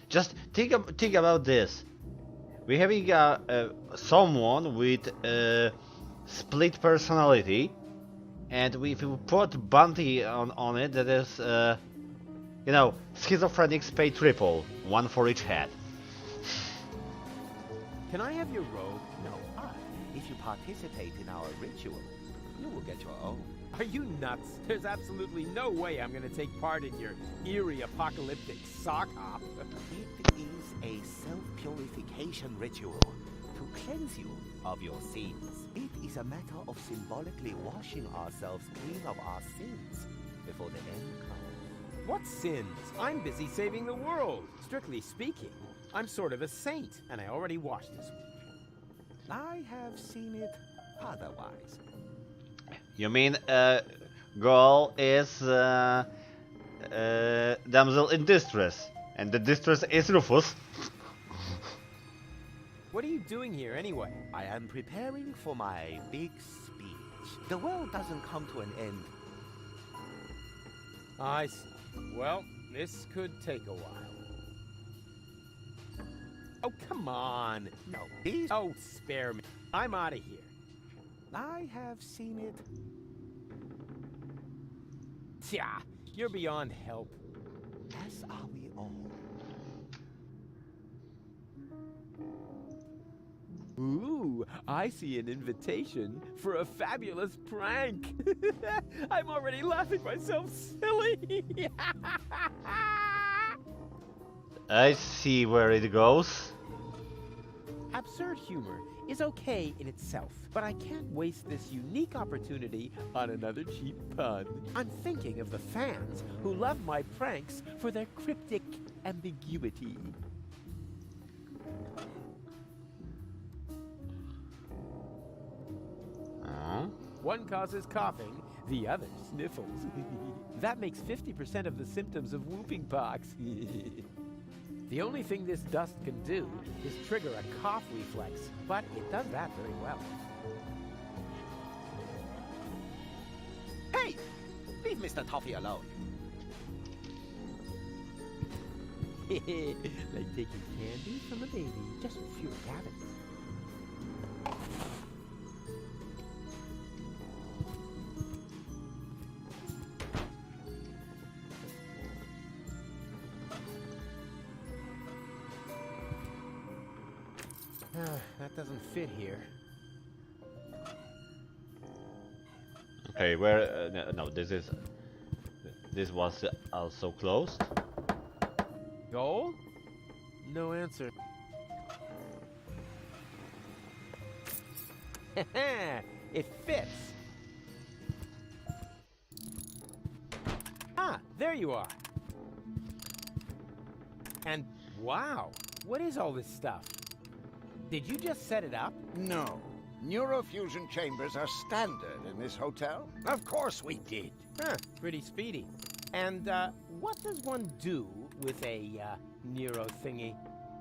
Just think about this. We're having someone with split personality, and if we put Bunty on it, that is, you know, schizophrenics pay triple, 1 for each head. Can I have your robe? No, but if you participate in our ritual, you will get your own. Are you nuts? There's absolutely no way I'm gonna take part in your eerie apocalyptic sock hop. It is a self-purification ritual to cleanse you of your sins. It is a matter of symbolically washing ourselves clean of our sins before the end comes. What sins? I'm busy saving the world. Strictly speaking, I'm sort of a saint, and I already washed this week. I have seen it otherwise. You mean Gaul is damsel in distress, and the distress is Rufus. What are you doing here anyway? I am preparing for my big speech. The world doesn't come to an end. I see. Well, this could take a while. Oh, come on. No, these... Oh, spare me. I'm out of here. I have seen it. Tja, you're beyond help. As are we all. Ooh, I see an invitation for a fabulous prank. I'm already laughing myself silly. I see where it goes. Absurd humor is okay in itself, but I can't waste this unique opportunity on another cheap pun. I'm thinking of the fans who love my pranks for their cryptic ambiguity. One causes coughing, the other sniffles. That makes 50% of the symptoms of whooping pox. The only thing this dust can do is trigger a cough reflex, but it does that very well. Hey! Leave Mr. Toffee alone. Like taking candy from a baby, just with fewer cavities. That doesn't fit here. Okay, where? No, this was also closed. Goal? No answer. It fits. Ah, there you are. And wow, what is all this stuff? Did you just set it up? No. Neurofusion chambers are standard in this hotel. Of course we did. Huh, pretty speedy. And what does one do with a neuro thingy?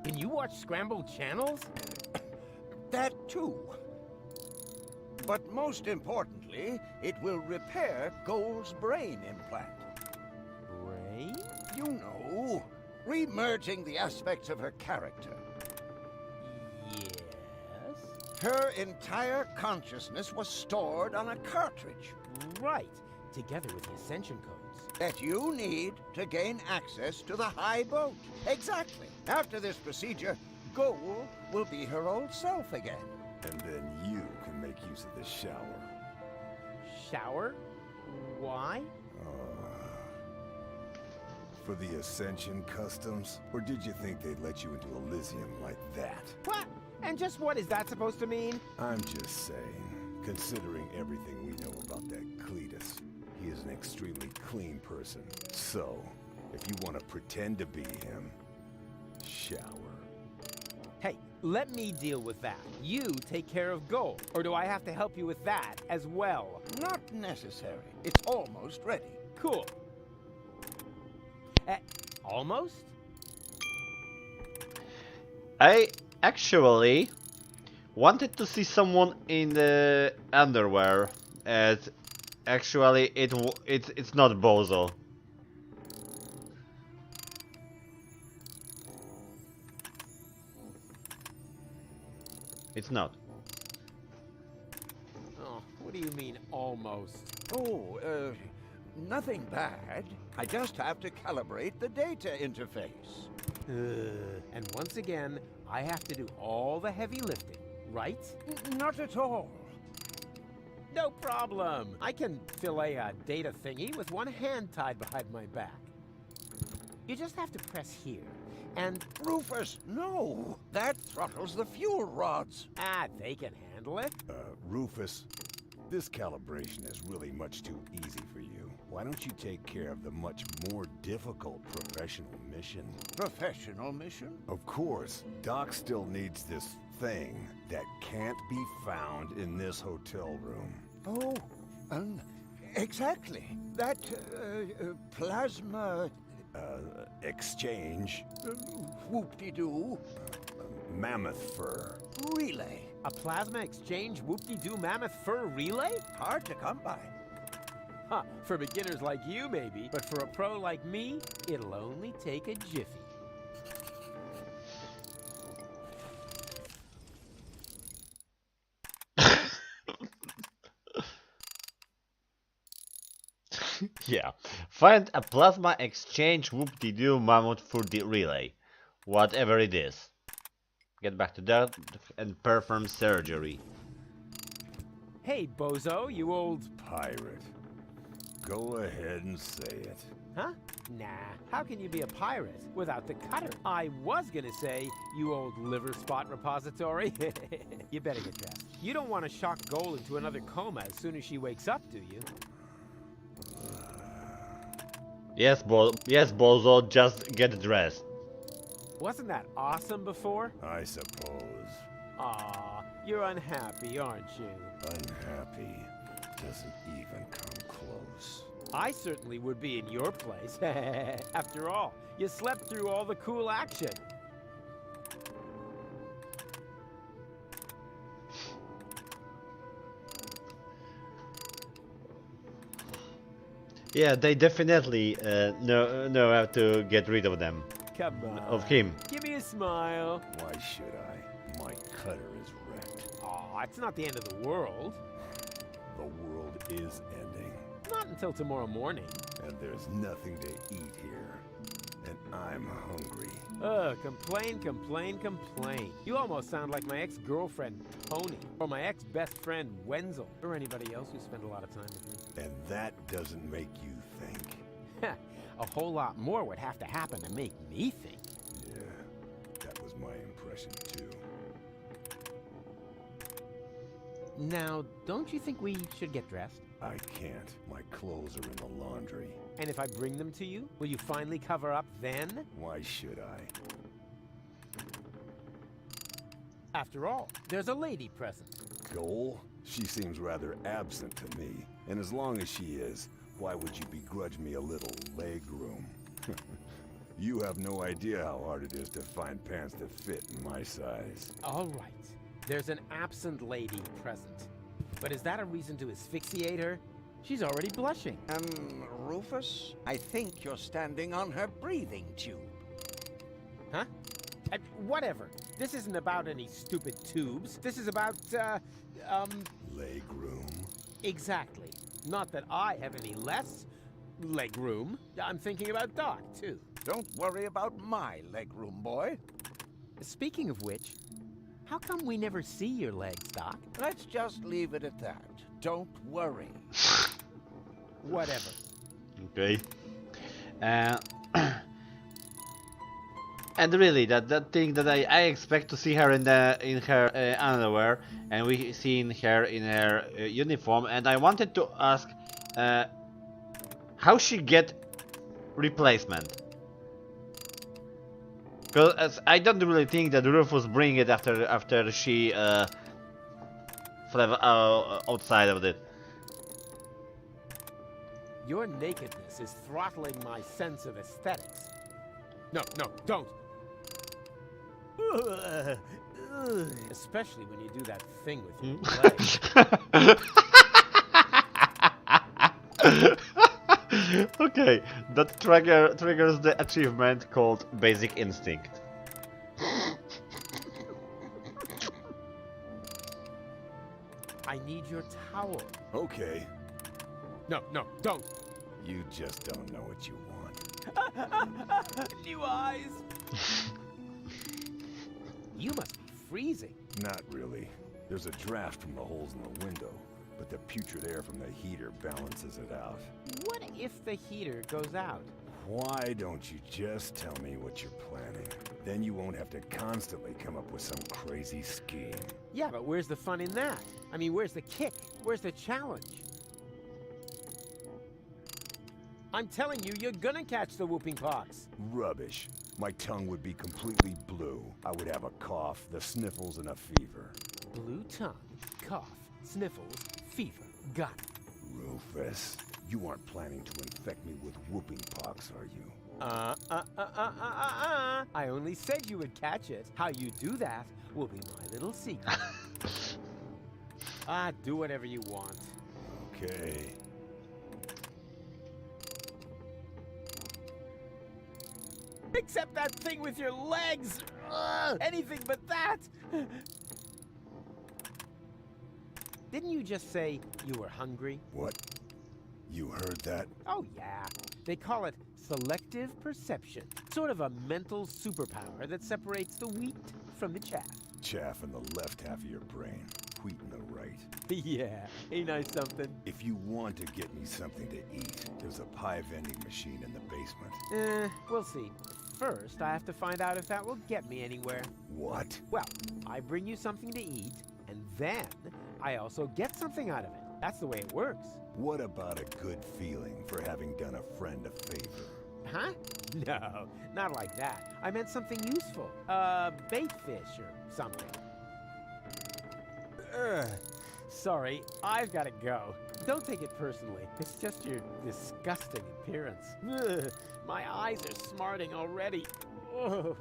Can you watch scrambled channels? That too. But most importantly, it will repair Gold's brain implant. Brain? You know, re-merging the aspects of her character. Her entire consciousness was stored on a cartridge. Right, together with the ascension codes. That you need to gain access to the high boat. Exactly. After this procedure, Gold will be her old self again. And then you can make use of the shower. Shower? Why? For the Ascension customs? Or did you think they'd let you into Elysium like that? What? And just what is that supposed to mean? I'm just saying, considering everything we know about that Cletus, he is an extremely clean person. So, if you want to pretend to be him, shower. Hey, let me deal with that. You take care of Gold, or do I have to help you with that as well? Not necessary. It's almost ready. Cool. Almost? I actually wanted to see someone in the underwear, as actually it's not Bozo. It's not. Oh, what do you mean almost? Oh, nothing bad. I just have to calibrate the data interface. And once again, I have to do all the heavy lifting, right? Not at all. No problem. I can fillet a data thingy with one hand tied behind my back. You just have to press here, and... Rufus, no! That throttles the fuel rods. Ah, they can handle it. Rufus, this calibration is really much too easy for you. Why don't you take care of the much more difficult professional mission? Professional mission? Of course. Doc still needs this thing that can't be found in this hotel room. Oh, exactly. That, plasma... exchange. Whoop-de-doo. Mammoth fur. Relay. A plasma exchange whoop-de-doo mammoth fur relay? Hard to come by. Huh, for beginners like you maybe, but for a pro like me, it'll only take a jiffy. Yeah. Find a plasma exchange whoop-de-doo mammoth for the relay. Whatever it is. Get back to that and perform surgery. Hey, bozo, you old... Pirate. Go ahead and say it. Huh? Nah, how can you be a pirate without the cutter? I was gonna say, you old liver spot repository. You better get dressed. You don't want to shock Goal into another coma as soon as she wakes up, do you? Yes, bozo, just get dressed. Wasn't that awesome before? I suppose. Aw, you're unhappy, aren't you? Unhappy doesn't even come close. I certainly would be in your place. After all, you slept through all the cool action. Yeah, they definitely know how to get rid of them. Come on. Of him. Give me a smile. Why should I? My cutter is wrecked. Aw, it's not the end of the world. The world is ending. Not until tomorrow morning. And there's nothing to eat here. And I'm hungry. Ugh, complain, complain, complain. You almost sound like my ex-girlfriend, Tony, or my ex-best friend, Wenzel, or anybody else who spent a lot of time with me. And that doesn't make you think. A whole lot more would have to happen to make me think. Yeah, that was my impression too. Now, don't you think we should get dressed? I can't. My clothes are in the laundry. And if I bring them to you, will you finally cover up then? Why should I? After all, there's a lady present. Goal? She seems rather absent to me. And as long as she is, why would you begrudge me a little leg room? You have no idea how hard it is to find pants that fit in my size. All right. There's an absent lady present. But is that a reason to asphyxiate her? She's already blushing. Rufus, I think you're standing on her breathing tube. Huh? Whatever. This isn't about any stupid tubes. This is about, leg room? Exactly. Not that I have any less leg room. I'm thinking about Doc, too. Don't worry about my leg room, boy. Speaking of which, how come we never see your legs, Doc? Let's just leave it at that. Don't worry. Whatever. Okay. And really, that thing that I expect to see her in her underwear, and we seen her in her uniform, and I wanted to ask how she get replacement. Because I don't really think that Rufus bring it after she fled outside of it. Your nakedness is throttling my sense of aesthetics. No, don't. Especially when you do that thing with your leg. Okay, that triggers the achievement called Basic Instinct. I need your towel. Okay. No, don't. You just don't know what you want. New eyes. You must be freezing. Not really. There's a draft from the holes in the window, but the putrid air from the heater balances it out. What if the heater goes out? Why don't you just tell me what you're planning? Then you won't have to constantly come up with some crazy scheme. Yeah, but where's the fun in that? I mean, where's the kick? Where's the challenge? I'm telling you, you're gonna catch the whooping pox. Rubbish. My tongue would be completely blue. I would have a cough, the sniffles, and a fever. Blue tongue, cough, sniffles, fever. Got it. Rufus, you aren't planning to infect me with whooping pox, are you? I only said you would catch it. How you do that will be my little secret. Do whatever you want. Okay. Except that thing with your legs! Anything but that! Didn't you just say you were hungry? What? You heard that? Oh, yeah. They call it selective perception. Sort of a mental superpower that separates the wheat from the chaff. Chaff in the left half of your brain, wheat in the right. Yeah, ain't I something? If you want to get me something to eat, there's a pie vending machine in the basement. We'll see. First, I have to find out if that will get me anywhere. What? Well, I bring you something to eat, and then I also get something out of it. That's the way it works. What about a good feeling for having done a friend a favor? Huh? No, not like that. I meant something useful. Bait fish or something. Sorry, I've got to go. Don't take it personally. It's just your disgusting appearance. Ugh, my eyes are smarting already. Oh.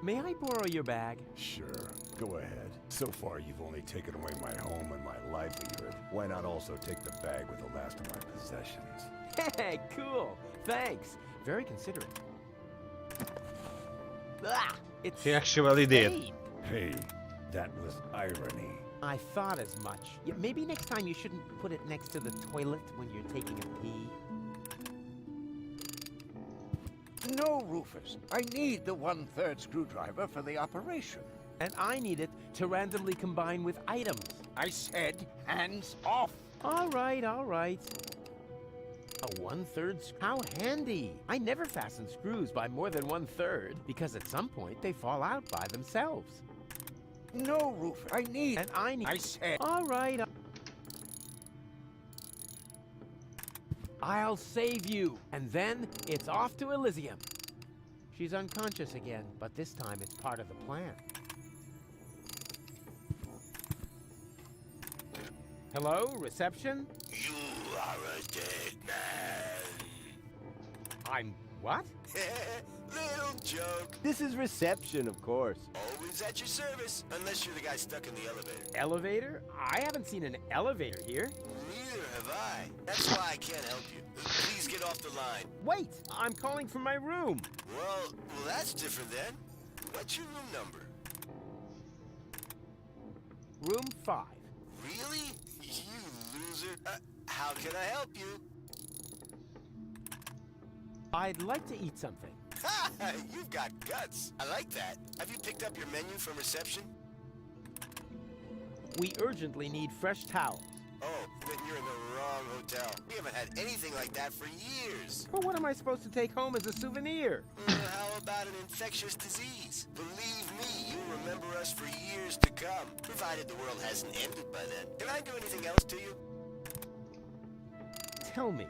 May I borrow your bag? Sure, go ahead. So far, you've only taken away my home and my livelihood. Why not also take the bag with the last of my possessions? Hey, cool. Thanks. Very considerate. Ah, it's She actually did. pain. Hey, that was irony. I thought as much. Yeah, maybe next time you shouldn't put it next to the toilet when you're taking a pee. No, Rufus. I need the 1/3 screwdriver for the operation. And I need it to randomly combine with items. I said hands off. All right, all right. A 1/3. How handy. I never fasten screws by more than 1/3 because at some point they fall out by themselves. No, Rufus. I need... And I need... I said... All right. I'll save you. And then it's off to Elysium. She's unconscious again, but this time it's part of the plan. Hello, reception? You are a dead man. I'm what? Little joke. This is reception, of course. Always at your service, unless you're the guy stuck in the elevator. Elevator? I haven't seen an elevator here. Neither have I. That's why I can't help you. Please get off the line. Wait, I'm calling from my room. Well, that's different then. What's your room number? Room 5. Really? You loser. How can I help you? I'd like to eat something. Ha! You've got guts. I like that. Have you picked up your menu from reception? We urgently need fresh towels. Oh, then you're in the wrong hotel. We haven't had anything like that for years. Well, what am I supposed to take home as a souvenir? How about an infectious disease? Believe me, you'll remember us for years to come, provided the world hasn't ended by then. Can I do anything else to you? Tell me,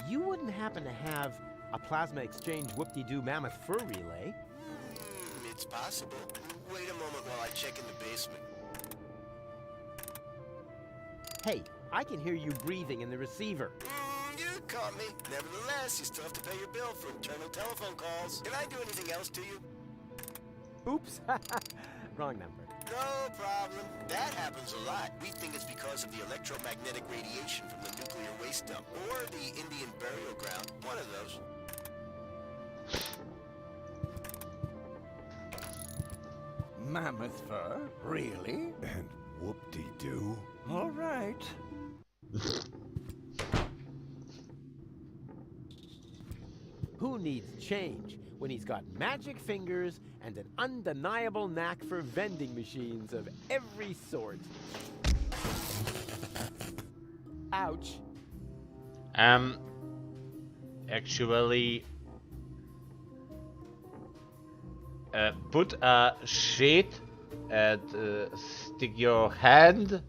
you wouldn't happen to have a plasma exchange whoop-de-doo mammoth fur relay? It's possible. Wait a moment while I check in the basement. Hey, I can hear you breathing in the receiver. You caught me. Nevertheless, you still have to pay your bill for internal telephone calls. Can I do anything else to you? Oops. Wrong number. No problem. That happens a lot. We think it's because of the electromagnetic radiation from the nuclear waste dump. Or the Indian burial ground. One of those. Mammoth fur? Really? And whoop-de-doo. All right. Who needs change when he's got magic fingers and an undeniable knack for vending machines of every sort? Ouch. Actually, put a sheet and stick your hand.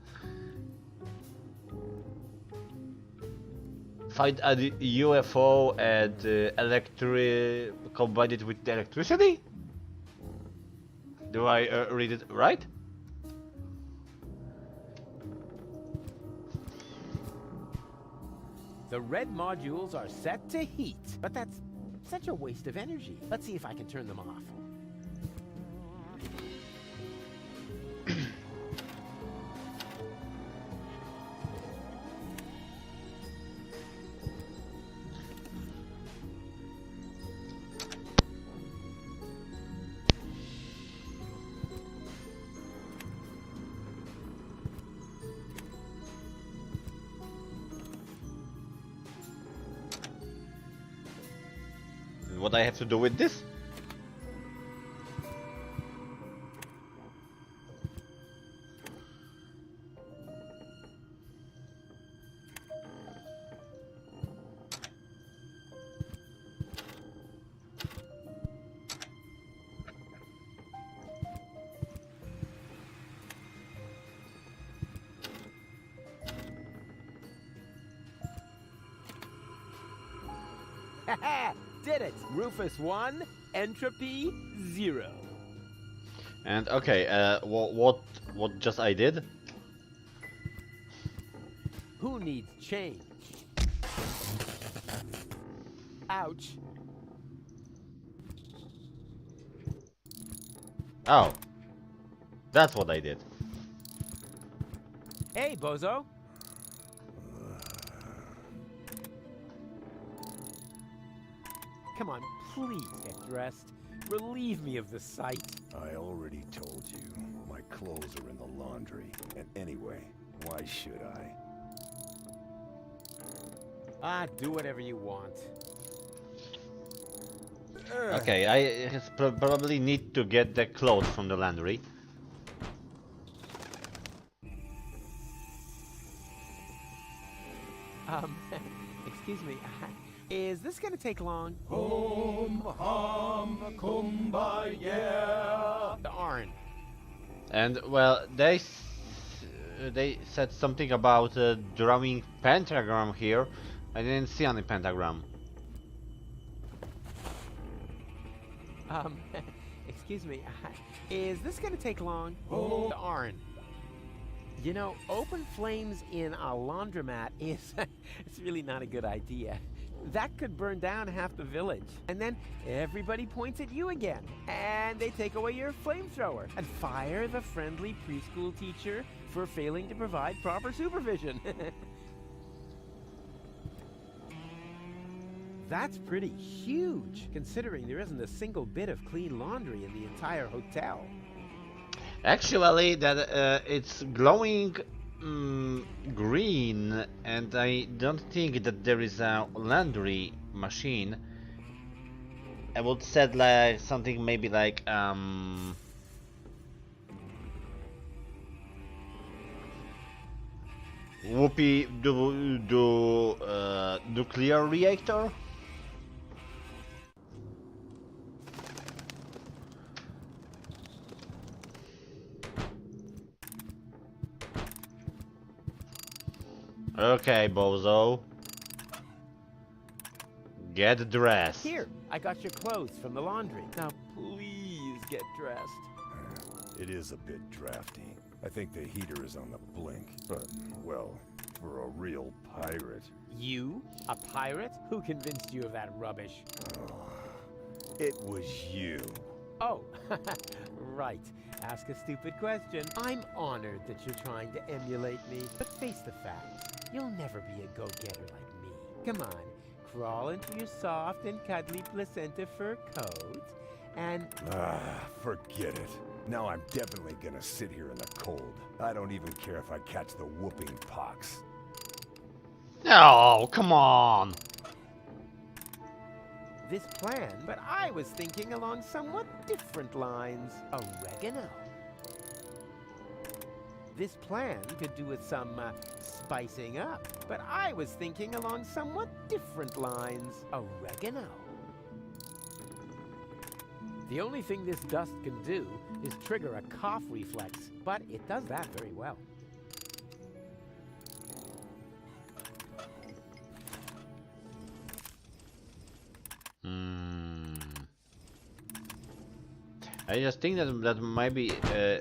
Find a UFO and combine it with electricity? Do I read it right? The red modules are set to heat, but that's such a waste of energy. Let's see if I can turn them off. what I have to do with this? Did it! Rufus 1, entropy 0. And okay, what just I did? Who needs change? Ouch. Oh. That's what I did. Hey, bozo. Come on, please get dressed. Relieve me of the sight. I already told you. My clothes are in the laundry. And anyway, why should I? Do whatever you want. Okay, I probably need to get the clothes from the laundry. Excuse me. Is this gonna take long? Hum, hum, kumbaya. Darn. And well, they said something about drawing pentagram here. I didn't see any pentagram. Excuse me. Is this gonna take long? Oh. Darn. You know, open flames in a laundromat is it's really not a good idea. That could burn down half the village. And then everybody points at you again. And they take away your flamethrower and fire the friendly preschool teacher for failing to provide proper supervision. That's pretty huge, considering there isn't a single bit of clean laundry in the entire hotel. Actually, that it's glowing green, and I don't think that there is a laundry machine. I would said like something maybe like whoopee do nuclear reactor. Okay, bozo. Get dressed. Here, I got your clothes from the laundry. Now please get dressed. It is a bit drafty. I think the heater is on the blink, but, well, for a real pirate. You? A pirate? Who convinced you of that rubbish? Oh, it was you. Oh, right. Ask a stupid question. I'm honored that you're trying to emulate me, but face the facts. You'll never be a go-getter like me. Come on, crawl into your soft and cuddly placenta fur coat, and... Forget it. Now I'm definitely gonna sit here in the cold. I don't even care if I catch the whooping pox. No, come on. This plan, but I was thinking along somewhat different lines. Oregano. This plan could do with some spicing up, but I was thinking along somewhat different lines. Oregano. The only thing this dust can do is trigger a cough reflex, but it does that very well. I just think that might be a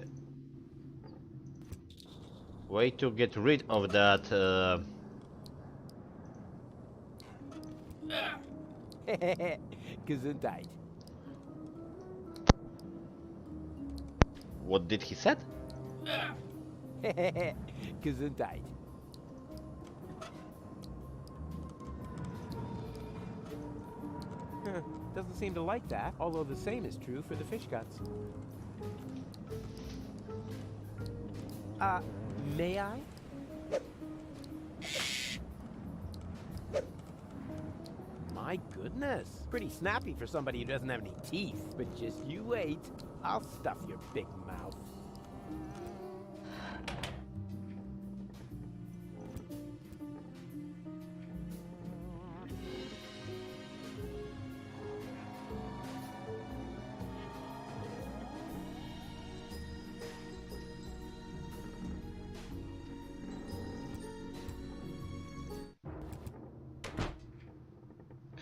way to get rid of that. Gesundheit. What did he said? Gesundheit. Doesn't seem to like that, although the same is true for the fish guts. May I? My goodness. Pretty snappy for somebody who doesn't have any teeth. But just you wait. I'll stuff your big mouth.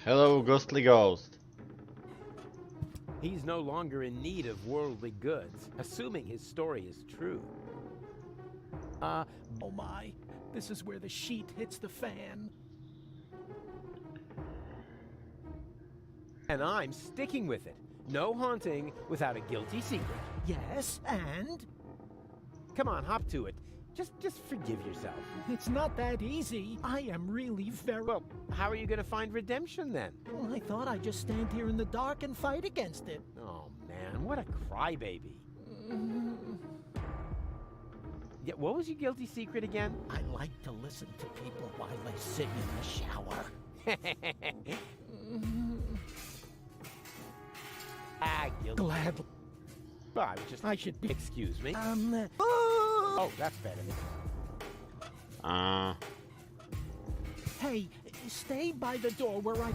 Hello, ghostly ghost. He's no longer in need of worldly goods, assuming his story is true. Oh my, this is where the sheet hits the fan. And I'm sticking with it. No haunting without a guilty secret. Yes, and? Come on, hop to it. Just forgive yourself. It's not that easy. I am really very... Well, how are you going to find redemption then? Well, I thought I'd just stand here in the dark and fight against it. Oh man, what a crybaby. Yeah, what was your guilty secret again? I like to listen to people while they sit in the shower. Guilty. Glad. Well, I should be... Excuse me. Oh, that's better. Hey, stay by the door where I...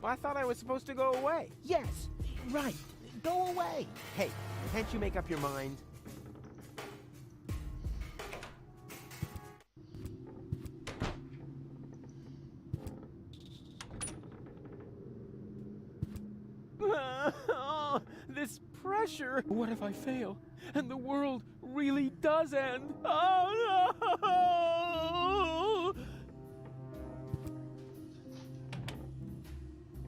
Well, I thought I was supposed to go away. Yes, right. Go away. Hey, can't you make up your mind? This pressure. What if I fail and the world really does end? Oh no!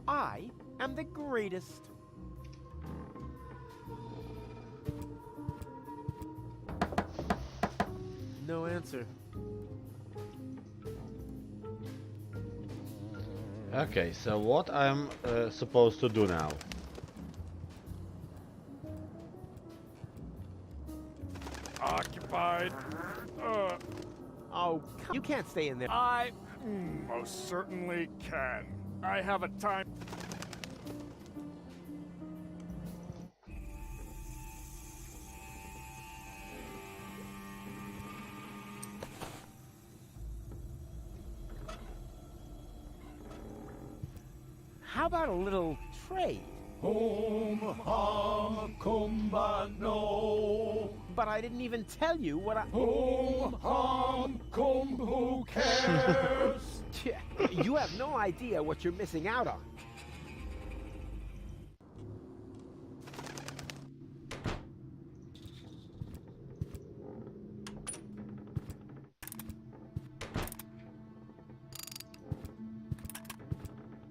I am the greatest. No answer. Okay, so what I'm supposed to do now? Occupied. Oh, you can't stay in there. I most certainly can. I have a time. How about a little trade? Home, hum, kumba, no. But I didn't even tell you what I... Home, hum, kum, who cares? You have no idea what you're missing out on.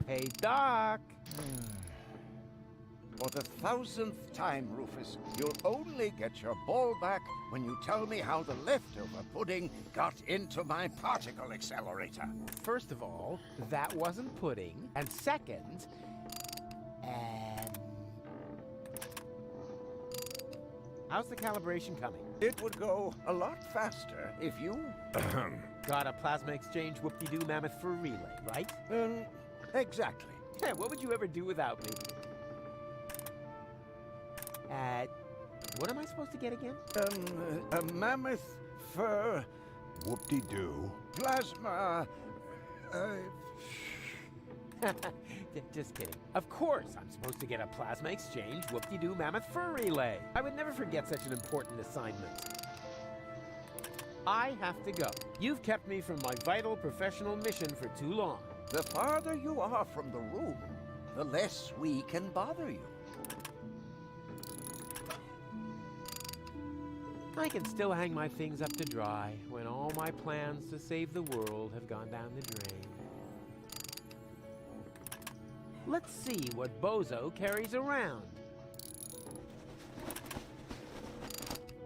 Hey, Doc. For the 1000th time, Rufus, you'll only get your ball back when you tell me how the leftover pudding got into my particle accelerator. First of all, that wasn't pudding. And second, how's the calibration coming? It would go a lot faster if you... Got a plasma exchange whoop-de-doo mammoth for a relay, right? Exactly. What would you ever do without me? What am I supposed to get again? A mammoth fur... Whoop-de-doo. Plasma... Just kidding. Of course I'm supposed to get a plasma exchange whoop-de-doo mammoth fur relay. I would never forget such an important assignment. I have to go. You've kept me from my vital professional mission for too long. The farther you are from the room, the less we can bother you. I can still hang my things up to dry when all my plans to save the world have gone down the drain. Let's see what Bozo carries around.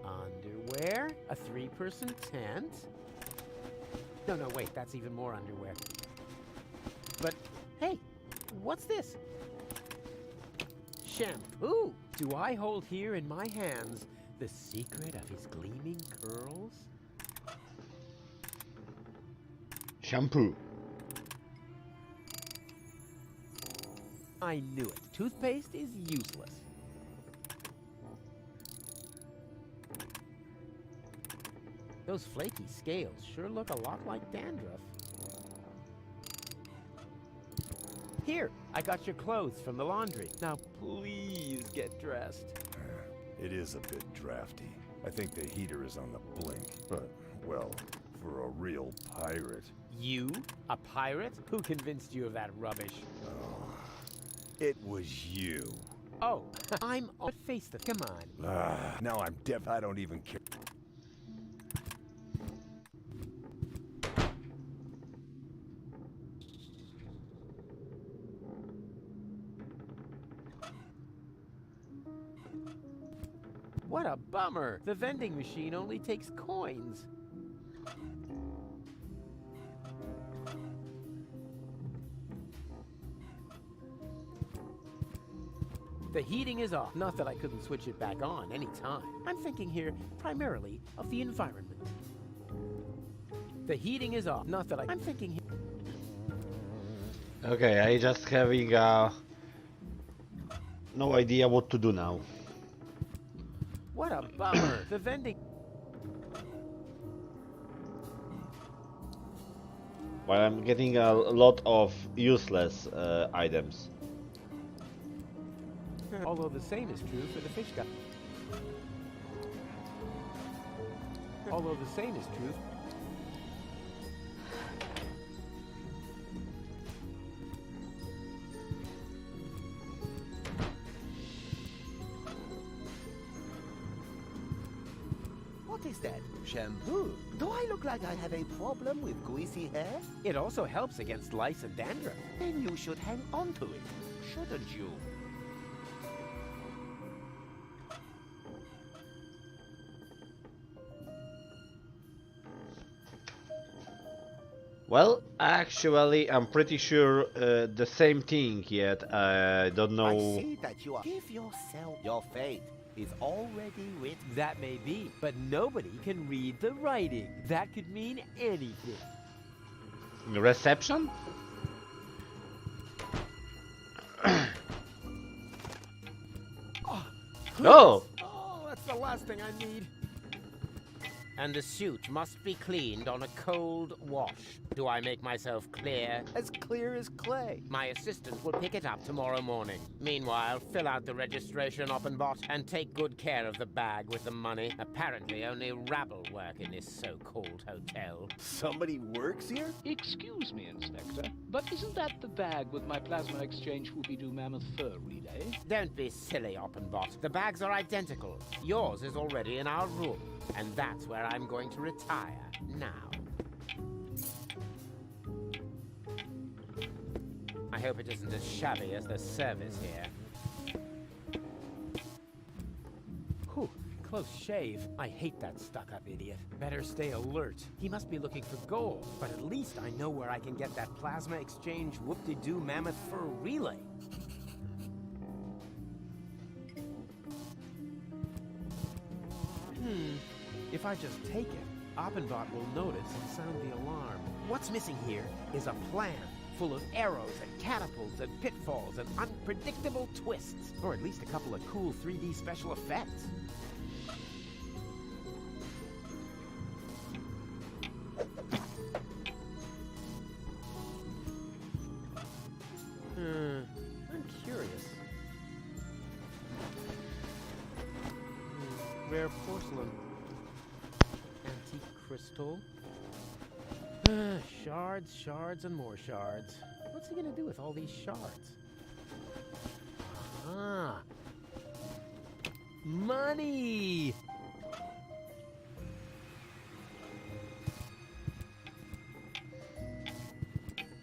Underwear, a 3-person tent. No, wait, that's even more underwear. But, hey, what's this? Shampoo! Do I hold here in my hands the secret of his gleaming curls? Shampoo. I knew it. Toothpaste is useless. Those flaky scales sure look a lot like dandruff. Here, I got your clothes from the laundry. Now please get dressed. It is a bit drafty. I think the heater is on the blink, but, well, for a real pirate. You? A pirate? Who convinced you of that rubbish? Oh, it was you. Oh, I'm on face the... Come on. Now I'm deaf, I don't even care. What a bummer! The vending machine only takes coins. The heating is off. Not that I couldn't switch it back on any time. I'm thinking here primarily of the environment. The heating is off. Not that I'm thinking here. Okay, I just having no idea what to do now. What a bummer! The vending... Well, I'm getting a lot of useless items. Although the same is true for the fish guy. Although the same is true... What is that? Shampoo? Do I look like I have a problem with greasy hair? It also helps against lice and dandruff. Then you should hang on to it, shouldn't you? Well, actually, I'm pretty sure the same thing yet. I don't know. I see that you are... Give yourself... Your fate is already written. That may be, but nobody can read the writing. That could mean anything. Reception? Oh, that's the last thing I need. And the suit must be cleaned on a cold wash. Do I make myself clear? As clear as clay. My assistant will pick it up tomorrow morning. Meanwhile, fill out the registration, Oppenbot, and take good care of the bag with the money. Apparently, only rabble work in this so-called hotel. Somebody works here? Excuse me, Inspector, but isn't that the bag with my plasma exchange Whoopie-Doo Mammoth Fur relay? Don't be silly, Oppenbot. The bags are identical. Yours is already in our room, and that's where I'm going to retire now. I hope it isn't as shabby as the service here. Whew, close shave. I hate that stuck-up idiot. Better stay alert. He must be looking for gold, but at least I know where I can get that plasma exchange Whoop-de-Doo Mammoth Fur relay. If I just take it, Oppenbot will notice and sound the alarm. What's missing here is a plan full of arrows and catapults and pitfalls and unpredictable twists. Or at least a couple of cool 3D special effects. I'm curious. Rare porcelain. Antique crystal. Shards, shards, and more shards. What's he gonna do with all these shards? Ah. Money!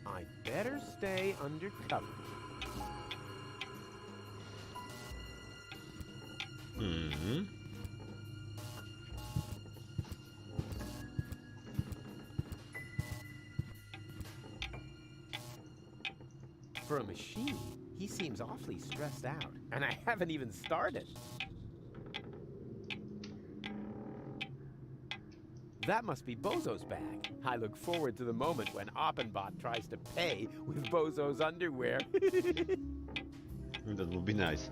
I better stay undercover. Mm-hmm. For a machine, he seems awfully stressed out, and I haven't even started. That must be Bozo's bag. I look forward to the moment when Oppenbot tries to pay with Bozo's underwear. That would be nice.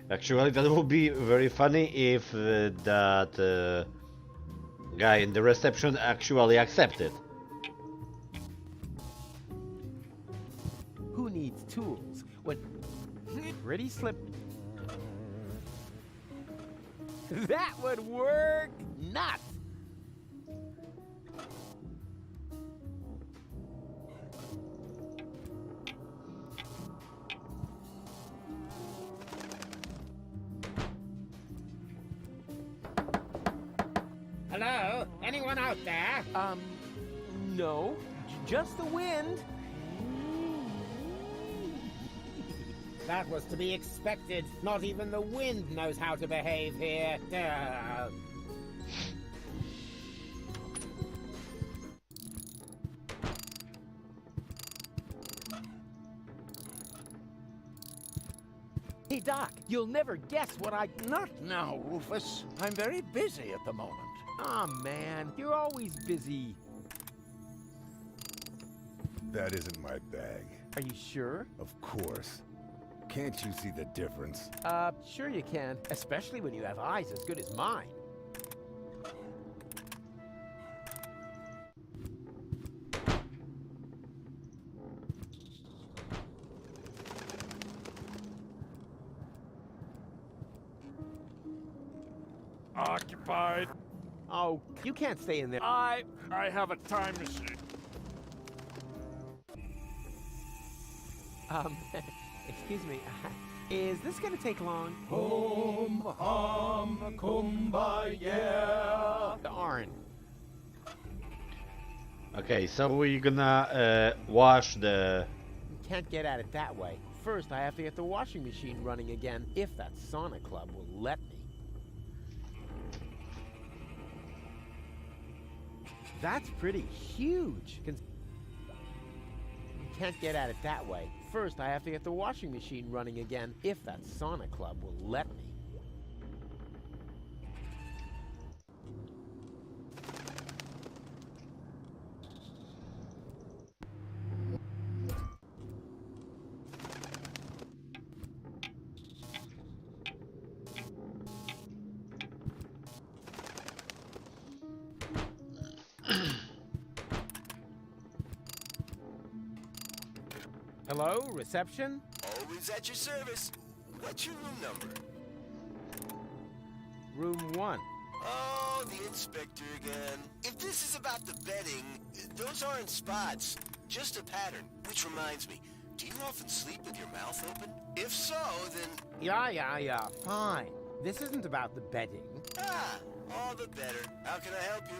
Actually, that would be very funny if that guy in the reception actually accepted. Who needs tools when pretty slip? That would work. Nuts. Hello? Anyone out there? No. Just the wind. That was to be expected. Not even the wind knows how to behave here. Hey, Doc, you'll never guess what I... Not now, Rufus. I'm very busy at the moment. Aw, man, you're always busy. That isn't my bag. Are you sure? Of course. Can't you see the difference? Sure you can. Especially when you have eyes as good as mine. Occupied. Oh, you can't stay in there. I have a time machine. Excuse me. Is this gonna take long? Hum, hum, kumbaya. Darn. Okay, so we're gonna wash the... You can't get at it that way. First, I have to get the washing machine running again, if that sauna club will let me. That's pretty huge. You can't get at it that way. First, I have to get the washing machine running again, if that sauna club will let me. Hello, reception? Always at your service. What's your room number? Room 1. Oh, the inspector again. If this is about the bedding, those aren't spots, just a pattern. Which reminds me, do you often sleep with your mouth open? If so, then... Yeah, fine. This isn't about the bedding. Ah, all the better. How can I help you?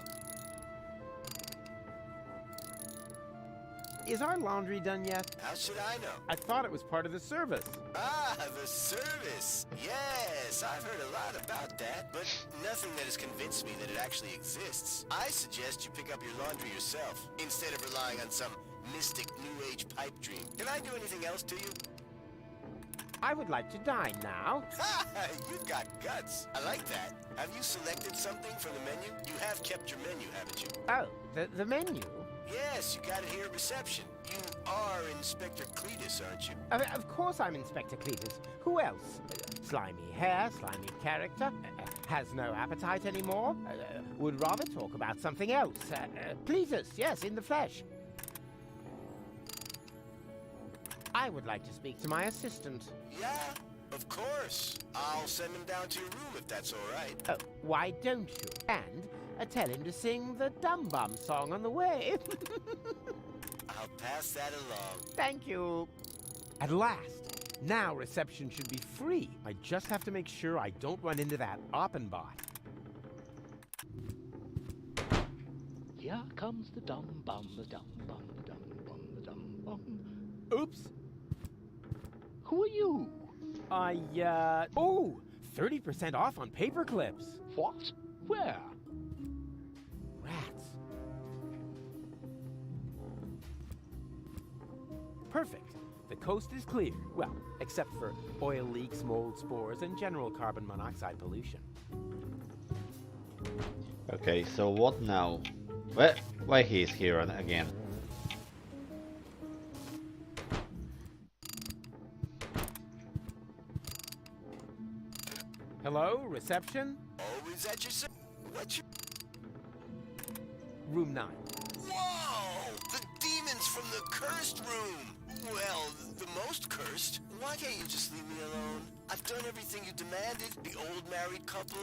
Is our laundry done yet? How should I know? I thought it was part of the service. Ah, the service. Yes, I've heard a lot about that, but nothing that has convinced me that it actually exists. I suggest you pick up your laundry yourself, instead of relying on some mystic New Age pipe dream. Can I do anything else to you? I would like to dine now. Ha! You've got guts. I like that. Have you selected something from the menu? You have kept your menu, haven't you? Oh, the menu? Yes, you got it here at reception. You are Inspector Cletus, aren't you? Of course I'm Inspector Cletus. Who else? Slimy hair, slimy character, has no appetite anymore, would rather talk about something else. Cletus, yes, in the flesh. I would like to speak to my assistant. Yeah, of course. I'll send him down to your room if that's all right. Why don't you? And tell him to sing the Dum Bum song on the way. I'll pass that along. Thank you. At last. Now reception should be free. I just have to make sure I don't run into that Oppenbot. Here comes the dum bum, the dum bum, the dum bum, the dum bum. Oops. Who are you? Oh, 30% off on paper clips. What? Where? Rats. Perfect. The coast is clear. Well, except for oil leaks, mold spores, and general carbon monoxide pollution. Okay, so what now? Why he is here again? Hello, reception? Always at your What's your... Room 9. Whoa! The demons from the cursed room! Well, the most cursed. Why can't you just leave me alone? I've done everything you demanded. The old married couple,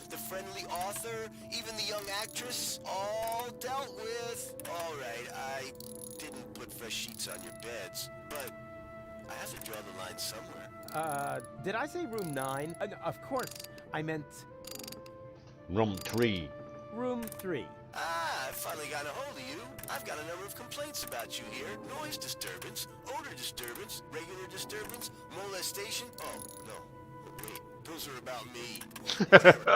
the friendly author, even the young actress. All dealt with. All right, I didn't put fresh sheets on your beds, but I have to draw the line somewhere. Did I say room 9? Of course, I meant... Room 3. Room 3. Ah, I've finally got a hold of you. I've got a number of complaints about you here. Noise disturbance, odor disturbance, regular disturbance, molestation. Oh, no. Wait, those are about me.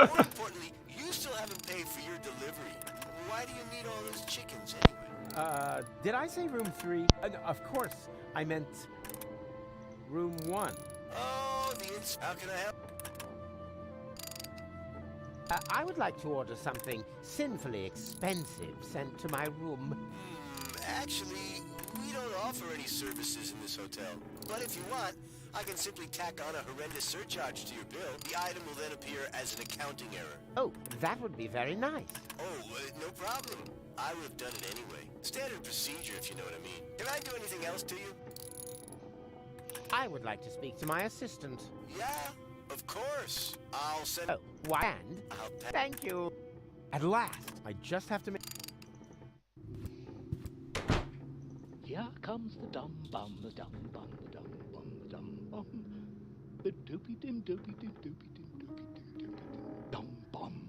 More importantly, you still haven't paid for your delivery. Why do you need all those chickens anyway? Did I say room 3? Of course, I meant... room 1. Oh, how can I help? I would like to order something sinfully expensive sent to my room. Actually, we don't offer any services in this hotel. But if you want, I can simply tack on a horrendous surcharge to your bill. The item will then appear as an accounting error. Oh, that would be very nice. Oh, no problem. I would have done it anyway. Standard procedure, if you know what I mean. Can I do anything else to you? I would like to speak to my assistant. Yeah, of course. I'll send... Oh, why? And? Thank you. At last, I just have to make... Here comes the dum bum, the dum bum, the dum bum, the dum bum. The dopey dim dopey dim dopey dim dopey dim dopey dim dum bum.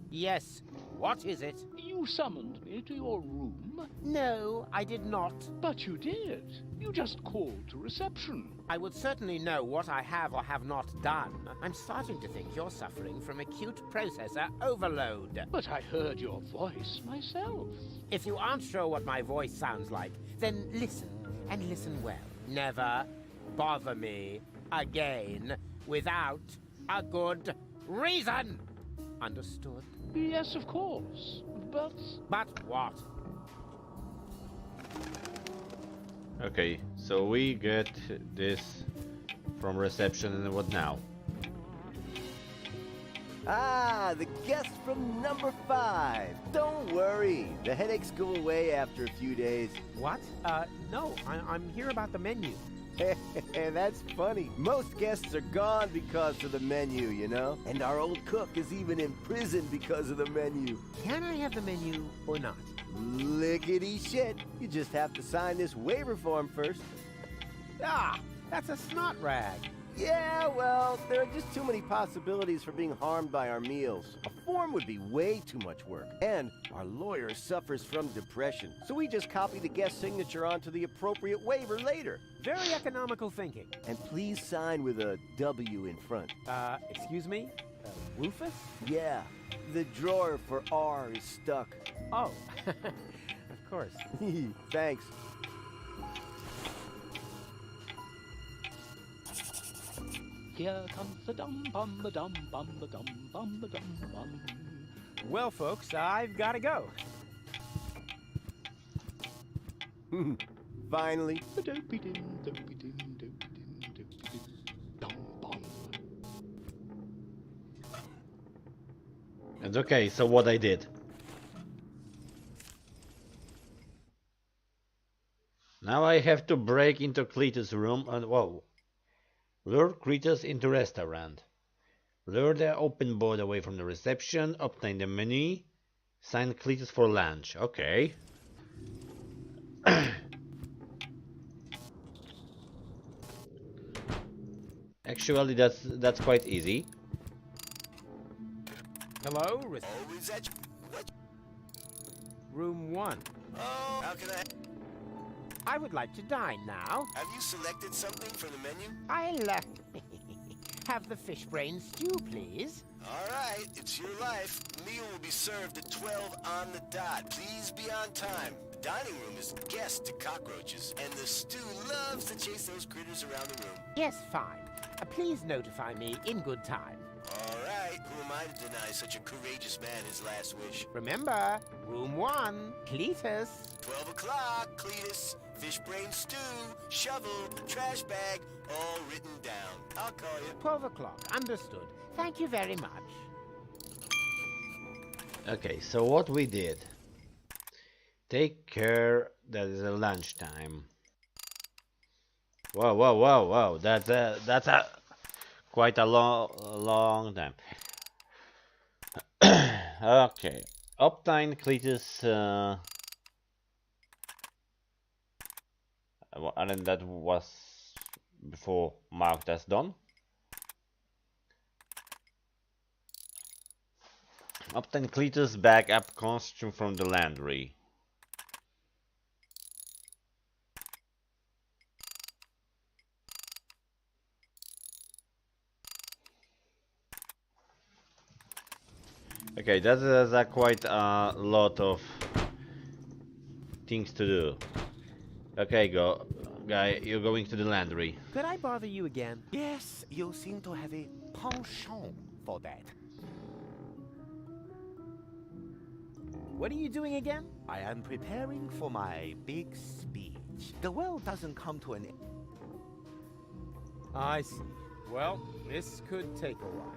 Yes, what is it? You summoned me to your room. No, I did not. But you did. You just called to reception. I would certainly know what I have or have not done. I'm starting to think you're suffering from acute processor overload. But I heard your voice myself. If you aren't sure what my voice sounds like, then listen, and listen well. Never bother me again without a good reason. Understood? Yes, of course. But... But what? Okay, so we get this from reception, and what now? Ah, the guest from number 5. Don't worry, the headaches go away after a few days. What? No, I'm here about the menu. That's funny. Most guests are gone because of the menu, you know? And our old cook is even in prison because of the menu. Can I have the menu or not? Lickety shit. You just have to sign this waiver form first. Ah, that's a snot rag. Yeah, well, there are just too many possibilities for being harmed by our meals. A form would be way too much work. And our lawyer suffers from depression. So we just copy the guest signature onto the appropriate waiver later. Very economical thinking. And please sign with a W in front. Excuse me? Rufus? Yeah, the drawer for R is stuck. Oh, of course. Thanks. Here comes the dum bum, the dum bum, the dum bum, the dum bum. Well, folks, I've got to go. Finally. The dopey dim, dopey dim, dopey dim, dopey dim, dum bum. And okay, so what I did. Now I have to break into Cletus' room and whoa. Lure Cletus into restaurant. Lure the open board away from the reception. Obtain the menu. Sign Cletus for lunch. Okay. Actually, that's quite easy. Hello, Always at what? Room 1. Oh, how can I would like to dine now. Have you selected something for the menu? I'll have the fish brain stew, please. All right, it's your life. Meal will be served at 12 on the dot. Please be on time. The dining room is guest to cockroaches, and the stew loves to chase those critters around the room. Yes, fine. Please notify me in good time. All right, who am I to deny such a courageous man his last wish? Remember, room 1, Cletus. 12 o'clock, Cletus. Fish brain stew, shovel, trash bag, all written down. I'll call you. 12 o'clock, understood. Thank you very much. Okay, so what we did. Take care that is a lunchtime. Whoa, whoa, whoa, whoa. That's a quite a long time. Okay. Obtain Cletus and that was before marked as done. Obtain Cletus backup costume from the laundry. Okay, that is quite a lot of things to do. Okay, guy, you're going to the laundry. Could I bother you again? Yes, you seem to have a penchant for that. What are you doing again? I am preparing for my big speech. The world doesn't come to an end. I see. Well, this could take a while.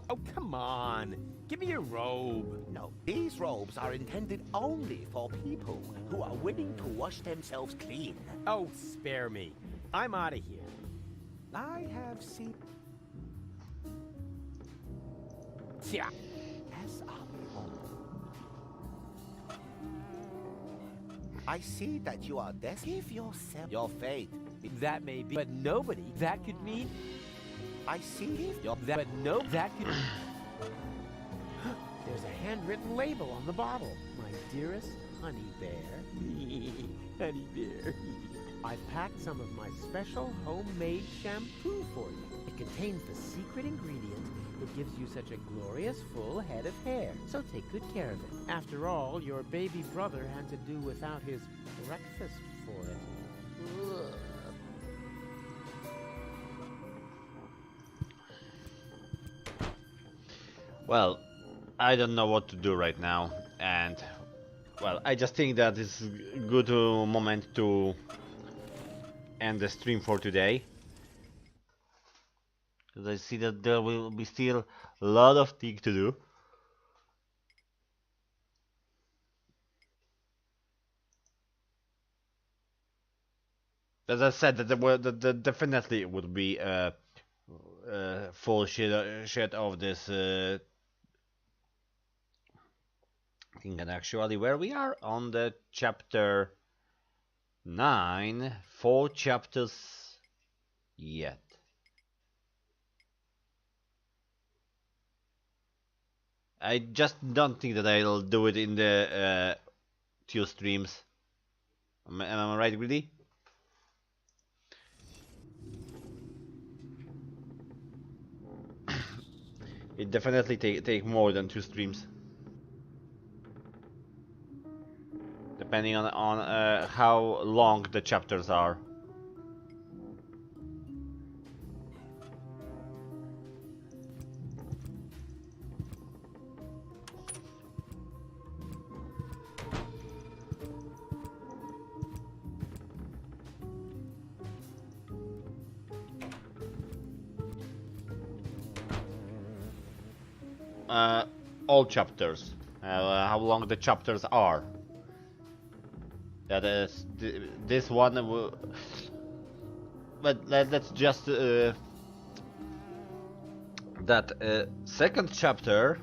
Oh, come on. Give me your robe. No, these robes are intended only for people who are willing to wash themselves clean. Oh, spare me. I'm out of here. I have seen... Yeah. As are we all. I see that you are desperate. Give yourself your fate. That may be, but nobody. That could mean. I see your... That, but no, that could. There's a handwritten label on the bottle. My dearest honey bear. Honey bear. I've packed some of my special homemade shampoo for you. It contains the secret ingredient that gives you such a glorious full head of hair. So take good care of it. After all, your baby brother had to do without his breakfast for it. Ugh. Well, I don't know what to do right now, and well, I just think that it's a good moment to end the stream for today. Because I see that there will be still a lot of things to do. As I said, that definitely would be a full shit of this thing. And actually, where we are on the chapter 9, 4 chapters yet. I just don't think that I'll do it in the 2 streams. Am I right, Greedy? It definitely take more than 2 streams, depending on how long the chapters are. All chapters, how long the chapters are. That is this one, but let's just that second chapter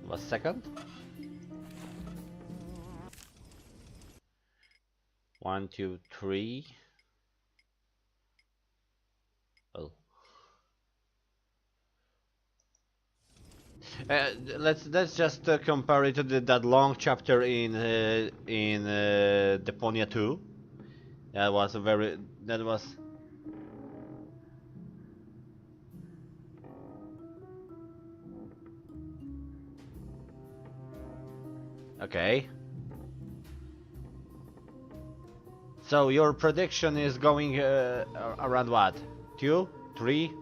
was second. 1, 2, 3. Oh. Let's just compare it to that long chapter in Deponia 2. That was okay. So your prediction is going around what? 2, 3,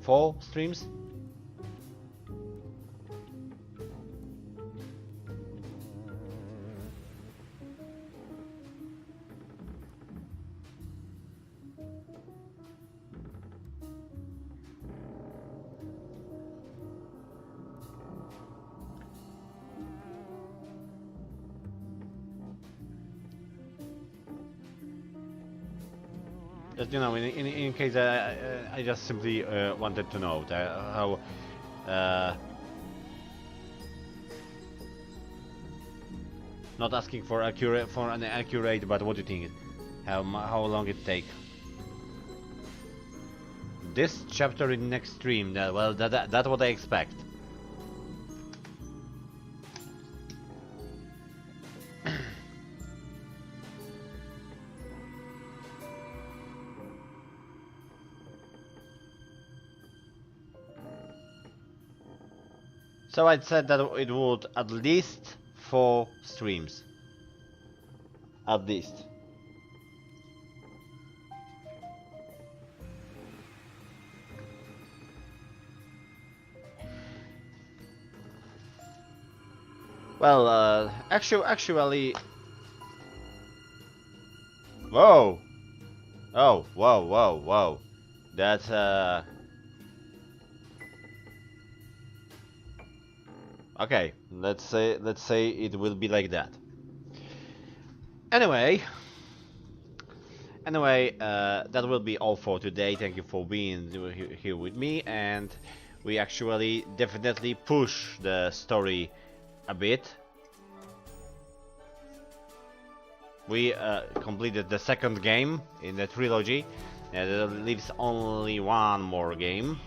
4 streams? Just, you know, in case I just simply wanted to know how not asking for an accurate, but what do you think? How long it take? This chapter in next stream. Well, that's what I expect. So I said that it would at least 4 streams. At least. Well, actually... Whoa! Oh, whoa. That's, okay, let's say it will be like that. Anyway, that will be all for today. Thank you for being here with me, and we actually definitely push the story a bit. We completed the second game in the trilogy. There leaves only one more game.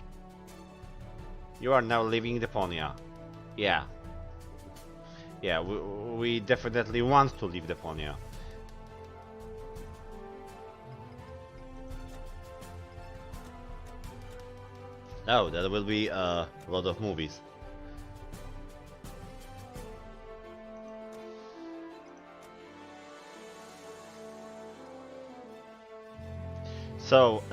You are now leaving Deponia. Yeah, we definitely want to leave Deponia. Oh, that will be a lot of movies. So,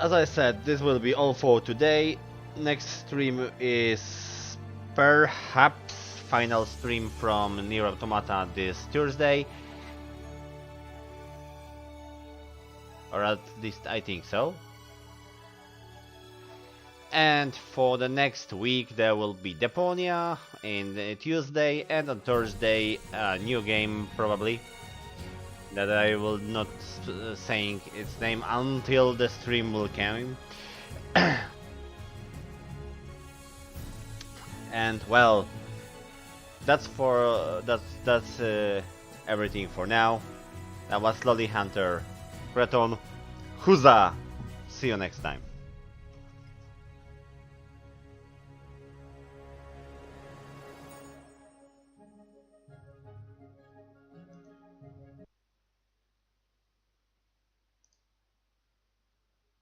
as I said, this will be all for today. Next stream is perhaps final stream from Nier Automata this Thursday. Or at least I think so. And for the next week there will be Deponia on Tuesday, and on Thursday a new game probably. That I will not saying its name until the stream will come. And well, that's everything for now. That was Loli-Hunter, Breton, Huza. See you next time.